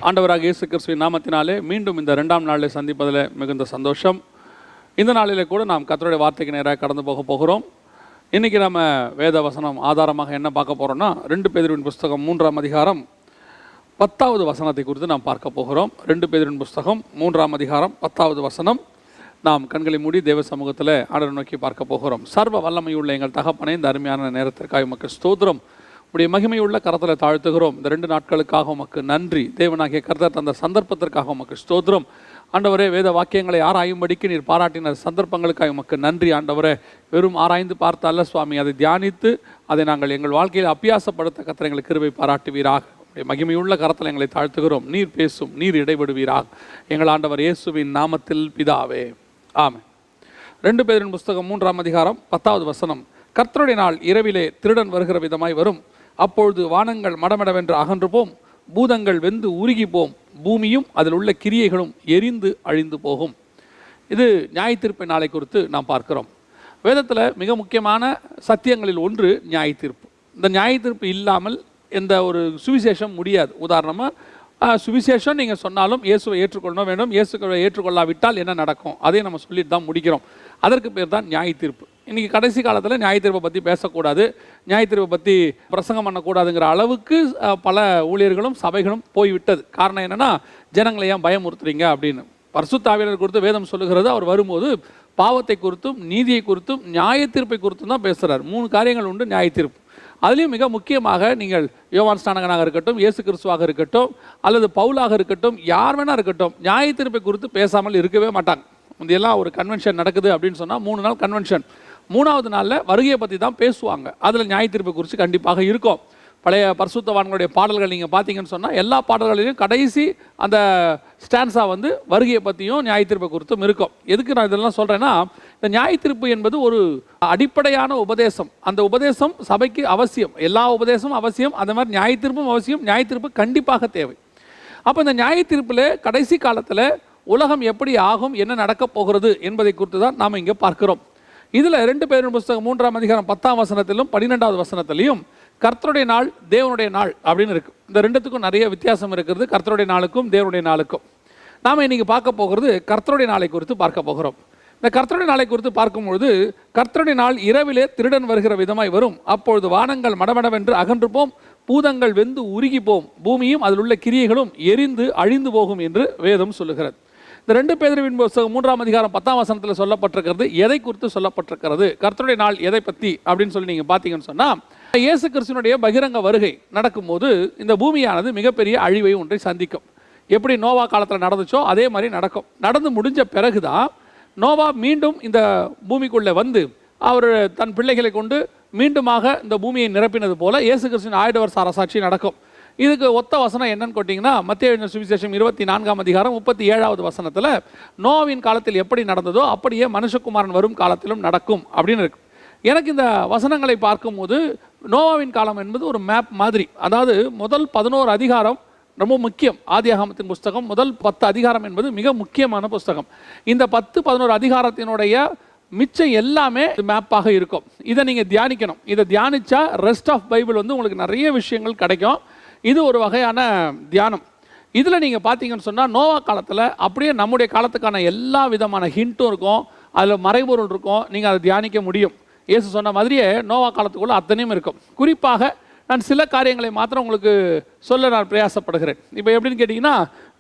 ஆண்டவராக இயேசு கிறிஸ்துவின் நாமத்தினாலே மீண்டும் இந்த 2ஆம் நாளில் சந்திப்பதில் மிகுந்த சந்தோஷம். இந்த நாளிலே கூட நாம் கர்த்தருடைய வார்த்தைக்கு நேராக கடந்து போகிறோம். இன்றைக்கி நம்ம வேத வசனம் ஆதாரமாக என்ன பார்க்க போகிறோம்னா 2 பேதுருவின் புஸ்தகம் 3ஆம் அதிகாரம் 10வது வசனத்தை குறித்து நாம் பார்க்க போகிறோம். 2 பேதுருவின் புஸ்தகம் 3ஆம் அதிகாரம் 10வது வசனம். நாம் கண்களை மூடி தேவ சமூகத்தில் ஆண்டவரை நோக்கி பார்க்க போகிறோம். சர்வ வல்லமையுள்ள எங்கள் தகப்பனே, இந்த அருமையான நேரத்திற்காக உமக்கு ஸ்தோத்திரம். உடைய மகிமையுள்ள கரத்தில் தாழ்த்துகிறோம். இந்த 2 நாட்களுக்காக உமக்கு நன்றி. தேவனாகிய கர்த்தர் தந்த சந்தர்ப்பத்திற்காக உமக்கு ஸ்தோத்திரம். ஆண்டவரே, வேத வாக்கியங்களை ஆராயும்படிக்கு நீர் பாராட்டின சந்தர்ப்பங்களுக்காக உமக்கு நன்றி. ஆண்டவரே, வெறும் ஆராய்ந்து பார்த்த அல்ல சுவாமி, அதை தியானித்து அதை நாங்கள் எங்கள் வாழ்க்கையில் அபியாசப்படுத்த கர்த்தர் எங்களுக்கு கிருபை பாராட்டுவீராக. மகிமையுள்ள கரத்தில் எங்களை தாழ்த்துகிறோம். நீர் பேசும், நீர் இடைபடுவீராக. எங்கள் ஆண்டவர் இயேசுவின் நாமத்தில் பிதாவே, ஆமென். 2 பேதுருவின் புஸ்தகம் 3ஆம் அதிகாரம் 10வது வசனம். கர்த்தருடைய நாள் இரவிலே திருடன் வருகிற விதமாய் வரும். அப்பொழுது வானங்கள் மடமடவென்று அகன்று போம், பூதங்கள் வெந்து உருகி போம், பூமியும் அதில் உள்ள கிரியைகளும் எரிந்து அழிந்து போகும். இது நியாயத்தீர்ப்பு நாளை குறித்து நாம் பார்க்கிறோம். வேதத்தில் மிக முக்கியமான சத்தியங்களில் ஒன்று நியாயத்தீர்ப்பு. இந்த நியாயத்தீர்ப்பு இல்லாமல் எந்த ஒரு சுவிசேஷம் முடியாது. உதாரணமாக சுவிசேஷம் நீங்கள் சொன்னாலும் இயேசுவை ஏற்றுக்கொள்ள வேண்டும், இயேசுவை ஏற்றுக்கொள்ளாவிட்டால் என்ன நடக்கும் அதையும் நம்ம சொல்லிட்டு தான் முடிக்கிறோம். அதற்கு பேர் தான் நியாயத்தீர்ப்பு. இன்றைக்கி கடைசி காலத்தில் நியாயத்தீர்ப்பை பற்றி பேசக்கூடாது, நியாயத்தீர்ப்பை பற்றி பிரசங்கம் பண்ணக்கூடாதுங்கிற அளவுக்கு பல ஊழியர்களும் சபைகளும் போய்விட்டது. காரணம் என்னென்னா, ஜனங்களை ஏன் பயமுறுத்துறீங்க அப்படின்னு. பரிசுத்த ஆவியானவர் குறித்து வேதம் சொல்லுகிறது. அவர் வரும்போது பாவத்தை குறித்தும் நீதியை குறித்தும் நியாயத்தீர்ப்பை குறித்தும் தான் பேசுகிறார். 3 காரியங்கள் உண்டு நியாயத்தீர்ப்பு. அதுலேயும் மிக முக்கியமாக நீங்கள் யோவான் ஸ்நானகனாக இருக்கட்டும், இயேசு கிறிஸ்துவாக இருக்கட்டும், அல்லது பவுலாக இருக்கட்டும், யார் வேணா இருக்கட்டும், நியாயத்தீர்ப்பை குறித்து பேசாமல் இருக்கவே மாட்டாங்க. முந்தையெல்லாம் ஒரு கன்வென்ஷன் நடக்குது அப்படின்னு சொன்னால் 3 நாள் கன்வென்ஷன், 3வது நாளில் வருகையை பற்றி தான் பேசுவாங்க. அதில் நியாயத்தீர்ப்பை குறித்து கண்டிப்பாக இருக்கும். பழைய பரிசுத்தவான்களுடைய பாடல்கள் நீங்கள் பார்த்தீங்கன்னு சொன்னால் எல்லா பாடல்களிலும் கடைசி அந்த ஸ்டான்ஸாக வந்து வருகையை பற்றியும் நியாயத்தீர்ப்பை குறித்தும் இருக்கும். எதுக்கு நான் இதெல்லாம் சொல்கிறேன்னா, இந்த நியாயத்தீர்ப்பு என்பது ஒரு அடிப்படையான உபதேசம். அந்த உபதேசம் சபைக்கு அவசியம். எல்லா உபதேசமும் அவசியம், அந்த மாதிரி நியாயத்தீர்ப்பும் அவசியம். நியாயத்தீர்ப்பு கண்டிப்பாக தேவை. அப்போ இந்த நியாயத்தீர்ப்பில் கடைசி காலத்தில் உலகம் எப்படி ஆகும், என்ன நடக்கப் போகிறது என்பதை குறித்து தான் நாம் இங்கே பார்க்கிறோம். இதில் 2 பேதுரு புஸ்தகம் 3ஆம் அதிகாரம் 10ஆம் வசனத்திலும் 12வது வசனத்திலையும் கர்த்தருடைய நாள், தேவனுடைய நாள் அப்படின்னு இருக்குது. இந்த 2த்துக்கும் நிறைய வித்தியாசம் இருக்கிறது, கர்த்தருடைய நாளுக்கும் தேவனுடைய நாளுக்கும். நாம் இன்றைக்கி பார்க்க போகிறது கர்த்தருடைய நாளை குறித்து பார்க்க போகிறோம். இந்த கர்த்தருடைய நாளை குறித்து பார்க்கும்பொழுது, கர்த்தருடைய நாள் இரவிலே திருடன் வருகிற விதமாய் வரும். அப்பொழுது வானங்கள் மடமடவென்று அகன்று போம், பூதங்கள் வெந்து உருகி போம், பூமியும் அதில் உள்ள கிரியைகளும் எரிந்து அழிந்து போகும் என்று வேதம் சொல்லுகிறது. இந்த 2 பேதுருவின் புஸ்தகம் 3ஆம் அதிகாரம் 10ஆம் வசனத்தில் சொல்லப்பட்டிருக்கிறது. எதை குறித்து சொல்லப்பட்டிருக்கிறது, கர்த்தருடைய நாள் எதை பற்றி அப்படின்னு சொல்லி நீங்கள் பார்த்தீங்கன்னு சொன்னால், இயேசு கிறிஸ்துவினுடைய பகிரங்க வருகை நடக்கும்போது இந்த பூமியானது மிகப்பெரிய அழிவை ஒன்றை சந்திக்கும். எப்படி நோவா காலத்தில் நடந்துச்சோ அதே மாதிரி நடக்கும். நடந்து முடிஞ்ச பிறகு தான் நோவா மீண்டும் இந்த பூமிக்குள்ளே வந்து அவர் தன் பிள்ளைகளை கொண்டு மீண்டுமாக இந்த பூமியை நிரப்பினது போல இயேசு கிறிஸ்துவின் 1000 வருஷ அரசாட்சி நடக்கும். இதுக்கு ஒத்த வசனம் என்னன்னு கேட்டிங்கன்னா, மத்தேயு சுவிசேஷம் 24ஆம் அதிகாரம் 37வது வசனத்தில் நோவாவின் காலத்தில் எப்படி நடந்ததோ அப்படியே மனுஷகுமாரன் வரும் காலத்திலும் நடக்கும் அப்படின்னு இருக்கு. எனக்கு இந்த வசனங்களை பார்க்கும்போது நோவாவின் காலம் என்பது ஒரு மேப் மாதிரி. அதாவது முதல் 11 அதிகாரம் ரொம்ப முக்கியம். ஆதியாகமத்தின் புஸ்தகம் முதல் 10 அதிகாரம் என்பது மிக முக்கியமான புஸ்தகம். இந்த 10-11 அதிகாரத்தினுடைய மிச்சம் எல்லாமே மேப்பாக இருக்கும். இதை நீங்கள் தியானிக்கணும். இதை தியானித்தா ரெஸ்ட் ஆஃப் பைபிள் வந்து உங்களுக்கு நிறைய விஷயங்கள் கிடைக்கும். இது ஒரு வகையான தியானம். இதில் நீங்கள் பார்த்தீங்கன்னு சொன்னால், நோவா காலத்தில் அப்படியே நம்முடைய காலத்துக்கான எல்லா விதமான ஹிண்ட்டும் இருக்கும், அதில் மறைபொருள் இருக்கும். நீங்கள் அதை தியானிக்க முடியும். இயேசு சொன்ன மாதிரியே நோவா காலத்துக்குள்ளே அத்தனையும் இருக்கும். குறிப்பாக நான் சில காரியங்களை மாத்திரம் உங்களுக்கு சொல்ல நான் பிரயாசப்படுகிறேன். இப்போ எப்படின்னு கேட்டிங்கன்னா,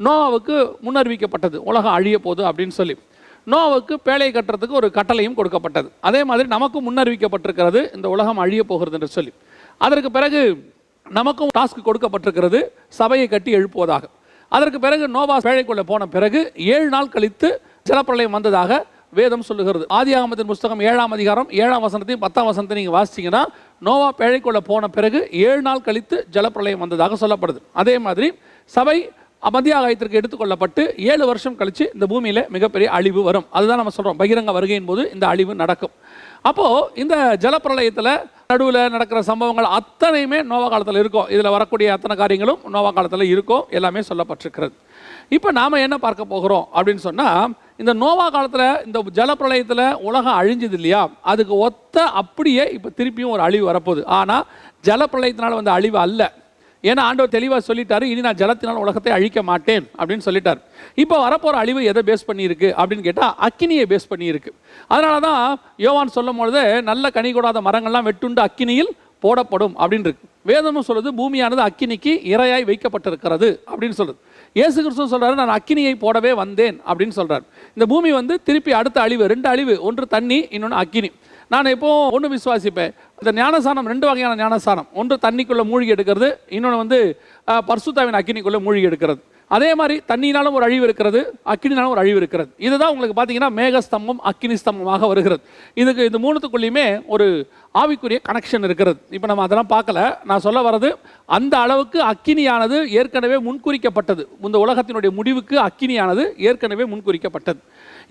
நோவாவுக்கு முன்னறிவிக்கப்பட்டது உலகம் அழிய போகுது அப்படின்னு சொல்லி. நோவாவுக்கு பேழையை கட்டுறதுக்கு ஒரு கட்டளையும் கொடுக்கப்பட்டது. அதே மாதிரி நமக்கும் முன்னறிவிக்கப்பட்டிருக்கிறது இந்த உலகம் அழிய போகிறது என்று சொல்லி. அதற்கு பிறகு நமக்கும் டாஸ்க் கொடுக்கப்பட்டிருக்கிறது சபையை கட்டி எழுப்புவதாக. அதற்கு பிறகு நோவா பேழைக்குள்ளே போன பிறகு 7 நாள் கழித்து ஜலப்பிரளயம் வந்ததாக வேதம் சொல்லுகிறது. ஆதியாகமத்தின் புஸ்தகம் 7ஆம் அதிகாரம் 7ஆம் வசனத்தையும் 10ஆம் வசனத்தை நீங்கள் வாசிச்சிங்கன்னா, நோவா பேழைக்குள்ளே போன பிறகு 7 நாள் கழித்து ஜலப்பிரளயம் வந்ததாக சொல்லப்படுது. அதே மாதிரி சபை மத்திய ஆகாயத்திற்கு எடுத்துக்கொள்ளப்பட்டு 7 வருஷம் கழித்து இந்த பூமியில் மிகப்பெரிய அழிவு வரும். அதுதான் நம்ம சொல்கிறோம், பகிரங்க வருகையின் போது இந்த அழிவு நடக்கும். அப்போது இந்த ஜலப்பிரளயத்தில் நடுவில் நடக்கிற சம்பவங்கள் அத்தனையுமே நோவா காலத்தில் இருக்கும். இதில் வரக்கூடிய அத்தனை காரியங்களும் நோவா காலத்தில் இருக்கும், எல்லாமே சொல்லப்பட்டிருக்கிறது. இப்போ நாம் என்ன பார்க்க போகிறோம் அப்படின்னு சொன்னால், இந்த நோவா காலத்தில் இந்த ஜலப்பிரளயத்தில் உலகம் அழிஞ்சது இல்லையா, அதுக்கு ஒத்த அப்படியே இப்போ திருப்பியும் ஒரு அழிவு வரப்போகுது. ஆனால் ஜலப்பிரளயத்தினால் வந்த அழிவு அல்ல. ஏன்னா ஆண்டவர் தெளிவாக சொல்லிட்டாரு, இனி நான் ஜலத்தினால் உலகத்தை அழிக்க மாட்டேன் அப்படின்னு சொல்லிட்டார். இப்போ வரப்போகிற அழிவு எதை பேஸ் பண்ணியிருக்கு அப்படின்னு கேட்டால் அக்கினியை பேஸ் பண்ணியிருக்கு. அதனால தான் யோவான் சொல்லும் பொழுது நல்ல கனி கொடாத மரங்கள்லாம் வெட்டுண்டு அக்கினியில் போடப்படும் அப்படின்னு இருக்கு. வேதமும் சொல்லுது பூமியானது அக்கினிக்கு இரையாய் வைக்கப்பட்டிருக்கிறது அப்படின்னு சொல்லுது. இயேசு கிறிஸ்து சொல்றாரு, நான் அக்கினியை போடவே வந்தேன் அப்படின்னு சொல்றாரு. இந்த பூமி வந்து திருப்பி அடுத்த அழிவு, 2 அழிவு, ஒன்று தண்ணி, இன்னொன்று அக்கினி. நான் எப்போ ஒன்று விசுவாசிப்பேன், இந்த ஞானசானம் 2 வகையான ஞானசானம், ஒன்று தண்ணிக்குள்ளே மூழ்கி எடுக்கிறது, இன்னொன்று வந்து பரிசுத்தாவின் அக்கினிக்குள்ளே மூழ்கி எடுக்கிறது. அதே மாதிரி தண்ணினாலும் ஒரு அழிவு இருக்கிறது, அக்கினினாலும் ஒரு அழிவு இருக்கிறது. இதுதான் உங்களுக்கு பார்த்தீங்கன்னா மேகஸ்தம்பம் அக்கினி ஸ்தம்பமாக வருகிறது. இதுக்கு இந்த 3த்துக்குள்ளேயுமே ஒரு ஆவிக்குரிய கனெக்ஷன் இருக்கிறது. இப்போ நம்ம அதெல்லாம் பார்க்கல. நான் சொல்ல வர்றது, அந்த அளவுக்கு அக்கினியானது ஏற்கனவே முன்குறிக்கப்பட்டது. இந்த உலகத்தினுடைய முடிவுக்கு அக்கினியானது ஏற்கனவே முன்குறிக்கப்பட்டது.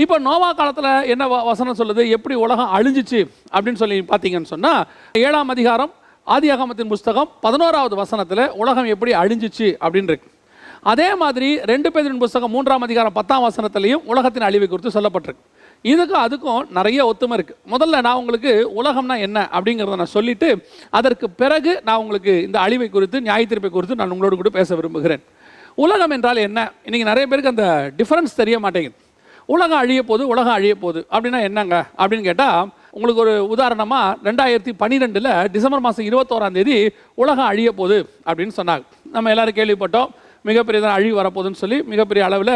இப்போ நோவா காலத்தில் என்ன வசனம் சொல்லுது, எப்படி உலகம் அழிஞ்சிச்சு அப்படின்னு சொல்லி பார்த்தீங்கன்னு சொன்னால் 7ஆம் அதிகாரம் ஆதியாகமத்தின் புஸ்தகம் 11வது வசனத்தில் உலகம் எப்படி அழிஞ்சிச்சு அப்படின்னு இருக்கு. அதே மாதிரி 2 பேதுருவின் புஸ்தகம் 3ஆம் அதிகாரம் 10ஆம் வசனத்திலையும் உலகத்தின் அழிவை குறித்து சொல்லப்பட்டிருக்கு. இதுக்கும் அதுக்கும் நிறைய ஒத்துமை இருக்குது. முதல்ல நான் உங்களுக்கு உலகம்னா என்ன அப்படிங்கிறத நான் சொல்லிவிட்டு அதற்கு பிறகு நான் உங்களுக்கு இந்த அழிவை குறித்து நியாயத்தீர்ப்பை குறித்து நான் உங்களோடு கூட பேச விரும்புகிறேன். உலகம் என்றால் என்ன? இன்றைக்கி நிறைய பேருக்கு அந்த டிஃபரன்ஸ் தெரிய மாட்டேங்குது. உலகம் அழிய போகுது, உலகம் அழிய போகுது அப்படின்னா என்னங்க அப்படின்னு கேட்டால், உங்களுக்கு ஒரு உதாரணமாக 2012 டிசம்பர் மாதம் 21ஆம் தேதி உலகம் அழிய போகுது அப்படின்னு சொன்னாங்க. நம்ம எல்லோரும் கேள்விப்பட்டோம், மிகப்பெரியதான் அழிவு வரப்போகுதுன்னு சொல்லி மிகப்பெரிய அளவில்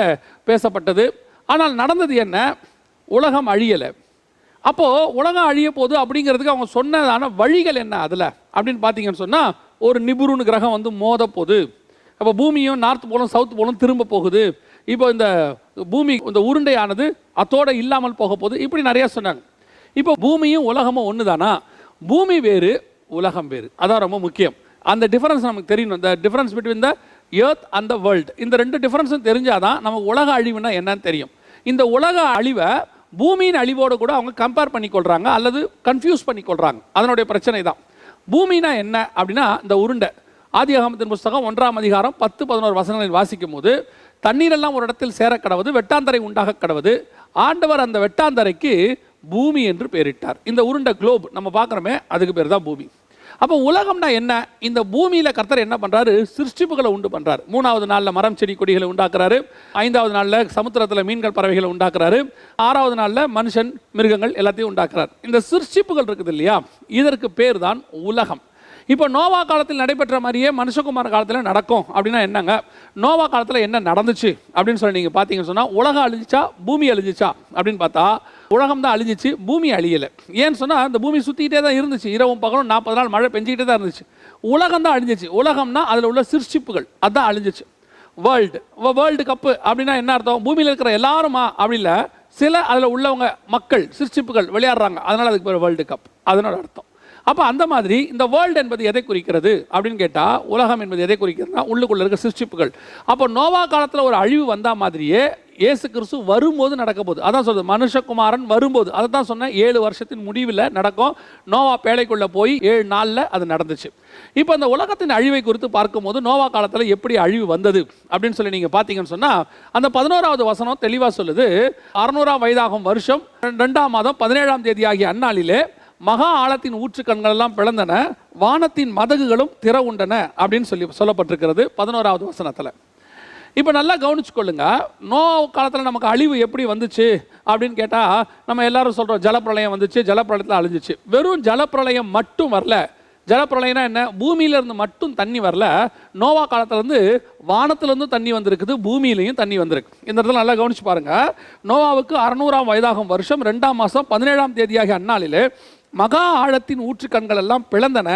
பேசப்பட்டது. ஆனால் நடந்தது என்ன? உலகம் அழியலை. அப்போது உலகம் அழிய போகுது அப்படிங்கிறதுக்கு அவங்க சொன்னதான வழிகள் என்ன அதில் அப்படின்னு பார்த்தீங்கன்னு சொன்னால், ஒரு நிபுருன்னு கிரகம் வந்து மோத போகுது, அப்போ பூமியும் நார்த் போலும் சவுத் போலும் திரும்ப போகுது, இப்போ இந்த பூமி இந்த உருண்டையானது அத்தோடு இல்லாமல் போக போகுது, இப்படி நிறையா சொன்னாங்க. இப்போ பூமியும் உலகமும் ஒன்று தானா? பூமி வேறு, உலகம் வேறு. அதான் ரொம்ப முக்கியம். அந்த டிஃபரன்ஸ் நமக்கு தெரியணும். இந்த difference between the earth and the world, இந்த 2 டிஃபரன்ஸும் தெரிஞ்சாதான் நமக்கு உலக அழிவுனா என்னன்னு தெரியும். இந்த உலக அழிவை பூமியின் அழிவோடு கூட அவங்க கம்பேர் பண்ணிக்கொள்கிறாங்க அல்லது கன்ஃபியூஸ் பண்ணிக்கொள்கிறாங்க. அதனுடைய பிரச்சனை தான். பூமினா என்ன அப்படின்னா இந்த உருண்டை. ஆதியாகமத்தின் புஸ்தகம் 1ஆம் அதிகாரம் 10-11 வசனங்களில் வாசிக்கும் போது, தண்ணீரெல்லாம் ஒரு இடத்தில் சேர கடவுது, வெட்டாந்தரை உண்டாக கடவுது, ஆண்டவர் அந்த வெட்டாந்தரைக்கு பூமி என்று பெயரிட்டார். இந்த உருண்டை குளோப் நம்ம பார்க்குறோமே, அதுக்கு பேர் தான் பூமி. அப்போ உலகம்னா என்ன? இந்த பூமியில் கர்த்தர் என்ன பண்ணுறாரு? சிருஷ்டிப்புகளை உண்டு பண்ணுறாரு. 3வது நாளில் மரம் செடி கொடிகளை உண்டாக்குறாரு, 5வது நாளில் சமுத்திரத்தில் மீன்கள் பறவைகளை உண்டாக்குறாரு, 6வது நாளில் மனுஷன் மிருகங்கள் எல்லாத்தையும் உண்டாக்குறாரு. இந்த சிருஷ்டிப்புகள் இருக்குது இல்லையா, இதற்கு பேர் தான் உலகம். இப்போ நோவா காலத்தில் நடைபெற்ற மாதிரியே மனுஷகுமார காலத்தில் நடக்கும் அப்படின்னா என்னங்க? நோவா காலத்தில் என்ன நடந்துச்சு அப்படின்னு சொல்லி நீங்கள் பார்த்தீங்கன்னு சொன்னால், உலகம் அழிஞ்சிச்சா பூமி அழிஞ்சிச்சா அப்படின்னு பார்த்தா உலகம் தான் அழிஞ்சிச்சு, பூமி அழியலை. ஏன்னு சொன்னால் இந்த பூமி சுற்றிக்கிட்டே தான் இருந்துச்சு, இரவும் பகலும் 40 நாள் மழை பெஞ்சிக்கிட்டே தான் இருந்துச்சு. உலகம் தான் அழிஞ்சிச்சு. உலகம்னா அதில் உள்ள சிருஷ்டிப்புகள் அதுதான் அழிஞ்சிச்சு. வேர்ல்டு கப்பு அப்படின்னா என்ன அர்த்தம்? பூமியில் இருக்கிற எல்லாருமா அப்படி இல்லை, சில அதில் உள்ளவங்க மக்கள் சிருஷ்டிப்புகள் விளையாடுறாங்க, அதனால் அதுக்கு பேர் வேர்ல்டு கப், அதனோட அர்த்தம். அப்போ அந்த மாதிரி இந்த வேர்ல்டு என்பது எதை குறிக்கிறது அப்படின்னு கேட்டால், உலகம் என்பது எதை குறிக்கிறதுனா உள்ளுக்குள்ளே இருக்க சிருஷ்டிப்புகள். அப்போ நோவா காலத்தில் ஒரு அழிவு வந்தால் மாதிரியே இயேசு கிறிஸ்து வரும்போது நடக்க போகுது. அதான் சொல்றது, மனுஷகுமாரன் வரும்போது. அதை தான் சொன்னேன், 7 வருஷத்தின் முடிவில் நடக்கும். நோவா பேழைக்குள்ளே போய் 7 நாளில் அது நடந்துச்சு. இப்போ அந்த உலகத்தின் அழிவை குறித்து பார்க்கும்போது நோவா காலத்தில் எப்படி அழிவு வந்தது அப்படின்னு சொல்லி நீங்கள் பார்த்தீங்கன்னு சொன்னால், அந்த 11வது வசனம் தெளிவாக சொல்லுது, 600ஆம் வயதாகும் வருஷம் 2ஆம் மாதம் 17ஆம் தேதி ஆகிய அந்நாளிலே மகா ஆழத்தின் ஊற்று கண்கள் எல்லாம் பிளந்தன, வானத்தின் மதகுகளும் திற உண்டன அப்படின்னு சொல்லப்பட்டிருக்கிறது 11வது வசனத்தில். இப்போ நல்லா கவனிச்சுக்கொள்ளுங்க, நோவா காலத்தில் நமக்கு அழிவு எப்படி வந்துச்சு அப்படின்னு கேட்டால், நம்ம எல்லாரும் சொல்கிறோம் ஜலப்பிரளயம் வந்துச்சு, ஜலப்பிரளயத்தில் அழிஞ்சிச்சு. வெறும் ஜலப்பிரளயம் மட்டும் வரல. ஜலப்பிரளயம்னா என்ன? பூமியிலேருந்து மட்டும் தண்ணி வரல, நோவா காலத்துலேருந்து வானத்திலேருந்து தண்ணி வந்திருக்குது, பூமியிலையும் தண்ணி வந்திருக்கு. இந்த இடத்துல நல்லா கவனிச்சு பாருங்கள். நோவாவுக்கு 600ஆம் வயதாகும் வருஷம் 2ஆம் மாதம் 17ஆம் தேதியாகிய அந்நாளிலே மகா ஆழத்தின் ஊற்று கண்கள் எல்லாம் பிளந்தன,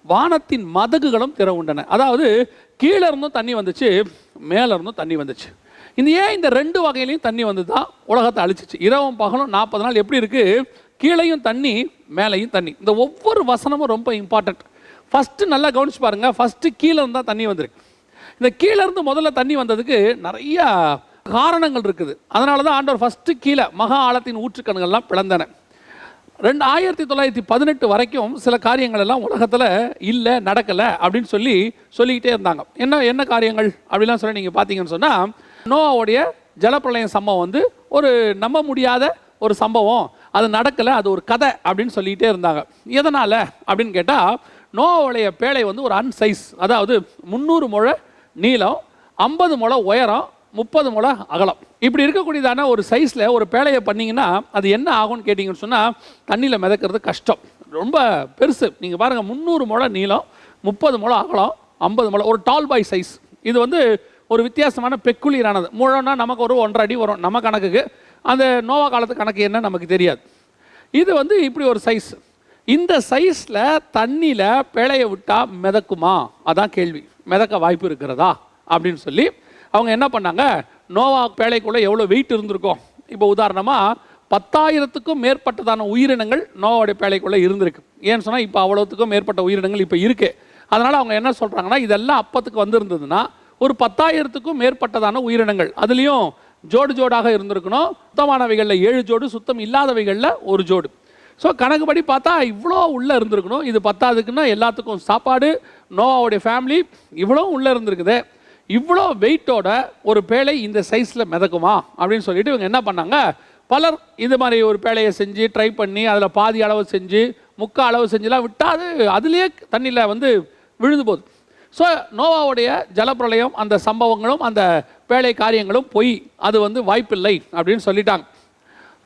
வானத்தின் மதகுகளும் திற உண்டன. அதாவது கீழே இருந்தும் தண்ணி வந்துச்சு, மேலே இருந்தும் தண்ணி வந்துச்சு. இந்த 2 வகையிலையும் தண்ணி வந்து தான் உலகத்தை அழிச்சிச்சு. இரவும் பகலும் 40 நாள் எப்படி இருக்குது? கீழையும் தண்ணி, மேலையும் தண்ணி. இந்த ஒவ்வொரு வசனமும் ரொம்ப இம்பார்ட்டன்ட். ஃபஸ்ட்டு நல்லா கவனிச்சு பாருங்கள். ஃபஸ்ட்டு கீழே இருந்தால் தண்ணி வந்திருக்கு. இந்த கீழே இருந்து முதல்ல தண்ணி வந்ததுக்கு நிறையா காரணங்கள் இருக்குது. அதனால தான் ஆண்டவர் ஃபஸ்ட்டு கீழே மகா ஆழத்தின் ஊற்றுக்கண்கள்லாம் பிளந்தன. 1918 வரைக்கும் சில காரியங்கள் எல்லாம் உலகத்தில் இல்லை, நடக்கலை அப்படின்னு சொல்லிக்கிட்டே இருந்தாங்க. என்ன காரியங்கள் அப்படிலாம் சொல்லி நீங்கள் பார்த்தீங்கன்னு சொன்னால், நோவாவுடைய ஜலப்பிரளயம் சம்பவம் வந்து ஒரு நம்ப முடியாத ஒரு சம்பவம், அது நடக்கலை, அது ஒரு கதை அப்படின்னு சொல்லிக்கிட்டே இருந்தாங்க. எதனால் அப்படின்னு கேட்டால், நோவாவுடைய பேழை வந்து ஒரு அன்சைஸ், அதாவது 300 முழ நீளம், 50 முழ உயரம், 30 முழ அகலம். இப்படி இருக்கக்கூடியதான ஒரு சைஸில் ஒரு பேழையை பண்ணிங்கன்னா அது என்ன ஆகும்னு கேட்டிங்கன்னு சொன்னால் தண்ணியில் மிதக்கிறது கஷ்டம், ரொம்ப பெருசு. நீங்கள் பாருங்கள், 300 முழ நீளம், 30 முழ அகலம், 50 முழ, ஒரு டால் பாய் சைஸ். இது வந்து ஒரு வித்தியாசமான பெக்குலியரானது. முழம்னா நமக்கு ஒரு 1.5 அடி வரும் நம்ம கணக்குக்கு, அந்த நோவா காலத்து கணக்கு என்ன நமக்கு தெரியாது. இது வந்து இப்படி ஒரு சைஸ். இந்த சைஸில் தண்ணியில் பேழையை விட்டால் மிதக்குமா, அதான் கேள்வி. மிதக்க வாய்ப்பு இருக்கிறதா அப்படின்னு சொல்லி அவங்க என்ன பண்ணாங்க, நோவா பேழைக்குள்ளே எவ்வளோ வெயிட் இருந்திருக்கும். இப்போ உதாரணமாக 10,000க்கும் மேற்பட்டதான உயிரினங்கள் நோவாவுடைய பேழைக்குள்ளே இருந்திருக்கு. ஏன்னு சொன்னால் இப்போ அவ்வளோத்துக்கும் மேற்பட்ட உயிரினங்கள் இப்போ இருக்குது. அதனால் அவங்க என்ன சொல்கிறாங்கன்னா, இதெல்லாம் அப்பத்துக்கு வந்திருந்ததுன்னா ஒரு 10,000க்கும் மேற்பட்டதான உயிரினங்கள், அதுலேயும் ஜோடு ஜோடாக இருந்திருக்கணும். சுத்தமானவைகளில் 7 ஜோடு, சுத்தம் இல்லாதவைகளில் 1 ஜோடு. ஸோ கணக்குப்படி பார்த்தா இவ்வளோ உள்ளே இருந்திருக்கணும். இது பத்தாதுக்குன்னா எல்லாத்துக்கும் சாப்பாடு, நோவாவுடைய ஃபேமிலி இவ்வளோ உள்ளே இருந்திருக்குது. இவ்வளோ வெயிட்டோட ஒரு பேழை இந்த சைஸில் மிதக்குமா அப்படின்னு சொல்லிட்டு இவங்க என்ன பண்ணாங்க, பலர் இது மாதிரி ஒரு பேழையை செஞ்சு ட்ரை பண்ணி அதில் பாதி அளவு செஞ்சு 3/4 அளவு செஞ்சுலாம் விட்டால் அதுலேயே தண்ணியில் வந்து விழுந்து போகுது. ஸோ நோவாவுடைய ஜலப்பிரளயம், அந்த சம்பவங்களும் அந்த பேழை காரியங்களும் பொய், அது வந்து வாய்ப்பில்லை அப்படின்னு சொல்லிட்டாங்க.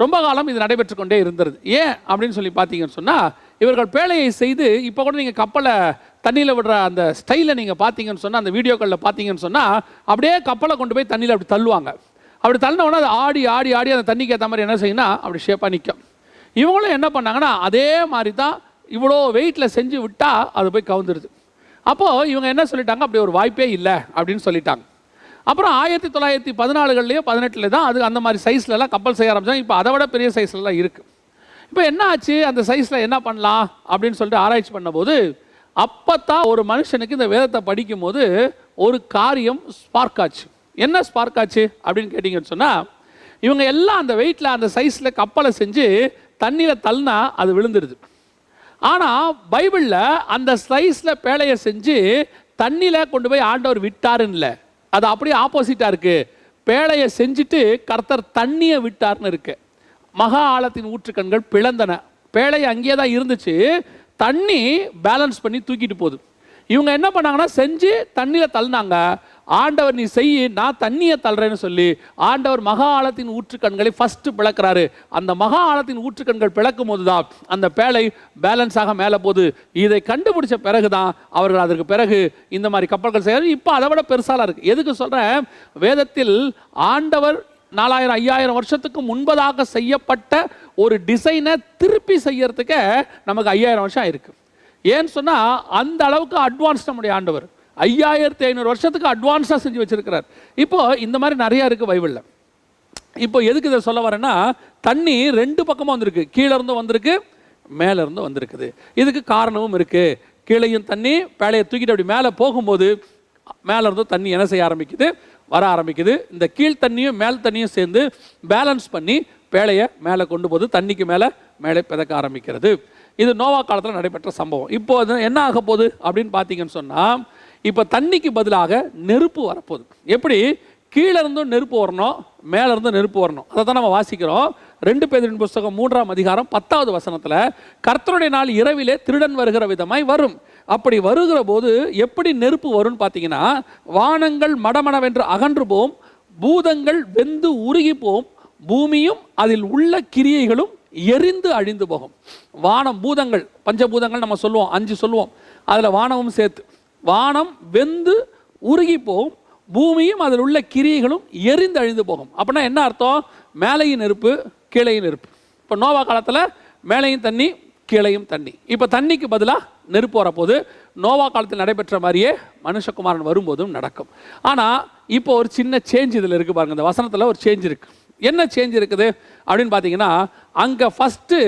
ரொம்ப காலம் இது நடைபெற்று கொண்டே இருந்தது. ஏன் அப்படின்னு சொல்லி பார்த்தீங்கன்னு சொன்னால், இவர்கள் பேழையை செய்து இப்போ கூட நீங்கள் கப்பலை தண்ணியில் விடுற அந்த ஸ்டைலை நீங்கள் பார்த்தீங்கன்னு சொன்னால், அந்த வீடியோக்களில் பார்த்தீங்கன்னு சொன்னால் அப்படியே கப்பலை கொண்டு போய் தண்ணியில் அப்படி தள்ளுவாங்க. அப்படி தள்ளினோன்னா அது ஆடி ஆடி ஆடி அந்த தண்ணிக்கு ஏற்ற மாதிரி என்ன செய்யணும்னா அப்படி ஷேப்பாக நிற்கும். இவங்களும் என்ன பண்ணாங்கன்னா அதே மாதிரி தான் இவ்வளோ வெயிட்டில் செஞ்சு விட்டால் அது போய் கவுந்துருது. அப்போது இவங்க என்ன சொல்லிட்டாங்க, அப்படி ஒரு வாய்ப்பே இல்லை அப்படின்னு சொல்லிட்டாங்க. அப்புறம் 1914 18 தான் அது அந்த மாதிரி சைஸ்லலாம் கப்பல் செய்ய ஆரம்பித்தாங்க. இப்போ அதை விட பெரிய சைஸ்லலாம் இருக்குது. இப்போ என்ன ஆச்சு, அந்த சைஸில் என்ன பண்ணலாம் அப்படின்னு சொல்லிட்டு ஆராய்ச்சி பண்ணும்போது, அப்போ தான் ஒரு மனுஷனுக்கு இந்த வேதத்தை படிக்கும்போது ஒரு காரியம் ஸ்பார்க் ஆச்சு. என்ன ஸ்பார்க் ஆச்சு அப்படின்னு கேட்டிங்கன்னு சொன்னால், இவங்க எல்லாம் அந்த வெயிட்டில் அந்த சைஸில் கப்பலை செஞ்சு தண்ணியில் தள்ளினா அது விழுந்துருது. ஆனால் பைபிளில் அந்த சைஸில் பேழையை செஞ்சு தண்ணியில் கொண்டு போய் ஆண்டவர் விட்டாருன்னு இல்லை, அது அப்படியே ஆப்போசிட்டாக இருக்குது. பேழையை செஞ்சுட்டு கர்த்தர் தண்ணியை விட்டார்னு இருக்கு. மகா ஆழத்தின் ஊற்றுக்கண்கள் பிளந்தன. பேழை அங்கேயே தான் இருந்துச்சு, தண்ணி பேலன்ஸ் பண்ணி தூக்கிட்டு போகுது. இவங்க என்ன பண்ணாங்கன்னா செஞ்சு தண்ணியில் தள்ளினாங்க. ஆண்டவர் நீ செய், நான் தண்ணியை தள்ளுறேன்னு சொல்லி ஆண்டவர் மகா ஆழத்தின் ஊற்றுக்கண்களை ஃபஸ்ட்டு பிளக்கிறாரு. அந்த மகா ஆழத்தின் ஊற்றுக்கண்கள் பிளக்கும் போது தான் அந்த பேழை பேலன்ஸாக மேலே போகுது. இதை கண்டுபிடிச்ச பிறகு தான் அவர்கள் அதற்கு பிறகு இந்த மாதிரி கப்பல்கள் செய்யறது. இப்போ அதை விட பெருசாலாம் இருக்குது. எதுக்கு சொல்கிறேன், வேதத்தில் ஆண்டவர் 4000 5000 வருஷத்துக்கு முன்பதாக செய்யப்பட்ட ஒரு டிசைனை திருப்பி செய்யறதுக்கு நமக்கு 5000 வருஷம் ஆயிருக்கு. ஏன்னு சொன்னால் அந்த அளவுக்கு அட்வான்ஸ் நம்முடைய ஆண்டவர் 5500 வருஷத்துக்கு அட்வான்ஸாக செஞ்சு வச்சிருக்கிறார். இப்போ இந்த மாதிரி நிறையா இருக்குது பைபிளில். இப்போ எதுக்கு இதை சொல்ல வரேன்னா, தண்ணி 2 பக்கமும் வந்திருக்கு, கீழே இருந்தும் வந்திருக்கு, மேலே இருந்தும் வந்திருக்குது. இதுக்கு காரணமும் இருக்குது. கீழையும் தண்ணி பேழையை தூக்கிட்டு அப்படி மேலே போகும்போது மேலே இருந்தும் தண்ணி என்ன செய்ய ஆரம்பிக்குது, வர ஆரம்பிக்குது. இந்த கீழ் தண்ணியும் மேல் தண்ணியும் சேர்ந்து பேலன்ஸ் பண்ணி பேழையை மேலே கொண்டு போது தண்ணிக்கு மேலே மேலே பிதக்க ஆரம்பிக்கிறது. இது நோவா காலத்தில் நடைபெற்ற சம்பவம். இப்போ அது என்ன ஆக போகுது அப்படின்னு பார்த்தீங்கன்னு சொன்னால், இப்போ தண்ணிக்கு பதிலாக நெருப்பு வரப்போகுது. எப்படி கீழே இருந்தும் நெருப்பு வரணும், மேலே இருந்தும் நெருப்பு வரணும். அதை தான் நம்ம வாசிக்கிறோம். 2 பேதுருவின் புஸ்தகம் 3ஆம் அதிகாரம் 10வது வசனத்தில், கர்த்தருடைய நாள் இரவிலே திருடன் வருகிற விதமாய் வரும். அப்படி வருகிற போது எப்படி நெருப்பு வரும்னு பார்த்தீங்கன்னா, வானங்கள் மடமடவென்று அகன்று போம், பூதங்கள் வெந்து உருகி போம், பூமியும் அதில் உள்ள கிரியைகளும் எரிந்து அழிந்து போகும். வானம், பூதங்கள், பஞ்சபூதங்கள் நம்ம சொல்லுவோம், 5 சொல்லுவோம், அதில் வானமும் சேர்த்து. வானம் வெந்து உருகி போகும், பூமியும் அதில் உள்ள கிரியைகளும் எரிந்து அழிந்து போகும். அப்படின்னா என்ன அர்த்தம், மேலையும் நெருப்பு கீழையும் நெருப்பு. இப்போ நோவா காலத்தில் மேலையும் தண்ணி கீழையும் தண்ணி. இப்போ தண்ணிக்கு பதிலாக நெருப்பு வரப்போது. நோவா காலத்தில் நடைபெற்ற மாதிரியே மனுஷகுமாரன் வரும்போதும் நடக்கும். ஆனால் இப்போ ஒரு சின்ன சேஞ்ச் இதில் இருக்குது பாருங்கள். இந்த வசனத்தில் ஒரு சேஞ்ச் இருக்குது. என்ன சேஞ்ச் இருக்குது அப்படின்னு பார்த்தீங்கன்னா, அங்கே ஃபஸ்ட்டு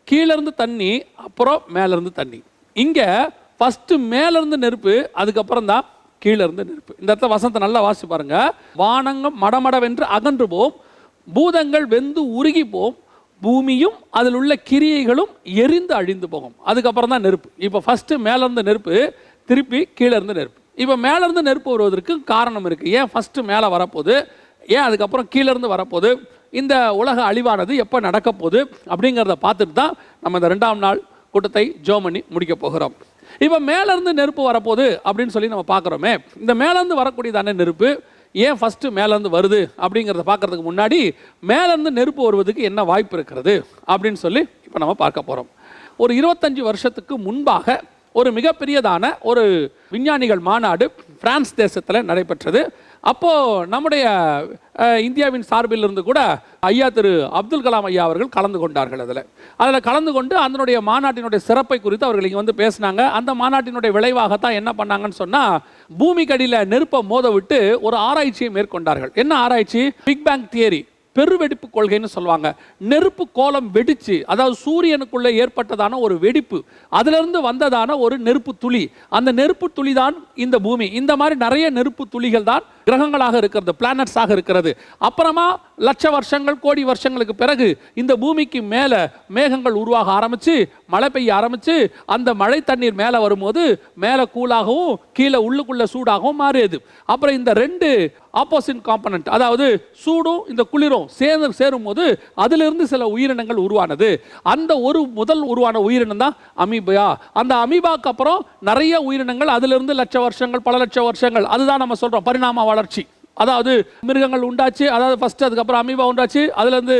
கீழேருந்து தண்ணி, அப்புறம் மேலேருந்து தண்ணி. இங்கே ஃபஸ்ட்டு மேலேருந்து நெருப்பு, அதுக்கப்புறம் தான் கீழேருந்து நெருப்பு. இந்த இடத்துல வசனத்தை நல்லா வாசிச்சு பாருங்க. வானங்கம் மடமடவென்று அகன்று போம், பூதங்கள் வெந்து உருகி போம், பூமியும் அதில் உள்ள கிரியைகளும் எரிந்து அழிந்து போகும். அதுக்கப்புறம் தான் நெருப்பு. இப்போ ஃபஸ்ட்டு மேலேருந்து நெருப்பு, திருப்பி கீழேருந்து நெருப்பு. இப்போ மேலேருந்து நெருப்பு வருவதற்கு காரணம் இருக்குது. ஏன் ஃபஸ்ட்டு மேலே வரப்போகுது, ஏன் அதுக்கப்புறம் கீழேருந்து வரப்போகுது, இந்த உலக அழிவானது எப்போ நடக்க போகுது அப்படிங்கிறத பார்த்துட்டு தான் நம்ம இந்த 2ஆம் நாள் கூட்டத்தை ஜெபம் பண்ணி முடிக்க போகிறோம். இப்போ மேலேருந்து நெருப்பு வரப்போகுது அப்படின்னு சொல்லி நம்ம பார்க்குறோமே, இந்த மேலேருந்து வரக்கூடியதான நெருப்பு ஏன் ஃபஸ்ட்டு மேலேருந்து வருது அப்படிங்கிறத பார்க்குறதுக்கு முன்னாடி மேலேருந்து நெருப்பு வருவதுக்கு என்ன வாய்ப்பு இருக்கிறது அப்படின்னு சொல்லி இப்போ நம்ம பார்க்க போகிறோம். ஒரு 25 வருஷத்துக்கு முன்பாக ஒரு மிகப்பெரியதான ஒரு விஞ்ஞானிகள் மாநாடு பிரான்ஸ் தேசத்தில் நடைபெற்றது. அப்போது நம்முடைய இந்தியாவின் சார்பில் இருந்து கூட ஐயா திரு அப்துல் கலாம் ஐயா அவர்கள் கலந்து கொண்டார்கள். அதில் கலந்து கொண்டு அதனுடைய மாநாட்டினுடைய சிறப்பை குறித்து அவர்கள் இங்கே வந்து பேசினாங்க. அந்த மாநாட்டினுடைய விளைவாகத்தான் என்ன பண்ணாங்கன்னு சொன்னால், பூமிக்கடியில் நெருப்பை மோத விட்டு ஒரு ஆராய்ச்சியை மேற்கொண்டார்கள். என்ன ஆராய்ச்சி? பிக் பேங் தியரி, பெருவெடிப்பு கொள்கைன்னு சொல்லுவாங்க. நெருப்பு கோலம் வெடிச்சு, அதாவது சூரியனுக்குள்ளே ஏற்பட்டதான ஒரு வெடிப்பு, அதிலிருந்து வந்ததான ஒரு நெருப்பு துளி, அந்த நெருப்பு துளி தான் இந்த பூமி. இந்த மாதிரி நிறைய நெருப்பு துளிகள் தான் கிரகங்களாக இருக்கிறது, பிளானட்ஸாக இருக்கிறது. அப்புறமா லட்ச வருஷங்கள் கோடி வருஷங்களுக்கு பிறகு இந்த பூமிக்கு மேலே மேகங்கள் உருவாக ஆரம்பித்து மழை பெய்ய ஆரம்பித்து அந்த மழை தண்ணீர் மேலே வரும்போது மேலே கூலாகவும் கீழே உள்ளுக்குள்ளே சூடாகவும் மாறியது. அப்புறம் இந்த ரெண்டு ஆப்போசிட் காம்பனண்ட், அதாவது சூடும் இந்த குளிரும் சேரும் போது அதிலிருந்து சில உயிரினங்கள் உருவானது. அந்த ஒரு முதல் உருவான உயிரினம் தான் அமீபா. அந்த அமீபாக்கு அப்புறம் நிறைய உயிரினங்கள், அதிலிருந்து லட்ச வருஷங்கள் பல லட்ச வருஷங்கள், அதுதான் நம்ம சொல்கிறோம் பரிணாம வளர்ச்சி. அதாவது மிருகங்கள் உண்டாச்சு, அதாவது ஃபஸ்ட்டு, அதுக்கப்புறம் அமீபா உண்டாச்சு, அதுலேருந்து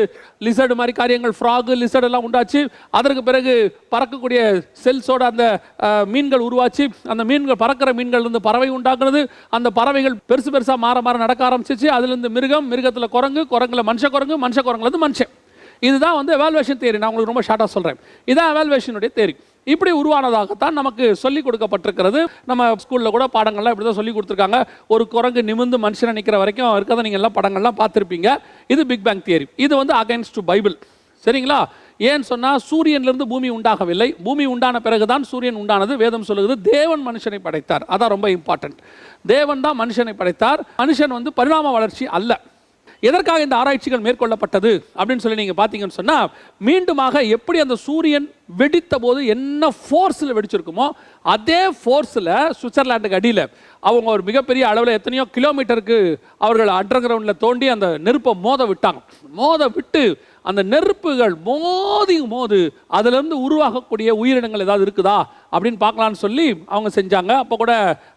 லிசர்டு மாதிரி காரியங்கள், ஃப்ராகு லிசர்டு எல்லாம் உண்டாச்சு. அதற்கு பிறகு பறக்கக்கூடிய செல்ஸோட அந்த மீன்கள் உருவாச்சு. அந்த மீன்கள், பறக்கிற மீன்கள்லேருந்து பறவை உண்டாக்குறது. அந்த பறவைகள் பெருசு பெருசாக மாற மாற நடக்க ஆரம்பிச்சிச்சு. அதுலேருந்து மிருகம், மிருகத்தில் குரங்கு, குரங்கில் மனுஷ குரங்கு, மனுஷ குரங்குலேருந்து மனுஷன். இதுதான் வந்து எவால்வேஷன் தியரி. நான் உங்களுக்கு ரொம்ப ஷார்ட்டாக சொல்கிறேன். இதுதான் எவால்வேஷனுடைய தியரி. இப்படி உருவானதாகத்தான் நமக்கு சொல்லிக் கொடுக்கப்பட்டிருக்கிறது. நம்ம ஸ்கூலில் கூட பாடங்கள்லாம் இப்படி தான் சொல்லிக் கொடுத்துருக்காங்க. ஒரு குரங்கு நிமிர்ந்து மனுஷனை நிற்கிற வரைக்கும் இருக்கிறத நீங்கள் எல்லாம் படங்கள்லாம் பார்த்துருப்பீங்க. இது பிக் பேங் தியரி. இது வந்து அகைன்ஸ்ட் டு பைபிள். சரிங்களா? ஏன்னு சொன்னால், சூரியன்லேருந்து பூமி உண்டாகவில்லை. பூமி உண்டான பிறகுதான் சூரியன் உண்டானது. வேதம் சொல்லுகிறது தேவன் மனுஷனை படைத்தார். அதான் ரொம்ப இம்பார்ட்டன்ட். தேவன் தான் மனுஷனை படைத்தார். மனுஷன் வந்து பரிணாம வளர்ச்சி அல்ல. எதற்காக இந்த ஆராய்ச்சிகள் மேற்கொள்ளப்பட்டது அப்படின்னு சொல்லி நீங்கள் பார்த்தீங்கன்னு சொன்னால், மீண்டுமாக எப்படி அந்த சூரியன் வெடித்த போது என்ன ஃபோர்ஸில் வெடிச்சிருக்குமோ அதே ஃபோர்ஸில் சுவிட்சர்லாண்டுக்கு அடியில் அவங்க ஒரு மிகப்பெரிய அளவில் எத்தனையோ கிலோமீட்டருக்கு அவர்கள் அண்டர் கிரவுண்டில் தோண்டி அந்த நெருப்பை மோத விட்டாங்க. மோத விட்டு அந்த நெருப்புகள் மோது அதிலிருந்து உருவாகக்கூடிய உயிரினங்கள் ஏதாவது இருக்குதா அப்படின்னு பார்க்கலான்னு சொல்லி அவங்க செஞ்சாங்க. அப்போ கூட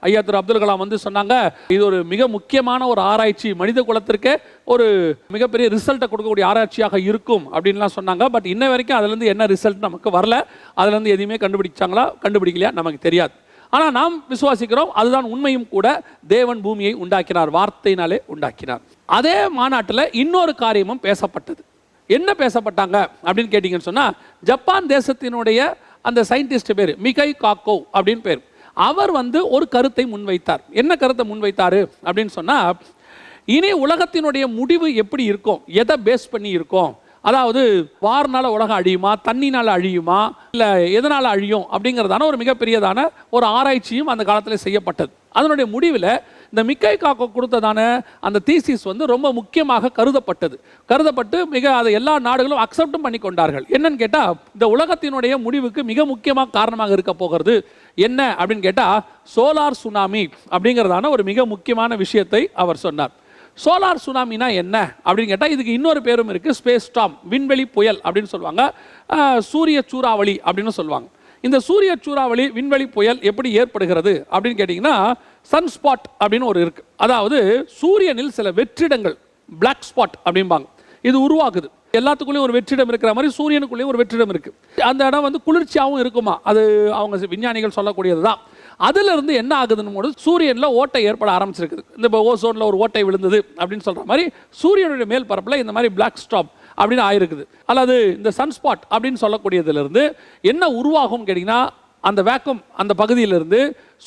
ஐயா திரு அப்துல் கலாம் வந்து சொன்னாங்க, இது ஒரு மிக முக்கியமான ஒரு ஆராய்ச்சி, மனித குலத்திற்கே ஒரு மிகப்பெரிய ரிசல்ட்டை கொடுக்கக்கூடிய ஆராய்ச்சியாக இருக்கும் அப்படின்லாம் சொன்னாங்க. பட் இன்ன வரைக்கும் அதுலேருந்து என்ன ரிசல்ட் நமக்கு வரல. அதுலேருந்து எதுவுமே கண்டுபிடிச்சாங்களா கண்டுபிடிக்கலையா நமக்கு தெரியாது. ஆனால் நாம் விசுவாசிக்கிறோம் அதுதான் உண்மையும் கூட. தேவன் பூமியை உண்டாக்கினார், வார்த்தையினாலே உண்டாக்கினார். அதே மாநாட்டில் இன்னொரு காரியமும் பேசப்பட்டது. என்ன பேசப்பட்டாங்க அப்படின்னு கேட்டிங்கன்னு சொன்னால், ஜப்பான் தேசத்தினுடைய அந்த சயின்டிஸ்ட் பேர் மிகை காக்கோ அப்படின்னு பேர். அவர் வந்து ஒரு கருத்தை முன்வைத்தார். என்ன கருத்தை முன்வைத்தார் அப்படின்னு சொன்னால், இனி உலகத்தினுடைய முடிவு எப்படி இருக்கும், எதை பேஸ் பண்ணி இருக்கும், அதாவது வார்னால உலகம் அழியுமா, தண்ணினால் அழியுமா, இல்லை எதனால் அழியும் அப்படிங்கிறதான ஒரு மிகப்பெரியதான ஒரு ஆராய்ச்சியும் அந்த காலத்தில் செய்யப்பட்டது. அதனுடைய முடிவில் இந்த மிக்கை காக்கோ கொடுத்ததான அந்த தீசிஸ் வந்து ரொம்ப முக்கியமாக கருதப்பட்டு மிக அதை எல்லா நாடுகளும் அக்செப்டும் பண்ணி கொண்டார்கள். என்னன்னு கேட்டால், இந்த உலகத்தினுடைய முடிவுக்கு மிக முக்கியமாக காரணமாக இருக்க போகிறது என்ன அப்படின்னு கேட்டால், சோலார் சுனாமி அப்படிங்கிறதான ஒரு மிக முக்கியமான விஷயத்தை அவர் சொன்னார். சோலார் சுனாமினா என்ன அப்படின்னு கேட்டால், இதுக்கு இன்னொரு பேரும் இருக்குது, ஸ்பேஸ் ஸ்டார்ம், விண்வெளி புயல் அப்படின்னு சொல்லுவாங்க, சூரிய சூறாவளி அப்படின்னு சொல்லுவாங்க. இந்த சூரிய சூறாவளி, விண்வெளி புயல் எப்படி ஏற்படுகிறது அப்படின்னு கேட்டிங்கன்னா, சன் ஸ்பாட் அப்படின்னு ஒரு இருக்குது. அதாவது சூரியனில் சில வெற்றிடங்கள், பிளாக் ஸ்பாட் அப்படிம்பாங்க, இது உருவாகுது. எல்லாத்துக்குள்ளேயும் ஒரு வெற்றிடம் இருக்கிற மாதிரி சூரியனுக்குள்ளேயும் ஒரு வெற்றிடம் இருக்குது. அந்த இடம் வந்து குளிர்ச்சியாகவும் இருக்குமா, அது அவங்க விஞ்ஞானிகள் சொல்லக்கூடியது தான். அதிலிருந்து என்ன ஆகுதுன்னு போது சூரியனில் ஓட்டை ஏற்பட ஆரம்பிச்சிருக்குது. இந்த ஓசோனில் ஒரு ஓட்டை விழுந்தது அப்படின்னு சொல்கிற மாதிரி சூரியனுடைய மேல் பரப்பில் இந்த மாதிரி பிளாக் ஸ்டாப் அப்படின்னு ஆயிருக்குது. அல்லது இந்த சன்ஸ்பாட் அப்படின்னு சொல்லக்கூடியதுலேருந்து என்ன உருவாகும் கேட்டிங்கன்னா, அந்த வேக்கம், அந்த பகுதியிலிருந்து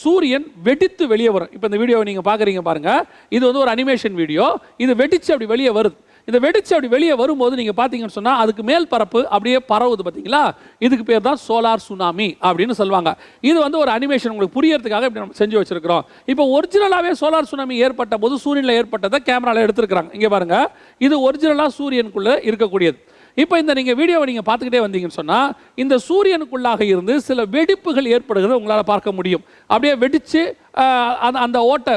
சூரியன் வெடித்து வெளியே வரும். இப்போ இந்த வீடியோவை நீங்கள் பார்க்குறீங்க பாருங்கள், இது வந்து ஒரு அனிமேஷன் வீடியோ. இது வெடித்து அப்படி வெளியே வருது. இந்த வெடிச்சு அப்படி வெளியே வரும்போது நீங்கள் பார்த்தீங்கன்னு சொன்னால், அதுக்கு மேல் பரப்பு அப்படியே பரவுது பார்த்தீங்களா, இதுக்கு பேர் தான் சோலார் சுனாமி அப்படின்னு சொல்லுவாங்க. இது வந்து ஒரு அனிமேஷன் உங்களுக்கு புரியறதுக்காக இப்படி நம்ம செஞ்சு வச்சிருக்கிறோம். இப்போ ஒரிஜினலாகவே சோலார் சுனாமி ஏற்பட்ட போது சூரியனில் ஏற்பட்டதை கேமராவில் எடுத்துருக்காங்க. இங்கே பாருங்கள், இது ஒரிஜினலாக சூரியனுக்குள்ளே இருக்கக்கூடியது. இப்போ இந்த நீங்கள் வீடியோவை நீங்கள் பார்த்துக்கிட்டே வந்தீங்கன்னு சொன்னால், இந்த சூரியனுக்குள்ளாக இருந்து சில வெடிப்புகள் ஏற்படுகிறது உங்களால் பார்க்க முடியும். அப்படியே வெடித்து அந்த ஓட்டை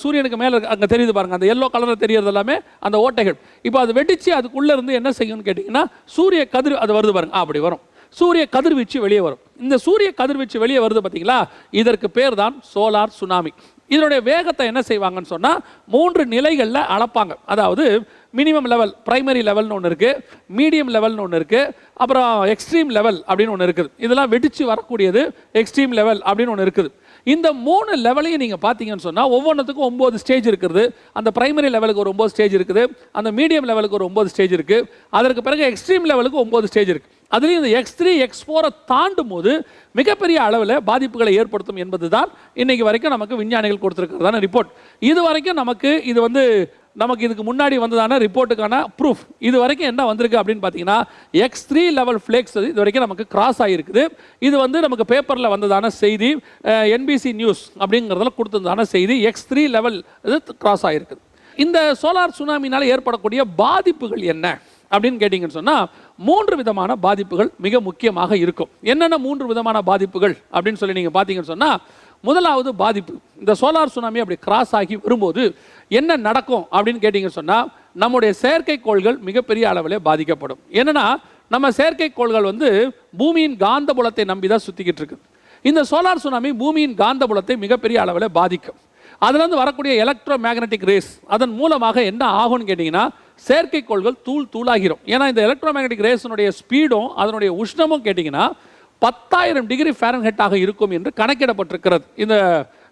சூரியனுக்கு மேலே அங்கே தெரியுது பாருங்கள், அந்த எல்லோ கலரில் தெரியறது எல்லாமே அந்த ஓட்டைகள். இப்போ அது வெடித்து அதுக்குள்ளே இருந்து என்ன செய்யும்னு கேட்டிங்கன்னா, சூரிய கதிர் அது வருது பாருங்கள், அப்படி வரும். சூரிய கதிர்வீச்சு வெளியே வரும். இந்த சூரிய கதிர்வீச்சு வெளியே வருது பார்த்தீங்களா, இதற்கு பேர் தான் சோலார் சுனாமி. இதனுடைய வேகத்தை என்ன செய்வாங்கன்னு சொன்னால் 3 நிலைகளில் அளப்பாங்க. அதாவது மினிமம் லெவல், பிரைமரி லெவல்னு ஒன்று இருக்குது, மீடியம் லெவல்னு ஒன்று இருக்குது, அப்புறம் எக்ஸ்ட்ரீம் லெவல் அப்படின்னு ஒன்று இருக்குது. இதெல்லாம் வெடித்து வரக்கூடியது எக்ஸ்ட்ரீம் லெவல் அப்படின்னு ஒன்று இருக்குது. இந்த 3 லெவலையும் நீங்கள் பார்த்தீங்கன்னு சொன்னால் ஒவ்வொன்றுத்துக்கும் 9 ஸ்டேஜ் இருக்குது. அந்த பிரைமரி லெவலுக்கு ஒரு 9 ஸ்டேஜ் இருக்குது, அந்த மீடியம் லெவலுக்கு ஒரு 9 ஸ்டேஜ் இருக்குது, அதற்கு பிறகு எக்ஸ்ட்ரீம் லெவலுக்கு 9 ஸ்டேஜ் இருக்குது. அதுலேயும் இந்த X3 X4 தாண்டும் போது மிகப்பெரிய அளவில் பாதிப்புகளை ஏற்படுத்தும் என்பது தான் இன்னைக்கு வரைக்கும் நமக்கு விஞ்ஞானிகள் கொடுத்துருக்கிறதான ரிப்போர்ட். இது வரைக்கும் நமக்கு நமக்கு இதுக்கு முன்னாடி வந்ததான ரிப்போர்ட்டுக்கான ப்ரூஃப் இது வரைக்கும் என்ன வந்திருக்கு அப்படின்னு பார்த்தீங்கன்னா, X3 லெவல் ஃப்ளேக்ஸ் இது வரைக்கும் நமக்கு கிராஸ் ஆகிருக்குது. இது நமக்கு பேப்பரில் வந்ததான செய்தி, NBC நியூஸ் அப்படிங்கிறதுல கொடுத்ததான செய்தி. X3 லெவல் இது கிராஸ் ஆகிருக்குது. இந்த சோலார் சுனாமினால் ஏற்படக்கூடிய பாதிப்புகள் என்ன அப்படின்னு கேட்டிங்கன்னு சொன்னால் 3 விதமான பாதிப்புகள் மிக முக்கியமாக இருக்கும். என்னென்ன 3 விதமான பாதிப்புகள் அப்படின்னு சொல்லி நீங்கள் பார்த்தீங்கன்னு சொன்னால், முதலாவது பாதிப்பு, இந்த சோலார் சுனாமி அப்படி கிராஸ் ஆகி வரும்போது என்ன நடக்கும் அப்படின்னு கேட்டிங்கன்னு சொன்னால், நம்முடைய செயற்கைக்கோள்கள் மிகப்பெரிய அளவில் பாதிக்கப்படும். என்னென்னா, நம்ம செயற்கைக்கோள்கள் பூமியின் காந்தபுலத்தை நம்பி தான் சுற்றிக்கிட்டு இருக்குது. இந்த சோலார் சுனாமி பூமியின் காந்தபுலத்தை மிகப்பெரிய அளவில் பாதிக்கும். அதுலேருந்து வரக்கூடிய எலக்ட்ரோ மேக்னட்டிக் ரேஸ் அதன் மூலமாக என்ன ஆகும்னு கேட்டிங்கன்னா, செயற்கைக்கோள்கள் தூளாகிரும். ஏன்னா இந்த எலக்ட்ரோ மேக்னட்டிக் ரேஸினுடைய ஸ்பீடும் அதனுடைய உஷ்ணமும் கேட்டிங்கன்னா 10,000 டிகிரி ஃபாரன்ஹைட்டாக இருக்கும் என்று கணக்கிடப்பட்டிருக்கிறது. இந்த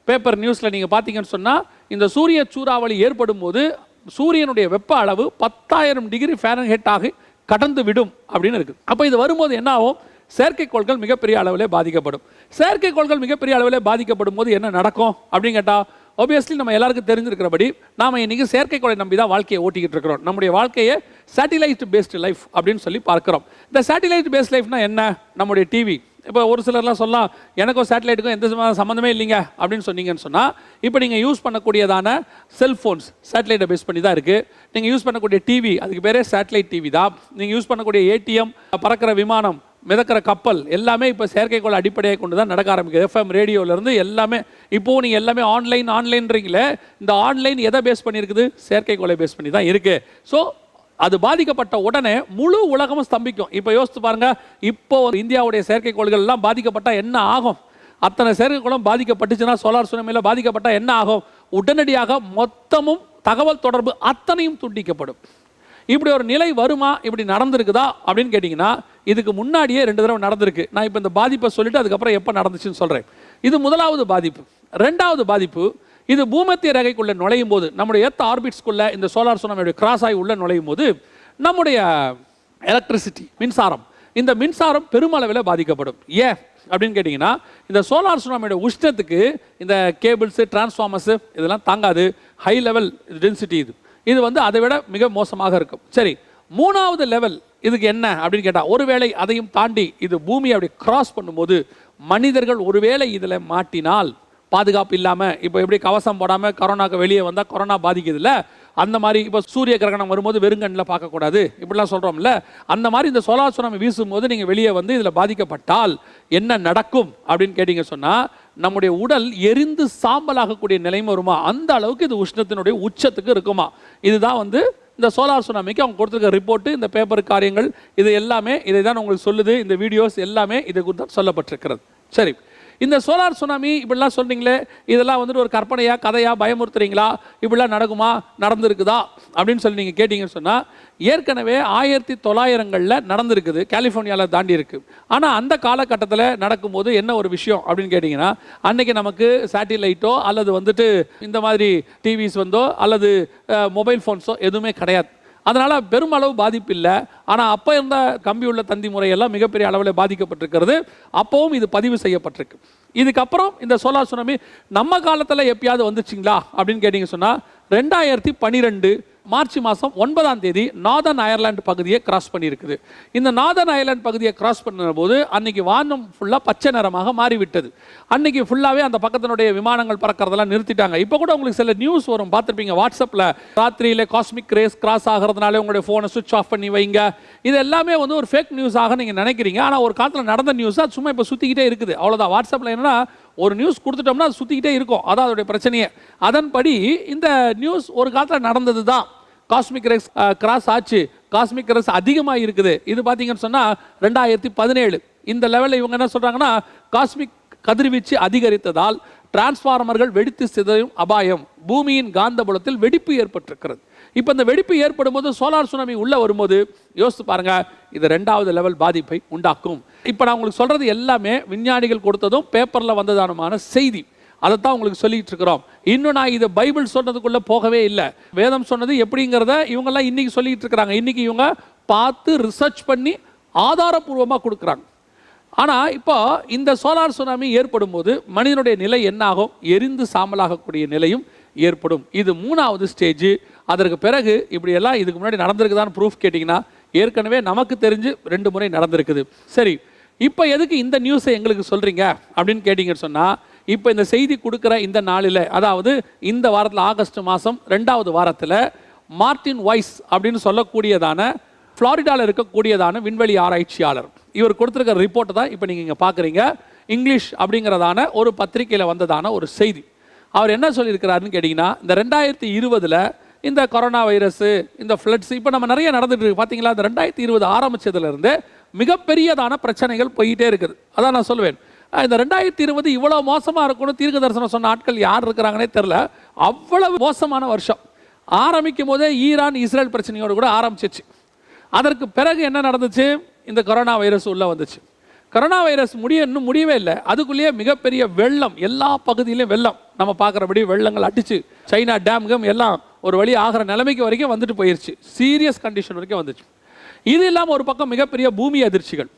பேப்பர் நியூஸில் நீங்கள் பார்த்தீங்கன்னு சொன்னால், இந்த சூரிய சூறாவளி ஏற்படும் போது சூரியனுடைய வெப்ப அளவு 10,000 டிகிரி ஃபாரன்ஹைட்டாக கடந்து விடும் அப்படின்னு இருக்குது. அப்போ இது வரும்போது என்ன ஆகும், செயற்கைக்கோள்கள் மிகப்பெரிய அளவில் பாதிக்கப்படும். செயற்கைக்கோள்கள் மிகப்பெரிய அளவில் பாதிக்கப்படும் போது என்ன நடக்கும் அப்படின்னு கேட்டால், ஆப்வியஸ்லி நம்ம எல்லாருக்கும் தெரிஞ்சிருக்கிறபடி நாம் இன்றைக்கி செயற்கைக்கோளை நம்பி தான் வாழ்க்கையை ஓட்டிக்கிட்டு இருக்கிறோம். நம்முடைய வாழ்க்கையை சேட்டிலைட் பேஸ்டு லைஃப் அப்படின்னு சொல்லி பார்க்குறோம். இந்த சேட்டிலைட் பேஸ்ட் லைஃப்னா என்ன? நம்முடைய டிவி, இப்போ ஒரு சிலர்லாம் சொல்லலாம் எனக்கும் சேட்டலைட்டுக்கும் எந்த சம்மந்தமே இல்லைங்க அப்படின்னு சொன்னீங்கன்னு சொன்னால், இப்போ நீங்கள் யூஸ் பண்ணக்கூடியதான செல்ஃபோன்ஸ் சேட்டலைட்டை பேஸ் பண்ணி தான் இருக்குது. நீங்கள் யூஸ் பண்ணக்கூடிய டிவி அதுக்கு பேரே சேட்டலைட் டிவி தான். நீங்கள் யூஸ் பண்ணக்கூடிய ATM, பறக்கிற விமானம், மிதக்கிற கப்பல் எல்லாமே இப்போ செயற்கைக்கோள் அடிப்படையை கொண்டு தான் நடக்க ஆரம்பிக்குது. FM ரேடியோவிலேருந்து எல்லாமே இப்போது நீங்கள் எல்லாமே ஆன்லைன்றீங்களே, இந்த ஆன்லைன் எதை பேஸ் பண்ணியிருக்குது? செயற்கைக்கோளை பேஸ் பண்ணி தான் இருக்குது. ஸோ அது பாதிக்கப்பட்ட உடனே முழு உலகமும் ஸ்தம்பிக்கும். இப்போ யோசித்து பாருங்கள், இப்போ இந்தியாவுடைய செயற்கைக்கோள்கள் எல்லாம் பாதிக்கப்பட்டால் என்ன ஆகும்? அத்தனை செயற்கைக்கோளும் பாதிக்கப்பட்டுச்சுன்னா, சோலார் சுனாமியில் பாதிக்கப்பட்டால் என்ன ஆகும்? உடனடியாக மொத்தமும் தகவல் தொடர்பு அத்தனையும் துண்டிக்கப்படும். இப்படி ஒரு நிலை வருமா? இப்படி நடந்திருக்குதா அப்படின்னு கேட்டிங்கன்னா, இதுக்கு முன்னாடியே 2 தடவை நடந்திருக்கு. நான் இப்போ இந்த பாதிப்பை சொல்லிட்டு அதுக்கப்புறம் எப்போ நடந்துச்சுன்னு சொல்கிறேன். இது முதலாவது பாதிப்பு. 2வது பாதிப்பு, இது பூமத்திய ரேகைக்குள்ளே நுழையும் போது, நம்முடைய எர்த் ஆர்பிட்ஸ்குள்ளே இந்த சோலார் சுனாமியுடைய கிராஸ் ஆகி உள்ளே நுழையும் போது நம்முடைய எலக்ட்ரிசிட்டி, மின்சாரம், இந்த மின்சாரம் பெருமளவில் பாதிக்கப்படும். ஏன் அப்படின்னு கேட்டிங்கன்னா, இந்த சோலார் சுனாமியோட உஷ்ணத்துக்கு இந்த கேபிள்ஸு, டிரான்ஸ்ஃபார்மர்ஸு இதெல்லாம் தாங்காது. ஹை லெவல் டென்சிட்டி இது அதை விட மிக மோசமாக இருக்கும். சரி, 3வது லெவல் இதுக்கு என்ன அப்படின்னு கேட்டால், ஒருவேளை அதையும் தாண்டி இது பூமியை அப்படி கிராஸ் பண்ணும்போது மனிதர்கள் ஒருவேளை இதில் மாட்டினால் பாதுகாப்பு இல்லாமல், இப்போ எப்படி கவசம் போடாமல் கொரோனாக்கு வெளியே வந்தால் கொரோனா பாதிக்குது இல்லை, அந்த மாதிரி இப்போ சூரிய கிரகணம் வரும்போது வெறுங்கண்ணில் பார்க்கக்கூடாது இப்படிலாம் சொல்கிறோம்ல, அந்த மாதிரி இந்த சோலார் சுனாமி வீசும்போது நீங்கள் வெளியே இதில் பாதிக்கப்பட்டால் என்ன நடக்கும் அப்படின்னு கேட்டிங்க சொன்னால், நம்முடைய உடல் எரிந்து சாம்பலாகக்கூடிய நிலைமை வருமா, அந்த அளவுக்கு இது உஷ்ணத்தினுடைய உச்சத்துக்கு இருக்குமா. இதுதான் இந்த சோலார் சுனாமிக்கு அவங்க கொடுத்துருக்க ரிப்போர்ட்டு, இந்த பேப்பர் காரியங்கள் இது எல்லாமே இதை தான் உங்களுக்கு சொல்லுது. இந்த வீடியோஸ் எல்லாமே இதை குறித்து சொல்லப்பட்டிருக்கிறது. சரி, இந்த சோலார் சுனாமி இப்படிலாம் சொன்னீங்களே, இதெல்லாம் ஒரு கற்பனையா, கதையா, பயமுறுத்துறீங்களா, இப்படிலாம் நடக்குமா, நடந்திருக்குதா அப்படின்னு சொல்லி நீங்கள் கேட்டிங்கன்னு சொன்னால், ஏற்கனவே 1900களில் நடந்திருக்குது, கலிஃபோர்னியாவில் தாண்டி இருக்குது. ஆனால் அந்த காலகட்டத்தில் நடக்கும்போது என்ன ஒரு விஷயம் அப்படின்னு கேட்டிங்கன்னா, அன்றைக்கி நமக்கு சேட்டிலைட்டோ அல்லது இந்த மாதிரி டிவிஸ் அல்லது மொபைல் ஃபோன்ஸோ எதுவுமே கிடையாது. அதனால் பெருமளவு பாதிப்பு இல்லை. ஆனால் அப்போ இருந்த கம்பி உள்ள தந்தி முறையெல்லாம் மிகப்பெரிய அளவில் பாதிக்கப்பட்டிருக்கிறது. அப்போவும் இது பதிவு செய்யப்பட்டிருக்கு. இதுக்கப்புறம் இந்த சோலார் சுனாமி நம்ம காலத்தில் எப்பயாவது வந்துச்சுங்களா அப்படின்னு கேட்டிங்க சொன்னால், 2012 மார்ச் மாதம் 9ஆம் தேதி நார்தர்ன் அயர்லாந்து பகுதியை கிராஸ் பண்ணியிருக்குது. இந்த நார்தர்ன் அயர்லாந்து பகுதியை கிராஸ் பண்ணுற போது அன்றைக்கி வானம் ஃபுல்லாக பச்சை நிறமாக மாறிவிட்டது. அன்றைக்கி ஃபுல்லாகவே அந்த பக்கத்தினுடைய விமானங்கள் பறக்கிறதெல்லாம் நிறுத்திட்டாங்க. இப்போ கூட உங்களுக்கு சில நியூஸ் வரும், பார்த்துருப்பீங்க வாட்ஸ்அப்பில், ராத்திரியில் காஸ்மிக் ரேஸ் கிராஸ் ஆகிறதுனால உங்களுடைய ஃபோனை சுவிட்ச் ஆஃப் பண்ணி வைங்க. இது எல்லாமே ஒரு ஃபேக் நியூஸாக நீங்கள் நினைக்கிறீங்க. ஆனால் ஒரு காலத்தில் நடந்த நியூஸ் அது சும்மா இப்போ சுற்றிக்கிட்டே இருக்குது, அவ்வளோதான். வாட்ஸ்அப்பில் என்னென்னா ஒரு நியூஸ் கொடுத்துட்டோம்னா அது சுற்றிக்கிட்டே இருக்கும், அதான் அதோடைய பிரச்சனையே. அதன்படி இந்த நியூஸ் ஒரு காலத்தில் நடந்தது தான். காஸ்மிக் ரேஸ் கிராஸ் ஆச்சு, காஸ்மிக் ரேஸ் அதிகமாக இருக்குது. இது பார்த்தீங்கன்னு சொன்னால் 2017 இந்த லெவலில் இவங்க என்ன சொல்கிறாங்கன்னா, காஸ்மிக் கதிர்வீச்சு அதிகரித்ததால் டிரான்ஸ்ஃபார்மர்கள் வெடித்து சிதையும் அபாயம், பூமியின் காந்தபுலத்தில் வெடிப்பு ஏற்பட்டிருக்கிறது. இப்போ இந்த வெடிப்பு ஏற்படும் போது சோலார் சுனாமி உள்ளே வரும்போது யோசித்து பாருங்க, இது 2வது லெவல் பாதிப்பை உண்டாக்கும். இப்போ நான் உங்களுக்கு சொல்கிறது எல்லாமே விஞ்ஞானிகள் கொடுத்ததும் பேப்பரில் வந்ததானமான செய்தி, அதைத்தான் உங்களுக்கு சொல்லிட்டு இருக்கிறோம். இன்னும் நான் இதை பைபிள் சொன்னதுக்குள்ளே போகவே இல்லை. வேதம் சொன்னது எப்படிங்கிறத இவங்கெல்லாம் இன்றைக்கி சொல்லிட்டு இருக்கிறாங்க. இன்றைக்கி இவங்க பார்த்து ரிசர்ச் பண்ணி ஆதாரபூர்வமாக கொடுக்குறாங்க. ஆனால் இப்போ இந்த சோலார் சுனாமி ஏற்படும் போது மனிதனுடைய நிலை என்னாகும்? எரிந்து சாம்பலாகக்கூடிய நிலையும் ஏற்படும். இது 3வது ஸ்டேஜ். அதற்கு பிறகு இப்படியெல்லாம் இதுக்கு முன்னாடி நடந்திருக்குதான்னு ப்ரூஃப் கேட்டிங்கன்னா, ஏற்கனவே நமக்கு தெரிஞ்சு 2 முறை நடந்திருக்குது. சரி, இப்போ எதுக்கு இந்த நியூஸை எங்களுக்கு சொல்கிறீங்க அப்படின்னு கேட்டிங்கன்னு சொன்னால், இப்போ இந்த செய்தி கொடுக்குற இந்த நாளில், அதாவது இந்த வாரத்தில் ஆகஸ்ட் மாதம் 2வது வாரத்தில் மார்டின் வைஸ் அப்படின்னு சொல்லக்கூடியதான ஃப்ளாரிடாவில் இருக்கக்கூடியதான விண்வெளி ஆராய்ச்சியாளர், இவர் கொடுத்துருக்கிற ரிப்போர்ட்டை தான் இப்போ நீங்கள் இங்கே பார்க்குறீங்க. இங்கிலீஷ் அப்படிங்கிறதான ஒரு பத்திரிகையில் வந்ததான ஒரு செய்தி. அவர் என்ன சொல்லியிருக்கிறாருன்னு கேட்டிங்கன்னா, இந்த 2020 இந்த கொரோனா வைரஸு, இந்த ஃப்ளட்ஸ் இப்போ நம்ம நிறைய நடந்துட்டு இருக்கு பார்த்தீங்களா. இந்த 2020 ஆரம்பித்ததுலேருந்து மிகப்பெரியதான பிரச்சனைகள் போயிட்டே இருக்குது. அதான் நான் சொல்லுவேன், இந்த 2020 இவ்வளோ மோசமாக இருக்கும்னு தீர்க்க தரிசனம் சொன்ன ஆட்கள் யார் இருக்கிறாங்கன்னே தெரில. அவ்வளவு மோசமான வருஷம். ஆரம்பிக்கும் போதே ஈரான் இஸ்ரேல் பிரச்சனையோடு கூட ஆரம்பிச்சிச்சு. அதற்கு பிறகு என்ன நடந்துச்சு? இந்த கொரோனா வைரஸ் உள்ளே வந்துச்சு. கொரோனா வைரஸ் இன்னும் முடியவே இல்லை. அதுக்குள்ளேயே மிகப்பெரிய வெள்ளம், எல்லா பகுதியிலையும் வெள்ளம், நம்ம பார்க்குறபடி வெள்ளங்கள் அடிச்சு சைனா டேம்கம் எல்லாம் ஒரு வழி ஆகிற நிலைமைக்கு வரைக்கும் வந்துட்டு போயிடுச்சு. சீரியஸ் கண்டிஷன் வரைக்கும் வந்துச்சு. இது இல்லாமல் ஒரு பக்கம் மிகப்பெரிய பூமி அதிர்ச்சிகள்.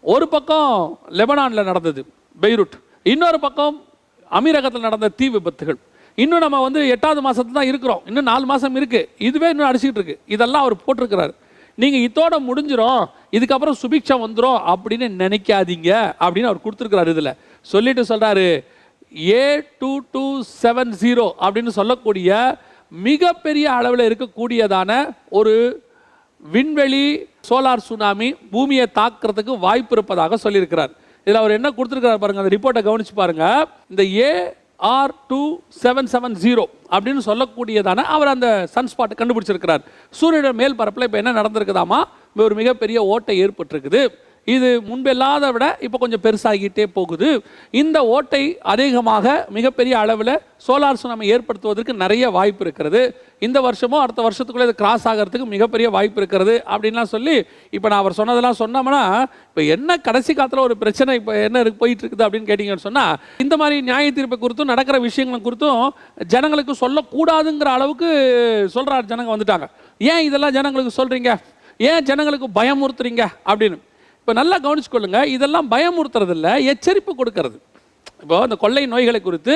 ஒரு பக்கம் லெபனானில் நடந்தது, பெய்ரூட். இன்னொரு பக்கம் அமீரகத்தில் நடந்த தீ விபத்துகள். இன்னும் நம்ம 8வது மாதத்துல தான் இருக்கிறோம். இன்னும் 4 மாதம் இருக்குது. இதுவே இன்னும் அடிச்சுக்கிட்டு இருக்கு. இதெல்லாம் அவர் போட்டிருக்கிறாரு. நீங்கள் இதோட முடிஞ்சிடும், இதுக்கப்புறம் சுபிக்ஷம் வந்துடும் அப்படின்னு நினைக்காதீங்க அப்படின்னு அவர் கொடுத்துருக்கிறார். இதில் சொல்லிட்டு சொல்கிறாரு, A2270 அப்படின்னு சொல்லக்கூடிய மிகப்பெரிய அளவில் இருக்கக்கூடியதான ஒரு விண்வெளி சோலார் சுனாமி பூமியை தாக்குறதுக்கு வாய்ப்பு இருப்பதாக சொல்லியிருக்கிறார். இதில் அவர் என்ன கொடுத்துருக்கிறார் பாருங்கள், அந்த ரிப்போர்ட்டை கவனித்து பாருங்கள். இந்த AR2770 அப்படின்னு சொல்லக்கூடியதான அவர் அந்த சன்ஸ்பாட்டை கண்டுபிடிச்சிருக்கிறார். சூரியனோட மேல் பரப்பில் இப்போ என்ன நடந்திருக்குதாமா, ஒரு மிகப்பெரிய ஓட்டை ஏற்பட்டிருக்குது. இது முன்பெல்லாத விட இப்போ கொஞ்சம் பெருசாகிட்டே போகுது. இந்த ஓட்டை அதிகமாக மிகப்பெரிய அளவில் சோலார் சுனாமி ஏற்படுத்துவதற்கு நிறைய வாய்ப்பு இருக்கிறது. இந்த வருஷமோ அடுத்த வருஷத்துக்குள்ளே இது கிராஸ் ஆகிறதுக்கு மிகப்பெரிய வாய்ப்பு இருக்கிறது அப்படின்லாம் சொல்லி இப்போ நான் அவர் சொன்னதெல்லாம் சொன்னோம்னா, இப்போ என்ன கடைசி காலத்தில் ஒரு பிரச்சனை இப்போ என்ன போயிட்டு இருக்குது அப்படின்னு கேட்டிங்கன்னு சொன்னால், இந்த மாதிரி நியாய தீர்ப்பை குறித்தும் நடக்கிற விஷயங்களை குறித்தும் ஜனங்களுக்கு சொல்லக்கூடாதுங்கிற அளவுக்கு சொல்கிறார். ஜனங்க வந்துட்டாங்க. ஏன் இதெல்லாம் ஜனங்களுக்கு சொல்கிறீங்க, ஏன் ஜனங்களுக்கு பயமுறுத்துறீங்க அப்படின்னு. இப்போ நல்லா கவனிச்சுக்கொள்ளுங்க, இதெல்லாம் பயமுறுத்துறதில்ல, எச்சரிப்பு கொடுக்கறது. இப்போ இந்த கொள்ளை நோய்களை குறித்து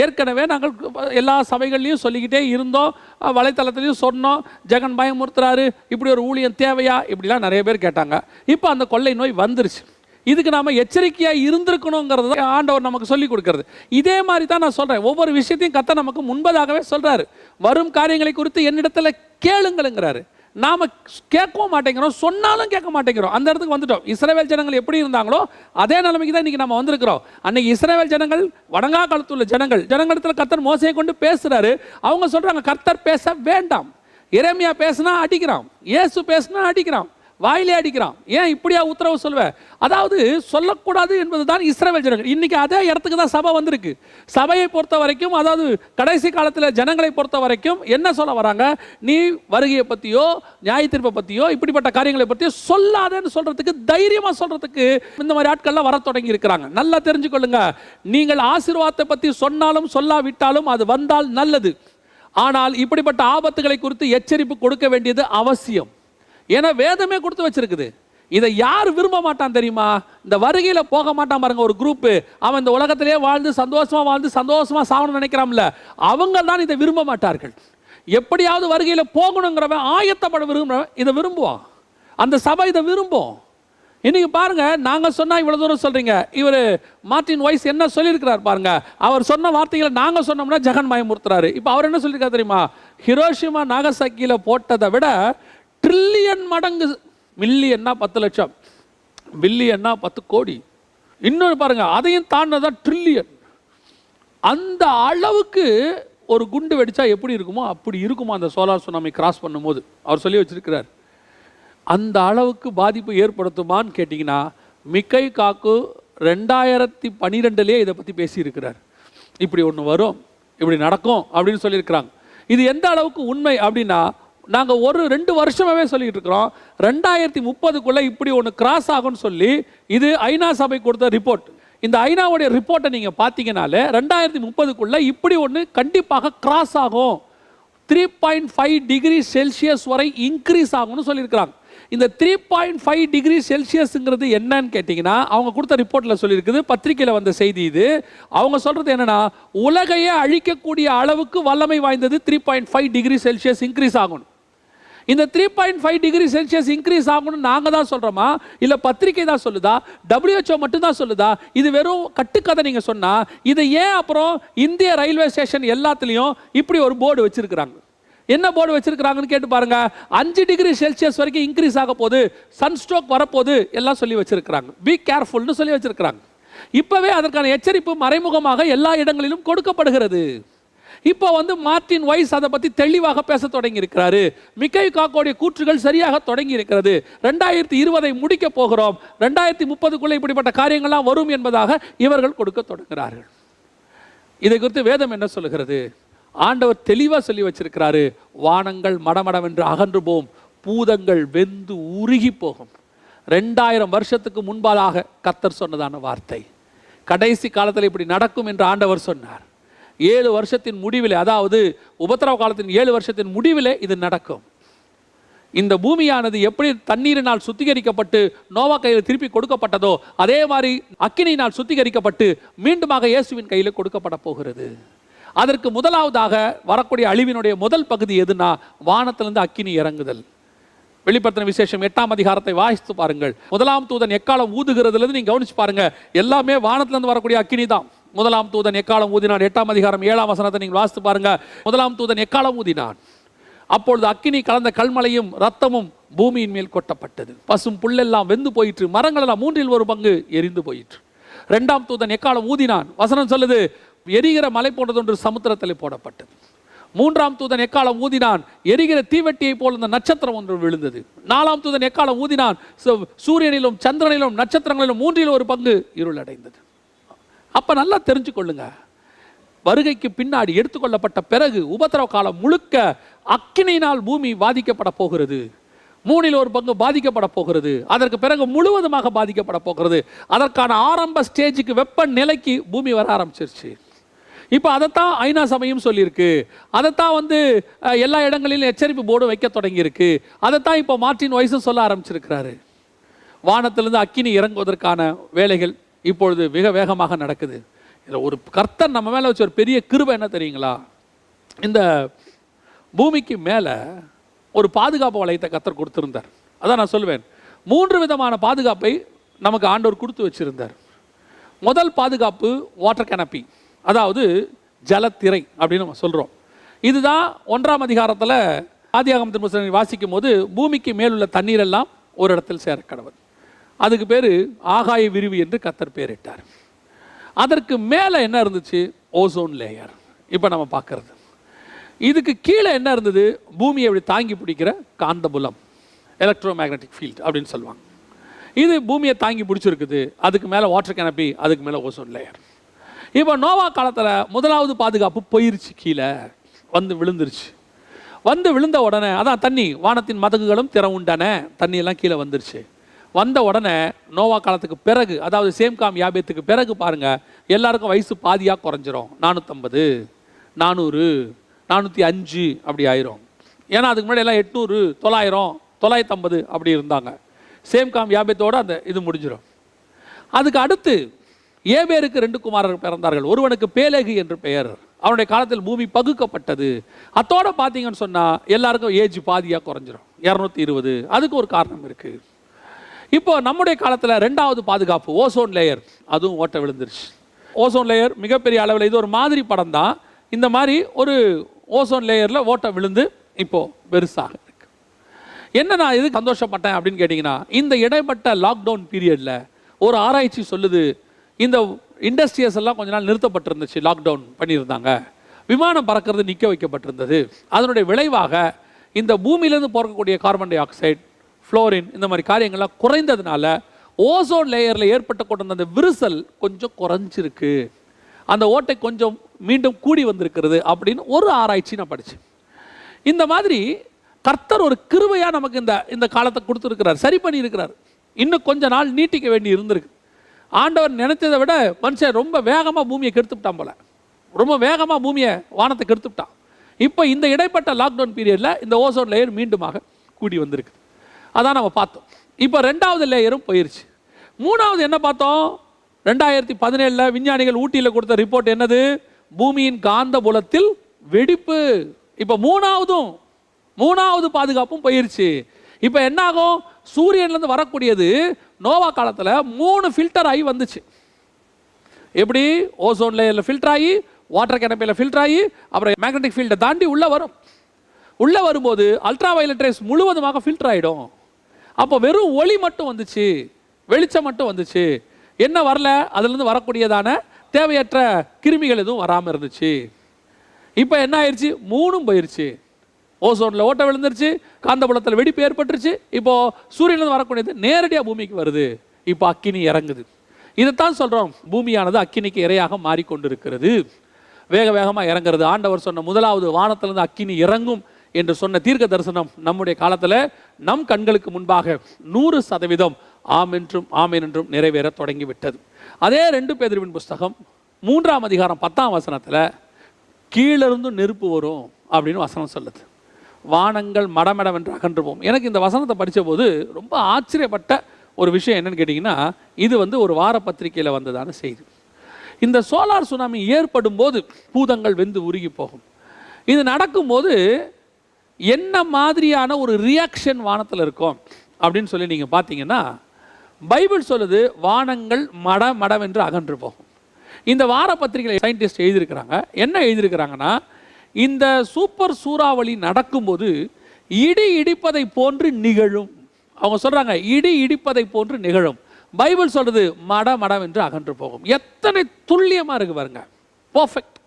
ஏற்கனவே நாங்கள் எல்லா சபைகள்லையும் சொல்லிக்கிட்டே இருந்தோம், வலைத்தளத்துலையும் சொன்னோம். ஜெகன் பயமுறுத்துறாரு, இப்படி ஒரு ஊழியம் தேவையா, இப்படிலாம் நிறைய பேர் கேட்டாங்க. இப்போ அந்த கொள்ளை நோய் வந்துருச்சு. இதுக்கு நாம் எச்சரிக்கையாக இருந்திருக்கணுங்கிறது ஆண்டவர் நமக்கு சொல்லி கொடுக்கறது. இதே மாதிரி தான் நான் சொல்கிறேன், ஒவ்வொரு விஷயத்தையும் கர்த்தர் நமக்கு முன்பதாகவே சொல்கிறாரு. வரும் காரியங்களை குறித்து என்னிடத்தில் கேளுங்களுங்கிறாரு. நாம் கேட்கவும் மாட்டேங்கிறோம், சொன்னாலும் கேட்க மாட்டேங்கிறோம். அந்த இடத்துக்கு வந்துட்டோம். இஸ்ரவேல் ஜனங்கள் எப்படி இருந்தாங்களோ அதே நிலைமைக்கு தான் இன்றைக்கி நம்ம வந்திருக்கிறோம். அன்னைக்கு இஸ்ரவேல் ஜனங்கள் வடங்கா காலத்துள்ள ஜனங்களிடத்தில் கர்த்தர் மோசையை கொண்டு பேசுகிறாரு. அவங்க சொல்கிறாங்க கர்த்தர் பேச வேண்டாம். எரேமியா பேசினா அடிக்கிறான், இயேசு பேசினா அடிக்கிறான், வாயிலே அடிக்கிறான். ஏன் இப்படியா உத்தரவு சொல்வேன்? அதாவது சொல்லக்கூடாது என்பது தான் இஸ்ரவேல் ஜனங்கள். இன்னைக்கு அதே இடத்துக்கு தான் சபை வந்திருக்கு. சபையை பொறுத்த வரைக்கும், அதாவது கடைசி காலத்தில் ஜனங்களை பொறுத்த வரைக்கும் என்ன சொல்ல வராங்க, நீ வருகையை பற்றியோ நியாய தீர்ப்பை பற்றியோ இப்படிப்பட்ட காரியங்களை பற்றியோ சொல்லாதேன்னு சொல்றதுக்கு, தைரியமாக சொல்றதுக்கு இந்த மாதிரி ஆட்கள்லாம் வர தொடங்கி இருக்கிறாங்க. நல்லா தெரிஞ்சுக்கொள்ளுங்க, நீங்கள் ஆசீர்வாதத்தை பற்றி சொன்னாலும் சொல்லாவிட்டாலும் அது வந்தால் நல்லது. ஆனால் இப்படிப்பட்ட ஆபத்துகளை குறித்து எச்சரிப்பு கொடுக்க வேண்டியது அவசியம். ஏன்னா வேதமே கொடுத்து வச்சிருக்குது. இதை யார் விரும்ப மாட்டான் தெரியுமா? இந்த வருகையில் போக மாட்டான் பாருங்க ஒரு குரூப். அவன் இந்த உலகத்திலே வாழ்ந்து சந்தோஷமா சாவணும்னு நினைக்கிறான்ல, அவங்க தான் இதை விரும்ப மாட்டார்கள். எப்படியாவது வருகையில் போகணுங்கிறவன், ஆயத்தப்பட விரும்புகிறவன் இதை விரும்புவான். அந்த சபை இதை விரும்பும். இன்னைக்கு பாருங்க, நாங்க சொன்னா இவ்வளவு தூரம் சொல்றீங்க. இவர் மார்டின் வைஸ் என்ன சொல்லியிருக்கிறார் பாருங்க. அவர் சொன்ன வார்த்தைகளை நாங்க சொன்னோம்னா ஜெகன் பயமுறுத்துறாரு. இப்போ அவர் என்ன சொல்லியிருக்காரு தெரியுமா? ஹிரோஷிமா நாகசாக்கியில போட்டதை விட ட்ரில்லியன் மடங்கு, மில்லியன்னா 10 லட்சம், பில்லியன்னா 10 கோடி, இன்னொன்று பாருங்க அதையும் தாண்டதான் ட்ரில்லியன். அந்த அளவுக்கு ஒரு குண்டு வெடிச்சா எப்படி இருக்குமோ அப்படி இருக்குமா அந்த சோலார் சுனாமி கிராஸ் பண்ணும்போது. அவர் சொல்லி வச்சிருக்கிறார். அந்த அளவுக்கு பாதிப்பு ஏற்படுத்துமான்னு கேட்டிங்கன்னா மிக்கை காக்கு 2012 இதை பற்றி பேசியிருக்கிறார். இப்படி ஒன்று வரும், இப்படி நடக்கும் அப்படின்னு சொல்லியிருக்கிறாங்க. இது எந்த அளவுக்கு உண்மை அப்படின்னா, நாங்கள் 1-2 வருஷமாகவே சொல்லிட்டு இருக்கிறோம் 2030 இப்படி ஒன்று கிராஸ் ஆகும்னு சொல்லி. இது ஐநா சபை கொடுத்த ரிப்போர்ட். இந்த ஐநாவுடைய ரிப்போர்ட்டை நீங்கள் பார்த்தீங்கனாலே 2030 இப்படி ஒன்று கண்டிப்பாக கிராஸ் ஆகும். 3.5 டிகிரி செல்சியஸ் வரை இன்க்ரீஸ் ஆகும்னு சொல்லியிருக்கிறாங்க. இந்த 3.5 டிகிரி செல்சியஸ்ங்கிறது என்னன்னு கேட்டிங்கன்னா, அவங்க கொடுத்த ரிப்போர்ட்டில் சொல்லியிருக்குது, பத்திரிகையில் வந்த செய்தி இது. அவங்க சொல்கிறது என்னென்னா, உலகையே அழிக்கக்கூடிய அளவுக்கு வல்லமை வாய்ந்தது 3.5 டிகிரி செல்சியஸ் இன்க்ரீஸ் ஆகணும். இந்த 3.5 டிகிரி செல்சியஸ் இன்க்ரீஸ் ஆகணும்னு நாங்கள் தான் சொல்கிறோமா, இல்லை பத்திரிகை தான் சொல்லுதா, WHO மட்டும்தான் சொல்லுதா? இது வெறும் கட்டுக்கதை. நீங்கள் சொன்னால் இதை ஏன் அப்புறம் இந்திய ரயில்வே ஸ்டேஷன் எல்லாத்துலேயும் இப்படி ஒரு போர்டு வச்சுருக்கிறாங்க? என்ன போர்டு வச்சிருக்கிறாங்கன்னு கேட்டு பாருங்க. 5 டிகிரி செல்சியஸ் வரைக்கும் இன்க்ரீஸ் ஆக போது, சன்ஸ்ட்ரோக் வரப்போது எல்லாம் சொல்லி வச்சிருக்கிறாங்க. பி கேர்ஃபுல்னு சொல்லி வச்சிருக்கிறாங்க. இப்பவே அதற்கான எச்சரிப்பு மறைமுகமாக எல்லா இடங்களிலும் கொடுக்கப்படுகிறது. இப்போ மார்ட்டின் வைஸ் அதை பற்றி தெளிவாக பேச தொடங்கி இருக்கிறாரு. மிக்கை காக்கோடைய கூற்றுகள் சரியாக தொடங்கி இருக்கிறது. 2020 முடிக்க போகிறோம், 2030 இப்படிப்பட்ட காரியங்கள்லாம் வரும் என்பதாக இவர்கள் கொடுக்க தொடங்குகிறார்கள். இதை குறித்து வேதம் என்ன சொல்லுகிறது? ஆண்டவர் தெளிவாக சொல்லி வச்சிருக்கிறாரு. வானங்கள் மடமடவென்று அகன்று போகும், பூதங்கள் வெந்து உருகி போகும். 2000 வருஷத்துக்கு முன்பாக கர்த்தர் சொன்னதான வார்த்தை. கடைசி காலத்தில் இப்படி நடக்கும் என்று ஆண்டவர் சொன்னார். 7 வருஷத்தின் முடிவில், அதாவது உபத்திரவ காலத்தின் 7 வருஷத்தின் முடிவில் இது நடக்கும். இந்த பூமியானது எப்படி தண்ணீரினால் சுத்திகரிக்கப்பட்டு நோவா கையில் திருப்பி கொடுக்கப்பட்டதோ, அதே மாதிரி அக்கினியினால் சுத்திகரிக்கப்பட்டு மீண்டுமாக இயேசுவின் கையில் கொடுக்கப்பட போகிறது. அதற்கு முதலாவதாக வரக்கூடிய அழிவினுடைய முதல் பகுதி எதுனா, வானத்திலிருந்து அக்கினி இறங்குதல். வெளிப்படுத்தின விசேஷம் 8ஆம் அதிகாரத்தை வாசித்து பாருங்கள். 1ஆம் தூதன் எக்காலம் ஊதுகிறதுலேருந்து நீங்க கவனிச்சு பாருங்க, எல்லாமே வானத்திலிருந்து வரக்கூடிய அக்கினி தான். 1ஆம் தூதன் எக்காலம் ஊதினான். 8ஆம் அதிகாரம் 7ஆம் வசனத்தை நீங்கள் வாசித்து பாருங்க. 1ஆம் தூதன் எக்காலம் ஊதினான், அப்பொழுது அக்கினி கலந்த கல்மலையும் ரத்தமும் பூமியின் மேல் கொட்டப்பட்டது. பசும் புல்லெல்லாம் வெந்து போயிற்று, மரங்கள் எல்லாம் 1/3 பங்கு எரிந்து போயிற்று. 2ஆம் தூதன் எக்காலம் ஊதினான். வசனம் சொல்லுது, எரிகிற மலை போன்றது ஒன்று சமுத்திரத்தில் போடப்பட்டது. 3ஆம் தூதன் எக்காலம் ஊதினான், எரிகிற தீவெட்டியை போல் இந்த நட்சத்திரம் ஒன்று விழுந்தது. 4ஆம் தூதன் எக்காலம் ஊதினான், சூரியனிலும் சந்திரனிலும் நட்சத்திரங்களிலும் 1/3 பங்கு இருள் அடைந்தது. அப்ப நல்லா தெரிஞ்சு கொள்ளுங்க, வருகைக்கு பின்னாடி எடுத்துக்கொள்ளப்பட்ட பிறகு உபத்திரவ காலம் முழுக்க அக்கினியினால் பூமி பாதிக்கப்பட போகிறது. 1/3 பங்கு பாதிக்கப்பட போகிறது. அதற்கு பிறகு முழுவதுமாக பாதிக்கப்பட போகிறது. அதற்கான ஆரம்ப ஸ்டேஜுக்கு வெப்ப நிலைக்கு பூமி வர ஆரம்பிச்சிருச்சு. இப்போ அதைத்தான் ஐநா சபையும் சொல்லியிருக்கு. அதைத்தான் எல்லா இடங்களிலும் எச்சரிப்பு போர்டு வைக்க தொடங்கியிருக்கு. அதைத்தான் இப்போ மார்ட்டின் வைஸும் சொல்ல ஆரம்பிச்சிருக்கிறாரு. வானத்திலிருந்து அக்கினி இறங்குவதற்கான வேலைகள் இப்பொழுது மிக வேகமாக நடக்குது. இதில் ஒரு கர்த்தர் நம்ம மேலே வச்ச ஒரு பெரிய கிருபை என்ன தெரியுங்களா? இந்த பூமிக்கு மேலே ஒரு பாதுகாப்பு வளையத்தை கர்த்தர் கொடுத்திருந்தார். அதான் நான் சொல்லுவேன், 3 விதமான பாதுகாப்பை நமக்கு ஆண்டவர் கொடுத்து வச்சிருந்தார். முதல் பாதுகாப்பு வாட்டர் கேனப்பி, அதாவது ஜலத்திரை அப்படின்னு நம்ம சொல்கிறோம். இதுதான் 1ஆம் அதிகாரத்தில் ஆதியாகமத்தின் புத்தகத்தை வாசிக்கும் போது, பூமிக்கு மேலுள்ள தண்ணீர் எல்லாம் ஒரு இடத்தில் சேர கடவுள். அதுக்கு பேர் ஆகாய விரிவு என்று கர்த்தர் பேரிட்டார். அதற்கு மேலே என்ன இருந்துச்சு? Ozone layer. இப்போ நம்ம பார்க்கறது. இதுக்கு கீழே என்ன இருந்தது? பூமியை இப்படி தாங்கி பிடிக்கிற காந்தபுலம், எலக்ட்ரோ மேக்னட்டிக் ஃபீல்ட் அப்படின்னு சொல்லுவாங்க. இது பூமியை தாங்கி பிடிச்சிருக்குது. அதுக்கு மேலே வாட்டர் கேனப்பி, அதுக்கு மேலே ஓசோன் லேயர். இப்போ நோவா காலத்தில் முதலாவது பாதுகாப்பு போயிருச்சு, கீழே விழுந்துருச்சு. விழுந்த உடனே அதான் தண்ணி, வானத்தின் மதகுகளும் திறவுண்டான தண்ணியெல்லாம் கீழே வந்துருச்சு. வந்த உடனே நோவா காலத்துக்கு பிறகு, அதாவது சேம்காம் யாபேத்துக்கு பிறகு பாருங்க, எல்லாருக்கும் வயசு பாதியாக குறைஞ்சிரும். 450, 400, 405 அப்படி ஆயிரும். ஏன்னா அதுக்கு முன்னாடி எல்லாம் 800, 900, 950 அப்படி இருந்தாங்க. சேம்காம் யாபேத்தோடு அந்த இது முடிஞ்சிடும். அதுக்கு அடுத்து ஏபேருக்கு 2 குமாரர் பிறந்தார்கள். ஒருவனுக்கு பேலேகு என்று பெயர். அவனுடைய காலத்தில் பூமி பகுக்கப்பட்டது. அதோட பார்த்தீங்கன்னு சொன்னால் எல்லாருக்கும் ஏஜ் பாதியாக குறைஞ்சிரும், 220. அதுக்கு ஒரு காரணம் இருக்குது. இப்போ நம்முடைய காலத்தில் 2வது பாதுகாப்பு ஓசோன் லேயர், அதுவும் ஓட்ட விழுந்துருச்சு. ஓசோன் லேயர் மிகப்பெரிய அளவில், இது ஒரு மாதிரி படம் தான். இந்த மாதிரி ஒரு ஓசோன் லேயரில் ஓட்ட விழுந்து இப்போ பெருசாக இருக்கு. என்ன நான் எதுக்கு சந்தோஷப்பட்டேன் அப்படின்னு கேட்டிங்கன்னா, இந்த இடைப்பட்ட லாக்டவுன் பீரியடில் ஒரு ஆராய்ச்சி சொல்லுது, இந்த இண்டஸ்ட்ரியஸ் எல்லாம் கொஞ்ச நாள் நிறுத்தப்பட்டிருந்துச்சு, லாக்டவுன் பண்ணியிருந்தாங்க. விமானம் பறக்கிறது நிற்க வைக்கப்பட்டிருந்தது. அதனுடைய விளைவாக இந்த பூமியிலேருந்து போகக்கூடிய கார்பன் டை ஆக்சைடு, ஃப்ளோரின், இந்த மாதிரி காரியங்கள்லாம் குறைந்ததுனால ஓசோன் லேயரில் ஏற்பட்டு கொண்ட அந்த விரிசல் கொஞ்சம் குறைஞ்சிருக்கு, அந்த ஓட்டை கொஞ்சம் மீண்டும் கூடி வந்திருக்கிறது அப்படின்னு ஒரு ஆராய்ச்சி நான் படித்தேன். இந்த மாதிரி கர்த்தர் ஒரு கிருபையாக நமக்கு இந்த காலத்தை கொடுத்துருக்கிறார், சரி பண்ணி இருக்கிறார். இன்னும் கொஞ்ச நாள் நீட்டிக்க வேண்டி இருந்திருக்கு. ஆண்டவர் நினைத்ததை விட மனுஷன் ரொம்ப வேகமாக பூமியை கெடுத்துட்டான் போல, ரொம்ப வேகமாக பூமியை வானத்தை கெடுத்துட்டான். இப்போ இந்த இடைப்பட்ட லாக்டவுன் பீரியடில் இந்த ஓசோன் லேயர் மீண்டுமாக கூடி வந்திருக்கு. அதான் நம்ம பார்த்தோம். இப்போ 2வது லேயரும் போயிருச்சு. 3வது என்ன பார்த்தோம்? 2017 விஞ்ஞானிகள் ஊட்டியில் கொடுத்த ரிப்போர்ட் என்னது? பூமியின் காந்த புலத்தில் வெடிப்பு. இப்போ மூணாவது பாதுகாப்பும் போயிருச்சு. இப்போ என்ன ஆகும்? சூரியன்லேருந்து வரக்கூடியது நோவா காலத்தில் 3 ஃபில்டர் ஆகி வந்துச்சு. எப்படி? ஓசோன் லேயரில் ஃபில்டர் ஆகி, வாட்டர் கேனப்பியில் ஃபில்டர் ஆகி, அப்புறம் மேக்னெட்டிக் ஃபீல்டை தாண்டி உள்ளே வரும். உள்ளே வரும்போது அல்ட்ரா வயலட் ரேஸ் முழுவதுமாக ஃபில்டர் ஆகிடும். அப்போ வெறும் ஒளி மட்டும் வந்துச்சு, வெளிச்சம் மட்டும் வந்துச்சு, என்ன வரல, அதுலேருந்து வரக்கூடியதான தேவையற்ற கிருமிகள் எதுவும் வராமல் இருந்துச்சு. இப்போ என்ன ஆயிடுச்சு? 3ம் போயிடுச்சு. ஓசோனில் ஓட்டை விழுந்துருச்சு, காந்தபுலத்தில் வெடிப்பு ஏற்பட்டுருச்சு. இப்போது சூரியனிலிருந்து வரக்கூடியது நேரடியாக பூமிக்கு வருது. இப்போ அக்கினி இறங்குது. இதைத்தான் சொல்கிறோம், பூமியானது அக்கினிக்கு இரையாக மாறிக்கொண்டிருக்கிறது, வேக வேகமாக இறங்குறது. ஆண்டவர் சொன்ன 1வது வானத்திலிருந்து அக்கினி இறங்கும் என்று சொன்ன தீர்க்க தரிசனம் நம்முடைய காலத்தில் நம் கண்களுக்கு முன்பாக 100% ஆம் என்றும் நிறைவேற தொடங்கிவிட்டது. அதே 2 பேதுருவின் புஸ்தகம் 3ஆம் அதிகாரம் 10ஆம் வசனத்தில் கீழிருந்து நெருப்பு வரும் அப்படின்னு வசனம் சொல்லுது. வானங்கள் மடமடம் என்று அகன்று போகும். எனக்கு இந்த வசனத்தை படித்த போது ரொம்ப ஆச்சரியப்பட்ட ஒரு விஷயம் என்னன்னு கேட்டிங்கன்னா, இது ஒரு வார பத்திரிகையில் வந்ததான செய்தி. இந்த சோலார் சுனாமி ஏற்படும் போது பூதங்கள் வெந்து உருகி போகும். இது நடக்கும்போது என்ன மாதிரியான ஒரு ரியாக்ஷன் வானத்தில் இருக்கும் அப்படின்னு சொல்லி நீங்கள் பார்த்தீங்கன்னா, பைபிள் சொல்லுது வானங்கள் மடமென்று அகன்று போகும். இந்த வார பத்திரிகையில் சயின்டிஸ்ட் எழுதியிருக்கிறாங்க. என்ன எழுதியிருக்கிறாங்கன்னா, இந்த சூப்பர் சூறாவளி நடக்கும்போது இடி இடிப்பதை போன்று நிகழும். அவங்க சொல்கிறாங்க இடி இடிப்பதை போன்று நிகழும். பைபிள் சொல்கிறது மடமென்று அகன்று போகும். எத்தனை துல்லியமாக இருக்கு பாருங்க, பர்ஃபெக்ட்.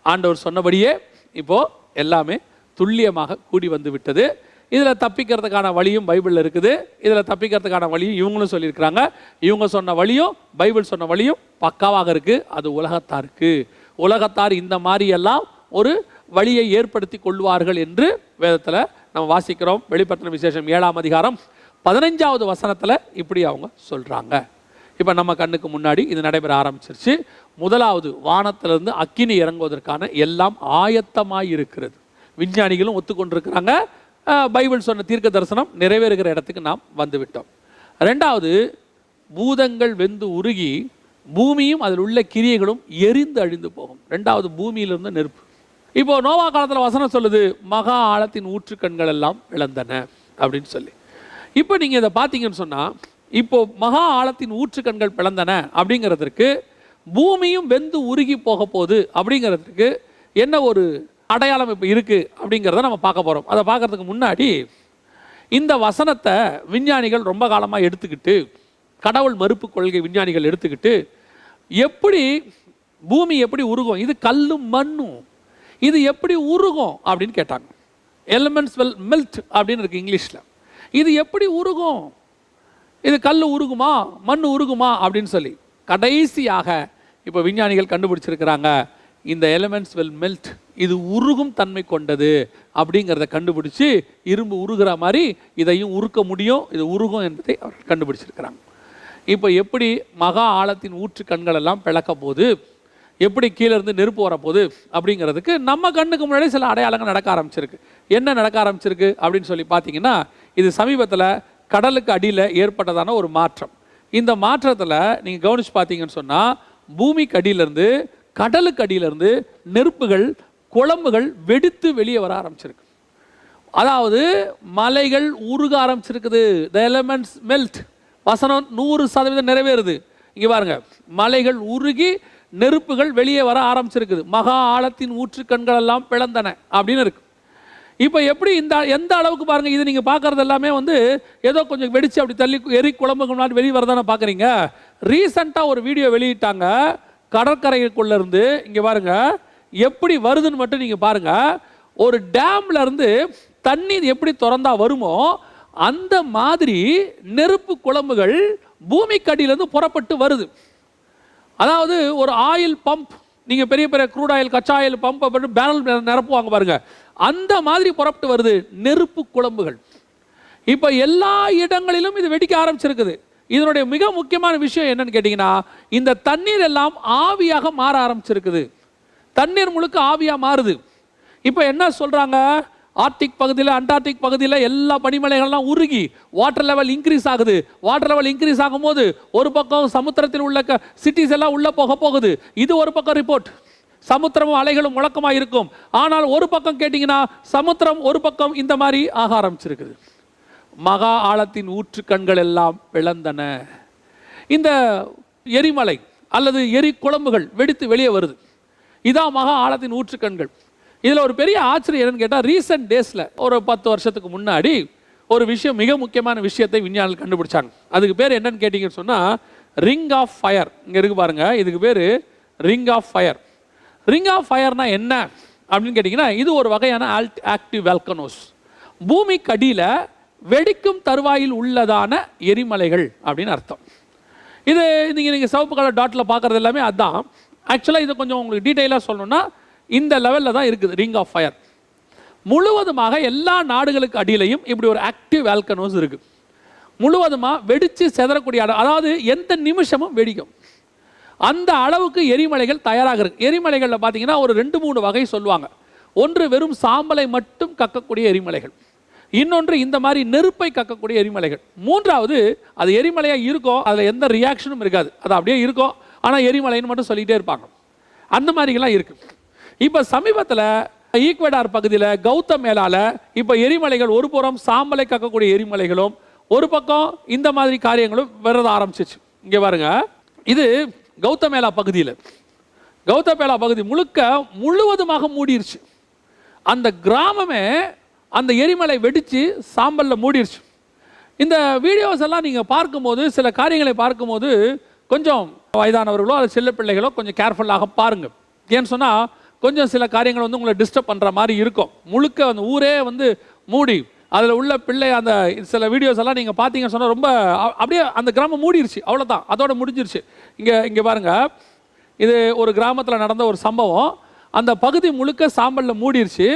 ஆண்டவர் சொன்னபடியே இப்போது எல்லாமே துல்லியமாக கூடி வந்து விட்டது. இதில் தப்பிக்கிறதுக்கான வழியும் பைபிளில் இருக்குது. இதில் தப்பிக்கிறதுக்கான வழியும் இவங்களும் சொல்லியிருக்கிறாங்க. இவங்க சொன்ன வழியும் பைபிள் சொன்ன வழியும் பக்காவாக இருக்குது. அது உலகத்தாருக்கு. உலகத்தார் இந்த மாதிரியெல்லாம் ஒரு வழியை ஏற்படுத்தி கொள்வார்கள் என்று வேதத்தில் நம்ம வாசிக்கிறோம். வெளிப்படுத்தின விசேஷம் 7ஆம் அதிகாரம் 15வது வசனத்தில் இப்படி அவங்க சொல்கிறாங்க. இப்போ நம்ம கண்ணுக்கு முன்னாடி இது நடைபெற ஆரம்பிச்சிருச்சு. 1வது வானத்திலிருந்து அக்கினி இறங்குவதற்கான எல்லாம் ஆயத்தமாக இருக்கிறது. விஞ்ஞானிகளும் ஒத்துக்கொண்டிருக்கிறாங்க. பைபிள் சொன்ன தீர்க்க தரிசனம் நிறைவேறுகிற இடத்துக்கு நாம் வந்துவிட்டோம். 2வது பூதங்கள் வெந்து உருகி பூமியும் அதில் உள்ள கிரியைகளும் எரிந்து அழிந்து போகும். 2வது பூமியிலிருந்து நெருப்பு. இப்போ நோவா காலத்தில் வசனம் சொல்லுது மகா ஆழத்தின் ஊற்றுக்கண்கள் எல்லாம் விளந்தன அப்படின்னு சொல்லி. இப்போ நீங்கள் இதை பார்த்தீங்கன்னு சொன்னால், இப்போ மகா ஆழத்தின் ஊற்றுக்கண்கள் பிளந்தன அப்படிங்கிறதுக்கு பூமியும் வெந்து உருகி போக போகுது அப்படிங்கிறதுக்கு என்ன ஒரு அடையாளம் இப்போ இருக்குது அப்படிங்கிறத நம்ம பார்க்க போகிறோம். அதை பார்க்கறதுக்கு முன்னாடி இந்த வசனத்தை விஞ்ஞானிகள் ரொம்ப காலமாக எடுத்துக்கிட்டு, கடவுள் மறுப்பு கொள்கை விஞ்ஞானிகள் எடுத்துக்கிட்டு, எப்படி பூமி எப்படி உருகும், இது கல்லும் மண்ணும், இது எப்படி உருகும் அப்படின்னு கேட்டாங்க. எலிமெண்ட்ஸ் வில் மெல்ட் அப்படின்னு இருக்கு இங்கிலீஷில். இது எப்படி உருகும், இது கல் உருகுமா மண் உருகுமா அப்படின்னு சொல்லி கடைசியாக இப்போ விஞ்ஞானிகள் கண்டுபிடிச்சிருக்கிறாங்க. இந்த எலிமெண்ட்ஸ் வில் மெல்ட், இது உருகும் தன்மை கொண்டது அப்படிங்கிறத கண்டுபிடிச்சி, இரும்பு உருகிற மாதிரி இதையும் உருக்க முடியும், இது உருகும் என்பதை அவர்கள் கண்டுபிடிச்சிருக்கிறாங்க. இப்போ எப்படி மகா ஆழத்தின் ஊற்று கண்கள் எல்லாம் பிளக்க போது, எப்படி கீழே இருந்து நெருப்பு வரப்போகுது அப்படிங்கிறதுக்கு நம்ம கண்ணுக்கு முன்னாடி சில அடையாளங்கள் நடக்க ஆரம்பிச்சிருக்கு. என்ன நடக்க ஆரம்பிச்சிருக்கு அப்படின்னு சொல்லி பார்த்தீங்கன்னா, இது சமீபத்தில் கடலுக்கு அடியில் ஏற்பட்டதான ஒரு மாற்றம். இந்த மாற்றத்தில் நீங்கள் கவனித்து பார்த்தீங்கன்னு சொன்னால், பூமிக்கு அடியிலேருந்து கடலுக்கு அடியிலேருந்து நெருப்புகள் குழம்புகள் வெடித்து வெளியே வர ஆரம்பிச்சிருக்கு. அதாவது மலைகள் உருக ஆரம்பிச்சிருக்குது. த எலிமெண்ட்ஸ் மெல்ட். வசனம் 100% நிறைவேறுது. இங்கே பாருங்க, மலைகள் உருகி நெருப்புகள் வெளியே வர ஆரம்பிச்சிருக்குது. மகா ஆழத்தின் ஊற்றுக்கண்கள் எல்லாம் பிளந்தன அப்படின்னு இருக்கு. இப்போ எப்படி எந்த அளவுக்கு பாருங்கள், இது நீங்கள் பார்க்குறது எல்லாமே ஏதோ கொஞ்சம் வெடிச்சு அப்படி தள்ளி எரி குழம்புக்கு முன்னாடி வெளியே வரதானே பார்க்குறீங்க. ரீசண்டாக ஒரு வீடியோ வெளியிட்டாங்க கடற்கரைக்குள்ளே இருந்து. இங்கே பாருங்க எப்படி வருதுன்னு மட்டும் நீங்கள் பாருங்கள். ஒரு டேம்ல இருந்து தண்ணி எப்படி திறந்தா வருமோ அந்த மாதிரி நெருப்பு குழம்புகள் பூமிக்கடியிலிருந்து புறப்பட்டு வருது. அதாவது ஒரு ஆயில் பம்ப், நீங்க பெரிய பெரிய க்ரூட் ஆயில், கச்சா ஆயில் பம்ப் பண்ணி பேரல் நிரப்புவாங்க பாருங்க, அந்த மாதிரி புறப்பட்டு வருது நெருப்பு குழம்புகள். இப்ப எல்லா இடங்களிலும் இது வெடிக்க ஆரம்பிச்சிருக்குது. இதனுடைய மிக முக்கியமான விஷயம் என்னன்னு கேட்டீங்கன்னா, இந்த தண்ணீர் எல்லாம் ஆவியாக மாற ஆரம்பிச்சிருக்குது. தண்ணீர் முழுக்க ஆவியா மாறுது. இப்ப என்ன சொல்றாங்க, ஆர்டிக் பகுதியில், அண்டார்டிக் பகுதியில் எல்லா பனிமலைகள்லாம் உருகி வாட்டர் லெவல் இன்க்ரீஸ் ஆகுது. வாட்டர் லெவல் இன்க்ரீஸ் ஆகும்போது ஒரு பக்கம் சமுத்திரத்தில் உள்ள சிட்டிஸ் எல்லாம் உள்ள போகுது. இது ஒரு பக்கம் ரிப்போர்ட். சமுத்திரமும் அலைகளும் முழக்கமாக இருக்கும். ஆனால் ஒரு பக்கம் கேட்டிங்கன்னா சமுத்திரம் ஒரு பக்கம் இந்த மாதிரி ஆக ஆரம்பிச்சிருக்குது. மகா ஆழத்தின் ஊற்று கண்கள் எல்லாம் பிளந்தன. இந்த எரிமலை அல்லது எரி குழம்புகள் வெடித்து வெளியே வருது. இதான் மகா ஆழத்தின் ஊற்று கண்கள். இதில் ஒரு பெரிய ஆச்சரியம் என்னன்னு கேட்டால், ரீசெண்ட் டேஸில் ஒரு 10 வருஷத்துக்கு முன்னாடி ஒரு விஷயம், மிக முக்கியமான விஷயத்தை விஞ்ஞானிகள் கண்டுபிடிச்சாங்க. அதுக்கு பேர் என்னன்னு கேட்டிங்கன்னு சொன்னால் ரிங் ஆஃப் ஃபயர். இங்கே இருக்கு பாருங்க, இதுக்கு பேர் ring of fire. Ring of ஃபயர்னா என்ன அப்படின்னு கேட்டிங்கன்னா, இது ஒரு வகையான ஆக்டிவ் வால்கனோஸ். பூமிக்கு அடியில் வெடிக்கும் தருவாயில் உள்ளதான எரிமலைகள் அப்படின்னு அர்த்தம். இது நீங்கள் சிவப்பு கலர் டாட்டில் பார்க்குறது எல்லாமே அதுதான். ஆக்சுவலாக இதை கொஞ்சம் உங்களுக்கு டீட்டெயிலாக சொல்லணும்னா இந்த லெவலில் தான் இருக்குது ரிங் ஆஃப் ஃபயர். முழுவதுமாக எல்லா நாடுகளுக்கு அடியிலையும் இப்படி ஒரு ஆக்டிவ் வால்கனோஸ் இருக்குது. முழுவதுமாக வெடித்து செதறக்கூடிய இடம், அதாவது எந்த நிமிஷமும் வெடிக்கும். அந்த அளவுக்கு எரிமலைகள் தயாராக இருக்கு. எரிமலைகளில் பார்த்தீங்கன்னா ஒரு 2-3 வகை சொல்லுவாங்க. ஒன்று வெறும் சாம்பலை மட்டும் கக்கக்கூடிய எரிமலைகள், இன்னொன்று இந்த மாதிரி நெருப்பை கக்கக்கூடிய எரிமலைகள், மூன்றாவது அது எரிமலையாக இருக்கும், அதில் எந்த ரியாக்ஷனும் இருக்காது, அது அப்படியே இருக்கும், ஆனால் எரிமலைன்னு மட்டும் சொல்லிகிட்டே இருப்பாங்க. அந்த மாதிரிலாம் இருக்குது. இப்போ சமீபத்தில் ஈக்வடார் பகுதியில் கௌதம் மேலால இப்போ எரிமலைகள் ஒரு புறம் சாம்பலை கக்கக்கூடிய எரிமலைகளும் ஒரு பக்கம் இந்த மாதிரி காரியங்களும் வரத ஆரம்பிச்சிச்சு. இங்கே பாருங்க, இது கௌதமேலா பகுதியில், கௌதமேலா பகுதி முழுவதுமாக மூடிருச்சு. அந்த கிராமமே அந்த எரிமலை வெடித்து சாம்பலில் மூடிருச்சு. இந்த வீடியோஸ் எல்லாம் நீங்கள் பார்க்கும்போது, சில காரியங்களை பார்க்கும்போது கொஞ்சம் வயதானவர்களோ அல்லது சில பிள்ளைகளோ கொஞ்சம் கேர்ஃபுல்லாக பாருங்கள். ஏன்னு சொன்னால் கொஞ்சம் சில காரியங்கள் வந்து உங்களை டிஸ்டர்ப் பண்ணுற மாதிரி இருக்கும். முழுக்க அந்த ஊரே வந்து மூடி அதில் உள்ள பிள்ளை, அந்த சில வீடியோஸ் எல்லாம் நீங்கள் பார்த்தீங்கன்னு சொன்னால் ரொம்ப அப்படியே அந்த கிராமம் மூடிருச்சு, அவ்வளோதான், அதோட முடிஞ்சிருச்சு. இங்கே பாருங்கள், இது ஒரு கிராமத்தில் நடந்த ஒரு சம்பவம். அந்த பகுதி முழுக்க சாம்பலில் மூடிருச்சு.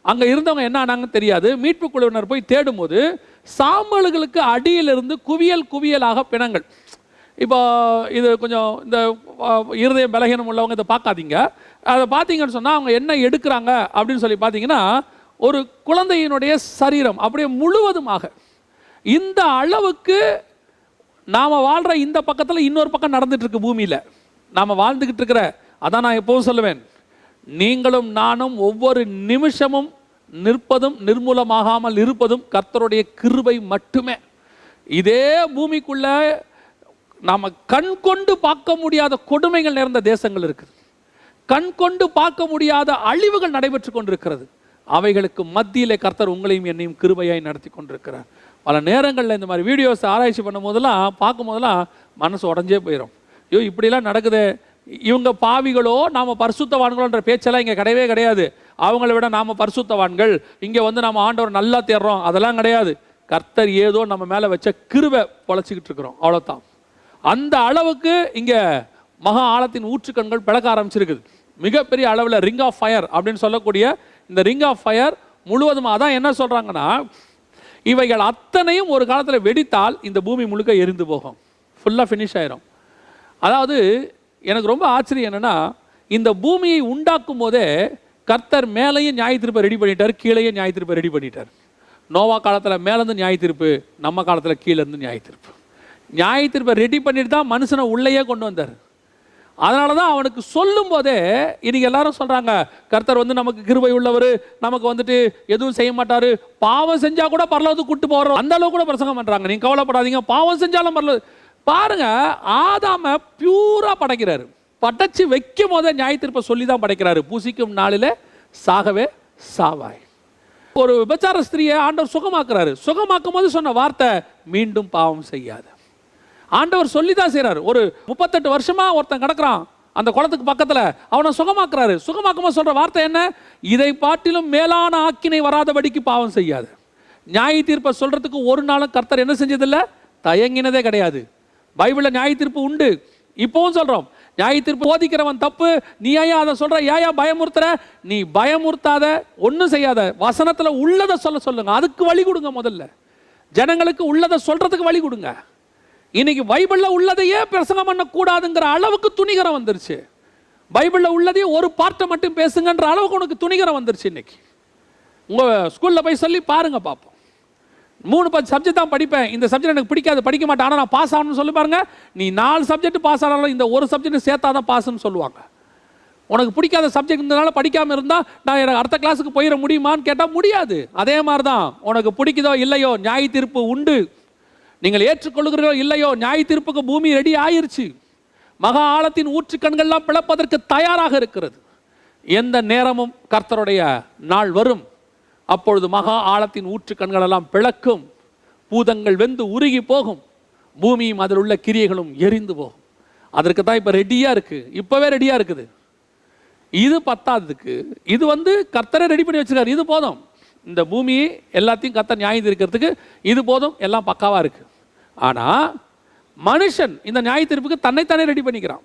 அங்கே இருந்தவங்க என்ன ஆனாங்கன்னு தெரியாது. மீட்பு குழுவினர் போய் தேடும்போது சாம்பல்களுக்கு அடியிலிருந்து குவியல் குவியலாக பிணங்கள். இப்போ இது கொஞ்சம் இந்த இருதயம் பலகீனம் உள்ளவங்க இதை பார்க்காதீங்க. அதை பார்த்தீங்கன்னு சொன்னால் அவங்க என்ன எடுக்கிறாங்க அப்படின்னு சொல்லி பார்த்தீங்கன்னா, ஒரு குழந்தையினுடைய சரீரம் அப்படியே முழுவதுமாக. இந்த அளவுக்கு நாம் வாழ்கிற இந்த பக்கத்தில் இன்னொரு பக்கம் நடந்துட்டு இருக்கு பூமியில். நாம் வாழ்ந்துக்கிட்டு இருக்கிற, அதான் நான் எப்போவும் சொல்லுவேன், நீங்களும் நானும் ஒவ்வொரு நிமிஷமும் நிற்பதும் நிர்மூலமாகாமல் இருப்பதும் கர்த்தருடைய கிருபை மட்டுமே. இதே பூமிக்குள்ள நாம் கண் கொண்டு பார்க்க முடியாத கொடுமைகள் நிறைந்த தேசங்கள் இருக்குது. கண் கொண்டு பார்க்க முடியாத அழிவுகள் நடைபெற்று கொண்டிருக்கிறது. அவைகளுக்கு மத்தியிலே கர்த்தர் உங்களையும் என்னையும் கிருபையாய் நடத்தி கொண்டிருக்கிறார். பல நேரங்களில் இந்த மாதிரி வீடியோஸ் ஆராய்ச்சி பண்ணும் போதெல்லாம் பார்க்கும் போதெல்லாம் மனசு உடஞ்சே போயிடும். ஐயோ இப்படிலாம் நடக்குது, இவங்க பாவிகளோ நாம் பரிசுத்தவான்களோன்ற பேச்செல்லாம் இங்கே கிடையவே கிடையாது. அவங்கள விட நாம் பரிசுத்தவான்கள், இங்கே வந்து நம்ம ஆண்டவர் நல்லா தேடுறோம், அதெல்லாம் கிடையாது. கர்த்தர் ஏதோ நம்ம மேலே வச்ச கிருபை பொழைச்சிக்கிட்டு இருக்கிறோம், அவ்வளோதான். அந்த அளவுக்கு இங்கே மகா ஆழத்தின் ஊற்றுக்கண்கள் பிளக்க ஆரம்பிச்சிருக்குது. மிகப்பெரிய அளவில் ரிங் ஆஃப் ஃபயர் அப்படின்னு சொல்லக்கூடிய இந்த ரிங் ஆஃப் ஃபயர் முழுவதுமாக தான் என்ன சொல்கிறாங்கன்னா, இவைகள் அத்தனையும் ஒரு காலத்தில் வெடித்தால் இந்த பூமி முழுக்க எரிந்து போகும், ஃபுல்லாக ஃபினிஷ் ஆயிரும். அதாவது எனக்கு ரொம்ப ஆச்சரியம் என்னென்னா, இந்த பூமியை உண்டாக்கும் போதே கர்த்தர் மேலேயும் நியாய தீர்ப்பை ரெடி பண்ணிட்டார், கீழேயும் நியாய தீர்ப்பை ரெடி பண்ணிட்டார். நோவா காலத்தில் மேலேருந்து நியாய தீர்ப்பு, நம்ம காலத்தில் கீழேருந்து நியாய தீர்ப்பு. நியாய தீர்ப்பை ரெடி பண்ணிட்டு தான் மனுஷனை உள்ளேயே கொண்டு வந்தார். அதனால தான் அவனுக்கு சொல்லும் போதே, இன்னைக்கு எல்லாரும் சொல்கிறாங்க கர்த்தர் வந்து நமக்கு கிருபை உள்ளவர், நமக்கு வந்துட்டு எதுவும் செய்ய மாட்டார், பாவம் செஞ்சால் கூட பரலோகத்துக்கு கூட்டு போகிறோம், அந்த அளவுக்கு கூட பிரசங்கம் பண்ணுறாங்க. நீங்கள் கவலைப்படாதீங்க, பாவம் செஞ்சாலும் பரலோகம். பாருங்க, ஆதாம பியூரா படைக்கிறாரு. படைச்சு வைக்கும் போதே நியாய தீர்ப்பை சொல்லி தான் படைக்கிறாரு. பூசிக்கும் நாளில் சாகவே சாவாய். ஒரு விபச்சார ஸ்திரியை ஆண்டவர் சுகமாக்குறாரு. சுகமாக்கும் போது சொன்ன வார்த்தை, மீண்டும் பாவம் செய்யாது. ஆண்டவர் சொல்லி தான் செய்கிறார். ஒரு 38 வருஷமா ஒருத்தன் கிடக்கிறான் அந்த குளத்துக்கு பக்கத்தில், அவனை சுகமாக்குறாரு. சுகமாக்கும் போது சொல்ற வார்த்தை என்ன? இதை பாட்டிலும் மேலான ஆக்கினை வராதபடிக்கு பாவம் செய்யாது. நியாய தீர்ப்பை சொல்றதுக்கு ஒரு நாளும் கர்த்தர் என்ன செஞ்சதில்லை, தயங்கினதே கிடையாது. பைபிளில் நியாய தீர்ப்பு உண்டு. இப்பவும் சொல்றோம், நியாய தீர்ப்பு போதிக்கிறவன் தப்பு, நீ ஏன் அதை சொல்ற, ஏன் பயமுறுத்துற? நீ பயமுறுத்தாத, ஒன்றும் செய்யாத, வசனத்துல உள்ளதை சொல்லுங்க. அதுக்கு வழி கொடுங்க. முதல்ல ஜனங்களுக்கு உள்ளதை சொல்றதுக்கு வழி கொடுங்க. இன்னைக்கு பைபிள்ல உள்ளதையே பிரசங்கம் பண்ணக்கூடாதுங்கிற அளவுக்கு துணிகரம் வந்துருச்சு. பைபிள்ல உள்ளதையே ஒரு பார்ட்டை மட்டும் பேசுங்கன்ற அளவுக்கு உனக்கு துணிகரம் வந்துருச்சு. இன்னைக்கு உங்க ஸ்கூல்ல போய் சொல்லி பாருங்க பார்ப்போம். 3-10 சப்ஜெக்ட் தான் படிப்பேன், இந்த சப்ஜெக்ட் எனக்கு பிடிக்காது, படிக்க மாட்டேன், ஆனால் நான் பாஸ் ஆகணும்னு சொல்லி பாருங்க. நீ 4 சப்ஜெக்ட் பாஸ் ஆனாலும் இந்த ஒரு சப்ஜெக்ட் சேர்த்தாதான் பாஸ்ன்னு சொல்லுவாங்க. உனக்கு பிடிக்காத சப்ஜெக்ட் இருந்தனால படிக்காமல் இருந்தால் நான் எனக்கு அடுத்த கிளாஸுக்கு போயிட முடியுமான்னு கேட்டால் முடியாது. அதே மாதிரி தான் உனக்கு பிடிக்குதோ இல்லையோ நியாய தீர்ப்பு உண்டு. நீங்கள் ஏற்றுக்கொள்கிறோ இல்லையோ நியாய தீர்ப்புக்கு பூமி ரெடி ஆயிருச்சு. மகா ஆழத்தின் ஊற்று கண்கள்லாம் பிளப்பதற்கு தயாராக இருக்கிறது. எந்த நேரமும் கர்த்தருடைய நாள் வரும். அப்பொழுது மகா ஆழத்தின் ஊற்று கண்களெல்லாம் பிளக்கும், பூதங்கள் வெந்து உருகி போகும், பூமியும் அதில் உள்ள கிரியைகளும் எரிந்து போகும். அதற்கு தான் இப்போ ரெடியாக இருக்குது, இப்போவே ரெடியாக இருக்குது. இது பத்தாததுக்கு இது கர்த்தரை ரெடி பண்ணி வச்சுருக்காரு. இது போதும், இந்த பூமி எல்லாத்தையும் கர்த்தர் நியாயம் தீர்க்கிறதுக்கு இது போதும், எல்லாம் பக்காவாக இருக்குது. ஆனால் மனுஷன் இந்த நியாய தீர்ப்புக்கு தன்னைத்தானே ரெடி பண்ணிக்கிறான்.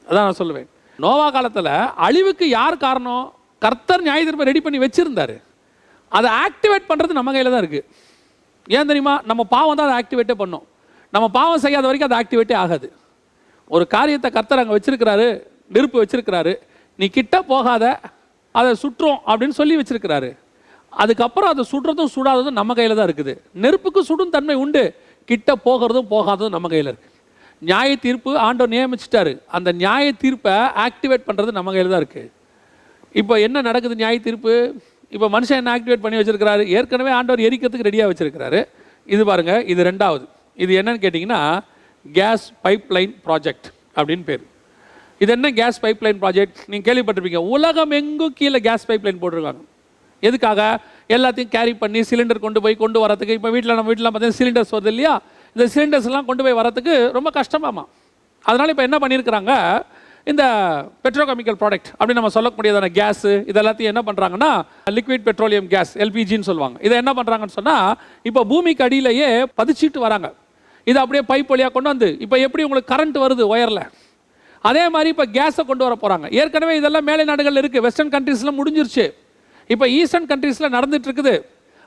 அதான் நான் சொல்லுவேன், நோவா காலத்தில் அழிவுக்கு யார் காரணம்? கர்த்தர் நியாய தீர்ப்பை ரெடி பண்ணி வச்சுருந்தாரு. அதை ஆக்டிவேட் பண்ணுறது நம்ம கையில் தான் இருக்குது. ஏன் தெரியுமா? நம்ம பாவம் தான் அதை ஆக்டிவேட்டே பண்ணோம். நம்ம பாவம் செய்யாத வரைக்கும் அது ஆக்டிவேட்டே ஆகாது. ஒரு காரியத்தை கர்த்தர் அங்கே வச்சிருக்கிறாரு, நெருப்பு வச்சிருக்கிறாரு, நீ கிட்ட போகாத, அதை சுற்றும் அப்படின்னு சொல்லி வச்சிருக்கிறாரு. அதுக்கப்புறம் அதை சுடுறதும் சுடாததும் நம்ம கையில் தான் இருக்குது. நெருப்புக்கு சுடும் தன்மை உண்டு, கிட்ட போகிறதும் போகாததும் நம்ம கையில் இருக்குது. நியாய தீர்ப்பு ஆண்டவர் நியமிச்சிட்டாரு, அந்த நியாய தீர்ப்பை ஆக்டிவேட் பண்ணுறது நம்ம கையில் தான் இருக்குது. இப்போ என்ன நடக்குது? நியாய தீர்ப்பு இப்போ மனுஷன் என்ன ஆக்டிவேட் பண்ணி வச்சிருக்கிறாரு? ஏற்கனவே ஆண்டவர் எரிக்கிறதுக்கு ரெடியாக வச்சிருக்கிறாரு. இது பாருங்க, இது ரெண்டாவது. இது என்னன்னு கேட்டிங்கன்னா கேஸ் பைப்லைன் ப்ராஜெக்ட் அப்படின்னு பேர். இது என்ன கேஸ் பைப்லைன் ப்ராஜெக்ட்? நீங்கள் கேள்விப்பட்டிருப்பீங்க, உலகம் எங்கும் கீழே கேஸ் பைப்லைன் போட்டிருக்காங்க. எதுக்காக? எல்லாத்தையும் கேரி பண்ணி சிலிண்டர் கொண்டு வரதுக்கு. இப்போ நம்ம வீட்டில் பார்த்தீங்கன்னா சிலிண்டர்ஸ் வருது இல்லையா? இந்த சிலிண்டர்ஸ்லாம் கொண்டு போய் வரதுக்கு ரொம்ப கஷ்டமாமா. அதனால் இப்போ என்ன பண்ணியிருக்கிறாங்க, இந்த பெட்ரோகெமிக்கல் ப்ராடக்ட் அப்படின்னு நம்ம சொல்லக்கூடியதான கேஸு இது எல்லாத்தையும் என்ன பண்ணுறாங்கன்னா லிக்விட் பெட்ரோலியம் கேஸ், எல்பிஜின்னு சொல்லுவாங்க. இதை என்ன பண்ணுறாங்கன்னு சொன்னால் இப்போ பூமிக்கு அடியிலேயே பதிச்சிட்டு வராங்க. இது அப்படியே பைப் வழியாக கொண்டு வந்து இப்போ எப்படி உங்களுக்கு கரண்ட் வருது ஒயரில், அதே மாதிரி இப்போ கேஸை கொண்டு வர போகிறாங்க. ஏற்கனவே இதெல்லாம் மேலை நாடுகள் இருக்குது, வெஸ்டர்ன் கண்ட்ரீஸில் முடிஞ்சிருச்சு. இப்போ ஈஸ்டர்ன் கண்ட்ரீஸில் நடந்துட்டு இருக்குது.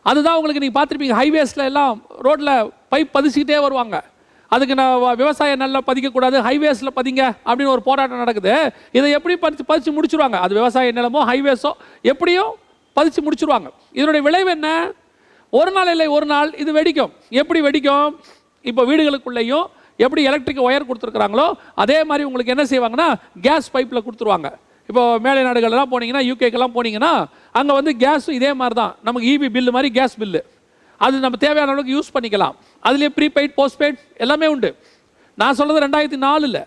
அதுதான் உங்களுக்கு நீங்கள் பார்த்துருப்பீங்க, ஹைவேஸில் எல்லாம் ரோட்டில் பைப் பதிச்சுக்கிட்டே வருவாங்க. அதுக்கு நான் விவசாயம் நல்லா பதிக்கக்கூடாது, ஹைவேஸில் பதிங்க அப்படின்னு ஒரு போராட்டம் நடக்குது. இதை எப்படி பதிச்சு முடிச்சுருவாங்க? அது விவசாய நிலமோ ஹைவேஸோ எப்படியோ பதிச்சு முடிச்சுருவாங்க. இதனுடைய விளைவு என்ன? ஒரு நாள் இல்லை ஒரு நாள் இது வெடிக்கும். எப்படி வெடிக்கும்? இப்போ வீடுகளுக்குள்ளேயும் எப்படி எலக்ட்ரிக் ஒயர் கொடுத்துருக்குறாங்களோ அதே மாதிரி உங்களுக்கு என்ன செய்வாங்கன்னா கேஸ் பைப்பில் கொடுத்துருவாங்க. இப்போ மேலை நாடுகள்லாம் போனீங்கன்னா, யூகேக்கெல்லாம் போனீங்கன்னா அங்கே கேஸும் இதே மாதிரி தான். நமக்கு இபி பில்லு மாதிரி கேஸ் பில்லு, அது நம்ம தேவையான அளவுக்கு யூஸ் பண்ணிக்கலாம். அதுலேயே ப்ரீபெய்ட் போஸ்ட்பெய்ட் எல்லாமே உண்டு. நான் சொல்கிறது 2004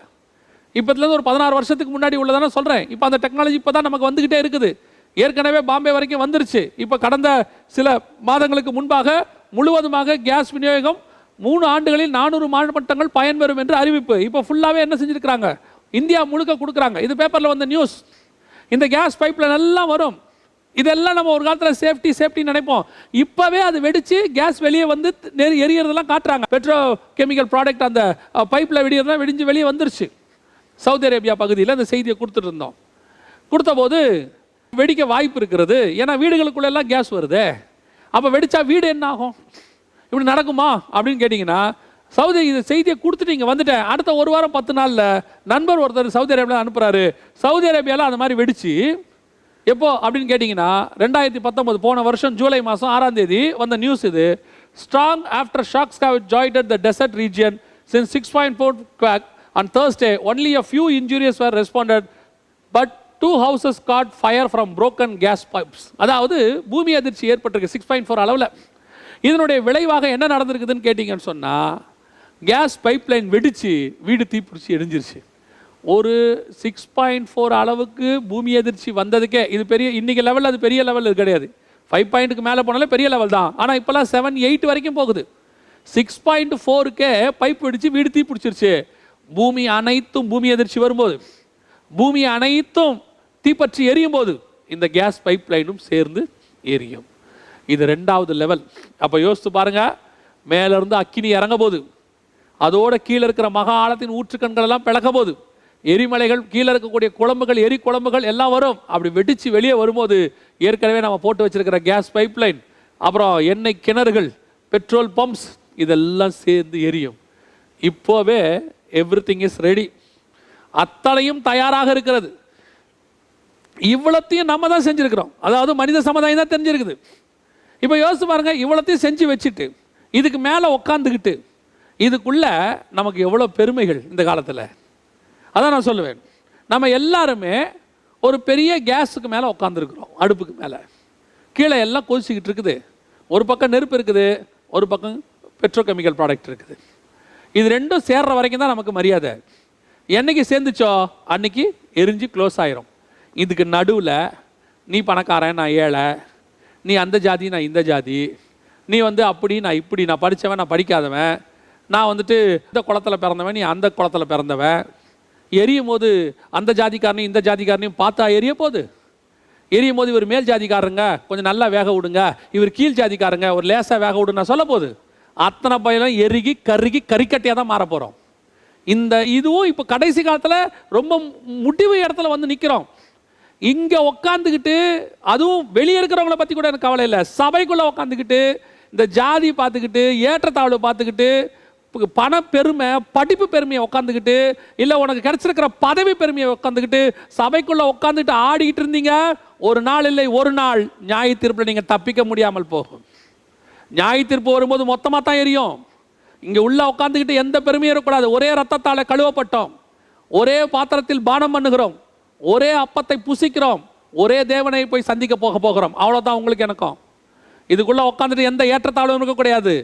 இப்போதுலேருந்து ஒரு 16 வருஷத்துக்கு முன்னாடி உள்ளதானே சொல்கிறேன். இப்போ அந்த டெக்னாலஜி இப்போ தான் நமக்கு வந்துக்கிட்டே இருக்குது. ஏற்கனவே பாம்பே வரைக்கும் வந்துருச்சு. இப்போ கடந்த சில மாதங்களுக்கு முன்பாக முழுவதுமாக கேஸ் விநியோகம் 3 ஆண்டுகளில் 400 மாவட்டங்கள் பயன்பெறும் என்று அறிவிப்பு. இப்போ ஃபுல்லாகவே என்ன செஞ்சுருக்கிறாங்க, இந்தியா முழுக்க கொடுக்குறாங்க. இது பேப்பரில் வந்த நியூஸ். இந்த கேஸ் பைப்பில் எல்லாம் வரும். இதெல்லாம் நம்ம ஒரு காலத்தில் சேஃப்டி நினைப்போம். இப்போவே அது வெடித்து கேஸ் வெளியே வந்து எரியறதெல்லாம் காட்டுறாங்க. பெட்ரோ கெமிக்கல் ப்ராடக்ட் அந்த பைப்பில் வெடிக்கிறதுலாம் வெடிஞ்சு வெளியே வந்துருச்சு. சவுதி அரேபியா பகுதியில் அந்த செய்தியை கொடுத்துட்டு இருந்தோம். கொடுத்த போது வெடிக்க வாய்ப்பு இருக்கிறது. ஏன்னா வீடுகளுக்குள்ளெல்லாம் கேஸ் வருது. அப்போ வெடிச்சா வீடு என்ன ஆகும்? இப்படி நடக்குமா அப்படின்னு கேட்டிங்கன்னா, சவுதி இது செய்தியை கொடுத்துட்டு இங்கே வந்துட்டேன். அடுத்த 1 வாரம் 10 நாளில் நண்பர் ஒருத்தர் சவுதி அரேபியாவில் அனுப்புகிறாரு. சவுதி அரேபியாவில் அந்த மாதிரி வெடிச்சு எப்போ அப்படின்னு கேட்டிங்கன்னா 2019 போன வருஷம் ஜூலை மாதம் 6ஆம் தேதி வந்த நியூஸ் இது. Strong aftershocks have jolted the desert region since 6.4 quake on Thursday. Only a few injuries were responded, but 2 houses caught fire from broken gas pipes. அதாவது பூமி அதிர்ச்சி ஏற்பட்டிருக்கு 6.4 அளவில். இதனுடைய விளைவாக என்ன நடந்திருக்குதுன்னு கேட்டிங்கன்னு சொன்னால், கேஸ் பைப்லைன் வெடித்து வீடு தீப்பிடிச்சி எரிஞ்சிருச்சு. ஒரு 6.4 அளவுக்கு பூமி அதிர்ச்சி வந்ததுக்கே இது பெரிய, இன்றைக்கி லெவலில் அது பெரிய லெவல் கிடையாது. 5 பாயிண்ட்டுக்கு மேலே போனாலே பெரிய லெவல் தான். ஆனால் இப்போல்லாம் 7, 8 வரைக்கும் போகுது. 6.4க்கே பைப் வெடித்து வீடு தீப்பிடிச்சிருச்சு. பூமி அனைத்தும் பூமி அதிர்ச்சி வரும்போது, பூமி அனைத்தும் தீப்பற்றி எரியும் போது இந்த கேஸ் பைப் லைனும் சேர்ந்து எரியும். இது 2வது லெவல். அப்போ யோசித்து பாருங்க, மேலேருந்து அக்கினி இறங்க போகுது, அதோட கீழே இருக்கிற மகா ஆழத்தின் ஊற்றுக்கண்கள் எல்லாம் பிளக்க போகுது, எரிமலைகள், கீழே இருக்கக்கூடிய குழம்புகள், எரி குழம்புகள் எல்லாம் வரும். அப்படி வெடித்து வெளியே வரும்போது ஏற்கனவே நம்ம போட்டு வச்சிருக்கிற கேஸ் பைப்லைன், அப்புறம் எண்ணெய் கிணறுகள், பெட்ரோல் பம்ப்ஸ் இதெல்லாம் சேர்ந்து எரியும். இப்போவே எவ்ரிதிங் இஸ் ரெடி, அத்தனையும் தயாராக இருக்கிறது. இவ்வளத்தையும் நம்ம தான் செஞ்சுருக்கிறோம், அதாவது மனித சமுதாயம் தான் தெரிஞ்சிருக்குது. இப்போ யோசிச்சு பாருங்க, இவ்வளத்தையும் செஞ்சு வச்சுட்டு இதுக்கு மேலே உக்காந்துக்கிட்டு இதுக்குள்ள நமக்கு எவ்வளோ பெருமைகள் இந்த காலத்தில். அதான் நான் சொல்லுவேன், நம்ம எல்லாருமே ஒரு பெரிய கேஸுக்கு மேலே உட்காந்துருக்குறோம், அடுப்புக்கு மேலே. கீழே எல்லாம் கொதிச்சுக்கிட்டு இருக்குது, ஒரு பக்கம் நெருப்பு இருக்குது, ஒரு பக்கம் பெட்ரோகெமிக்கல் ப்ராடக்ட் இருக்குது. இது ரெண்டும் சேர்ற வரைக்கும் தான் நமக்கு மரியாதை. என்னைக்கு சேர்ந்துச்சோ அன்னைக்கு எரிஞ்சு க்ளோஸ் ஆயிரும். இதுக்கு நடுவில் நீ பணக்காரன், நான் ஏழை, நீ அந்த ஜாதி, நான் இந்த ஜாதி, நீ அப்படி, நான் இப்படி, நான் படித்தவன், நான் படிக்காதவன், நான் இந்த குளத்தில் பிறந்தவன், நீ அந்த குளத்தில் பிறந்தவன். எரியும் போது அந்த ஜாதிக்காரனையும் இந்த ஜாதிக்காரனையும் பார்த்தா எரிய போகுது. எரியும் போது இவர் மேல் ஜாதிக்காரங்க கொஞ்சம் நல்லா வேக விடுங்க, இவர் கீழ் ஜாதிக்காரங்க ஒரு லேசாக வேக விடுங்க சொல்ல போகுது. அத்தனை பயிலும் எருகி கருகி கறிக்கட்டியாக தான் மாற போகிறோம். இதுவும் இப்போ கடைசி காலத்தில் ரொம்ப முடிவு இடத்துல நிற்கிறோம். இங்கே உக்காந்துக்கிட்டு, அதுவும் வெளியே இருக்கிறவங்கள பற்றி கூட எனக்கு கவலை இல்லை, சபைக்குள்ளே உக்காந்துக்கிட்டு இந்த ஜாதி பார்த்துக்கிட்டு, ஏற்றத்தாழ்வு பார்த்துக்கிட்டு, பண பெருமை, படிப்பு பெருமையை உட்காந்துக்கிட்டு, இல்லை உனக்கு கிடைச்சிருக்கிற பதவி பெருமையை உட்காந்துக்கிட்டு சபைக்குள்ளே உட்காந்துட்டு ஆடிக்கிட்டு இருந்தீங்க, ஒரு நாள் இல்லை ஒரு நாள் நியாய தீர்ப்பில் நீங்கள் தப்பிக்க முடியாமல் போகும். நியாய தீர்ப்பு வரும்போது மொத்தமாக தான் எரியும். இங்கே உள்ள உட்காந்துக்கிட்டு எந்த பெருமையும் இருக்கக்கூடாது. ஒரே ரத்தத்தால் கழுவப்பட்டோம், ஒரே பாத்திரத்தில் பானம் பண்ணுகிறோம், ஒரே அப்பத்தை புசிக்கிறோம், ஒரே தேவனை போய் சந்திக்க போகிறோம். அவ்வளோதான் உங்களுக்கு எனக்கும். இதுக்குள்ளே உட்காந்துட்டு எந்த ஏற்றத்தாழ்வும் இருக்கக்கூடாது.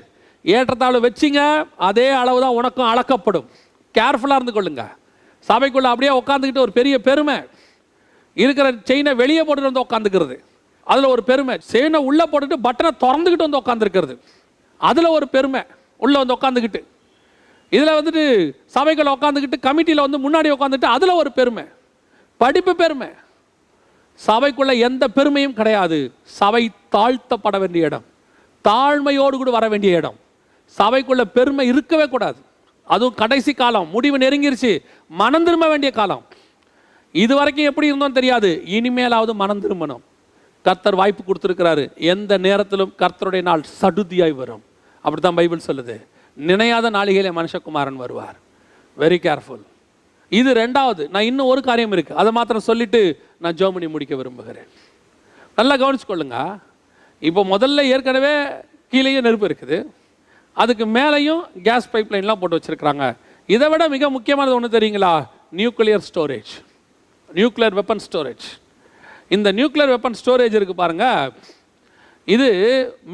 ஏற்றத்தாழ்வு வச்சிங்க, அதே அளவு தான் உனக்கும் அளக்கப்படும். கேர்ஃபுல்லாக இருந்து கொள்ளுங்க. சபைக்குள்ளே அப்படியே உட்காந்துக்கிட்டு ஒரு பெரிய பெருமை, இருக்கிற செயினை வெளியே போட்டுட்டு உட்காந்துக்கிறது, அதில் ஒரு பெருமை. செயினை உள்ளே போட்டுட்டு பட்டனை திறந்துக்கிட்டு உட்காந்துருக்கிறது, அதில் ஒரு பெருமை. உள்ளே உட்காந்துக்கிட்டு இதில் சபைக்குள்ளே உட்காந்துக்கிட்டு கமிட்டியில் முன்னாடி உட்காந்துட்டு அதில் ஒரு பெருமை. படிப்பு பெருமை. சபைக்குள்ள எந்த பெருமையும் கிடையாது. சபை தாழ்த்தப்பட வேண்டிய இடம், தாழ்மையோடு கூட வர வேண்டிய இடம். சபைக்குள்ள பெருமை இருக்கவே கூடாது. அதுவும் கடைசி காலம், முடிவு நெருங்கிருச்சு, மனம் திரும்ப வேண்டிய காலம். இது வரைக்கும் எப்படி இருந்தோம் தெரியாது, இனிமேலாவது மனம் திரும்பணும். கர்த்தர் வாய்ப்பு கொடுத்துருக்கிறாரு. எந்த நேரத்திலும் கர்த்தருடைய நாள் சடுதியாய் வரும், அப்படித்தான் பைபிள் சொல்லுது. நினையாத நாளிகையிலே மனுஷகுமாரன் வருவார். Very careful. இது 2வது. நான் இன்னும் ஒரு காரியம் இருக்கு, அதை மாத்திரம் சொல்லிட்டு நான் ஜெர்மனி முடிக்க விரும்புகிறேன். நல்லா கவனிச்சுக்கொள்ளுங்க. இப்போ முதல்ல ஏற்கனவே கீழேயே நெருப்பு இருக்குது, அதுக்கு மேலேயும் கேஸ் பைப்லைன்லாம் போட்டு வச்சிருக்கிறாங்க. இதை விட மிக முக்கியமானது ஒன்று தெரியுங்களா? Nuclear storage, nuclear weapon storage. இந்த நியூக்ளியர் வெப்பன் ஸ்டோரேஜ் இருக்கு பாருங்க, இது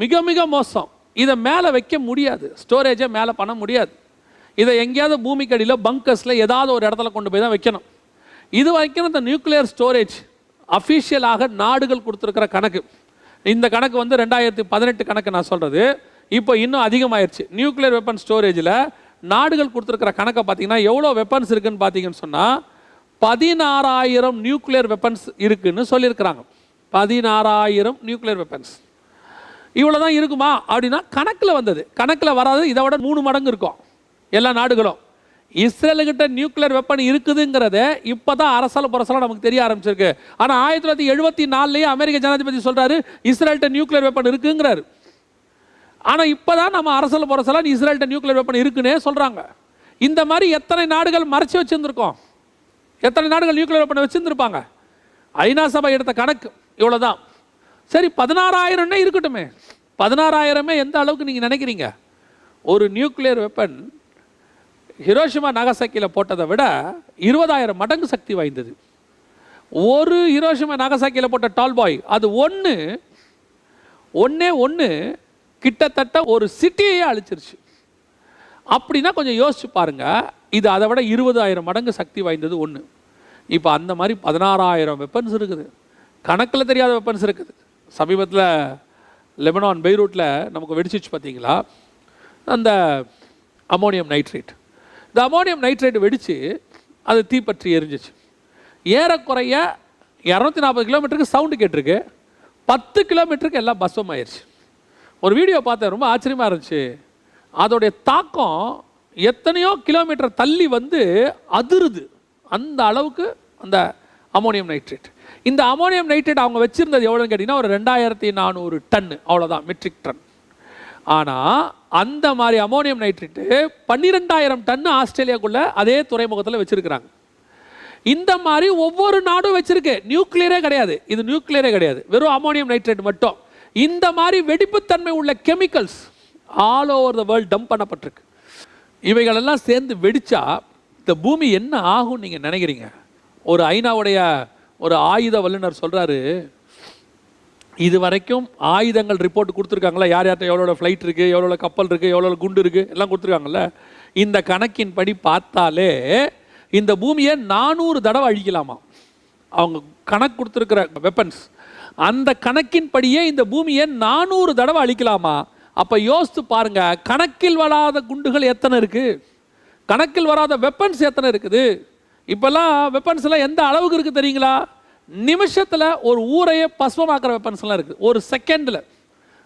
மிக மிக மோசம். இதை மேலே வைக்க முடியாது, ஸ்டோரேஜை மேலே பண்ண முடியாது. இதை எங்கேயாவது பூமிக்கடியில் பங்கர்ஸில் ஏதாவது ஒரு இடத்துல கொண்டு போய் தான் வைக்கணும். இது வரைக்கும் இந்த நியூக்ளியர் ஸ்டோரேஜ் அஃபிஷியலாக நாடுகள் கொடுத்துருக்கிற கணக்கு, இந்த கணக்கு 2018 கணக்கு நான் சொல்கிறது. இப்போ இன்னும் அதிகமாகிடுச்சு. நியூக்ளியர் வெப்பன் ஸ்டோரேஜில் நாடுகள் கொடுத்துருக்கிற கணக்கை பார்த்தீங்கன்னா எவ்வளோ வெப்பன்ஸ் இருக்குதுன்னு பார்த்தீங்கன்னு சொன்னால் 16,000 நியூக்ளியர் வெப்பன்ஸ் இருக்குதுன்னு சொல்லியிருக்கிறாங்க. 16,000 நியூக்ளியர் வெப்பன்ஸ். இவ்வளோ தான் இருக்குமா அப்படின்னா கணக்கில் வந்தது. கணக்கில் வராது, இதை விட 3 மடங்கு இருக்கும் எல்லா நாடுகளும். இஸ்ரேலுக்கிட்ட நியூக்ளியர் வெப்பன் இருக்குதுங்கிறத இப்போ தான் அரசால் புரசலாக நமக்கு தெரிய ஆரம்பிச்சிருக்கு. ஆனால் 1974 அமெரிக்க ஜனாதிபதி சொல்கிறாரு இஸ்ரேல்கிட்ட நியூக்ளியர் வெப்பன் இருக்குங்கிறாரு. ஆனால் இப்போ தான் நம்ம அரசால் புரசலாக இஸ்ரேல்கிட்ட நியூக்ளியர் வெப்பன் இருக்குன்னே சொல்கிறாங்க. இந்த மாதிரி எத்தனை நாடுகள் மறைச்சி வச்சுருந்துருக்கோம், எத்தனை நாடுகள் நியூக்ளியர் வெப்பனை வச்சுருந்துருப்பாங்க. ஐநா சபை எடுத்த கணக்கு இவ்வளோதான். சரி, 16,000 இருக்கட்டுமே. 16,000 எந்த அளவுக்கு நீங்கள் நினைக்கிறீங்க? ஒரு நியூக்ளியர் வெப்பன் ஹிரோஷிமா நாகசாக்கியில் போட்டதை விட 20,000 மடங்கு சக்தி வாய்ந்தது. ஒரு ஹிரோஷிமா நாகசாக்கியில் போட்ட டால்பாய் அது ஒன்று கிட்டத்தட்ட ஒரு சிட்டியே அழிச்சிருச்சு. அப்படின்னா கொஞ்சம் யோசிச்சு பாருங்க, இது அதை விட 20,000 மடங்கு சக்தி வாய்ந்தது ஒன்று. இப்போ அந்த மாதிரி 16,000 வெப்பன்ஸ் இருக்குது, கணக்கில் தெரியாத வெப்பன்ஸ் இருக்குது. சமீபத்தில் லெபனான் பெய்ரூட்டில் நமக்கு வெடிச்சிச்சு பார்த்தீங்களா அந்த அமோனியம் நைட்ரேட். இந்த அமோனியம் நைட்ரேட் வெடித்து அது தீப்பற்றி எரிஞ்சிச்சு. ஏறக்குறைய 240 கிலோமீட்டருக்கு சவுண்டு கேட்டிருக்கு, 10 கிலோமீட்டருக்கு எல்லாம் பஸ்வம் ஆயிடுச்சு. ஒரு வீடியோ பார்த்தேன், ரொம்ப ஆச்சரியமாக இருந்துச்சு. அதோடைய தாக்கம் எத்தனையோ கிலோமீட்டர் தள்ளி வந்து அதிருது. அந்த அளவுக்கு அந்த அமோனியம் நைட்ரேட். இந்த அமோனியம் நைட்ரேட் அவங்க வச்சுருந்தது எவ்வளோன்னு கேட்டிங்கன்னா ஒரு 2400 டன்னு, அவ்வளோதான், மெட்ரிக் டன். ஆனால் அந்த மாதிரி அமோனியம் நைட்ரேட்டு 12,000 டன்னு ஆஸ்திரேலியாவுக்குள்ளே அதே துறைமுகத்தில் வச்சுருக்கிறாங்க. இந்த மாதிரி ஒவ்வொரு நாடும் வச்சுருக்கு. நியூக்ளியரே கிடையாது, இது நியூக்ளியரே கிடையாது, வெறும் அமோனியம் நைட்ரேட் மட்டும். இந்த மாதிரி வெடிப்புத்தன்மை உள்ள chemicals all over the world dump பண்ணப்பட்டிருக்கு. இவைகளெல்லாம் சேர்ந்து வெடித்தா இந்த பூமி என்ன ஆகும் நீங்கள் நினைக்கிறீங்க? ஒரு ஐநாவுடைய ஒரு ஆயுத வல்லுநர் சொல்கிறாரு, இது வரைக்கும் ஆயுதங்கள் ரிப்போர்ட் கொடுத்துருக்காங்களா, யார் யார்கிட்ட எவ்வளோ ஃப்ளைட் இருக்குது, எவ்வளோ கப்பல் இருக்குது, எவ்வளோ குண்டு இருக்குது, எல்லாம் கொடுத்துருக்காங்கல்ல. இந்த கணக்கின் படி பார்த்தாலே இந்த பூமியை 400 தடவை அழிக்கலாமா. அவங்க கணக்கு கொடுத்துருக்கிற வெப்பன்ஸ், அந்த கணக்கின் படியே இந்த பூமியை 400 தடவை அழிக்கலாமா. அப்போ யோசித்து பாருங்க, கணக்கில் வராத குண்டுகள் எத்தனை இருக்குது, கணக்கில் வராத வெப்பன்ஸ் எத்தனை இருக்குது. இப்போல்லாம் வெப்பன்ஸ் எல்லாம் எந்த அளவுக்கு இருக்குது தெரியுங்களா? நிமிஷத்தில் ஒரு ஊரையே பஸ்வமாக்குற வெப்பன்ஸ்லாம் இருக்குது, ஒரு செகண்டில்.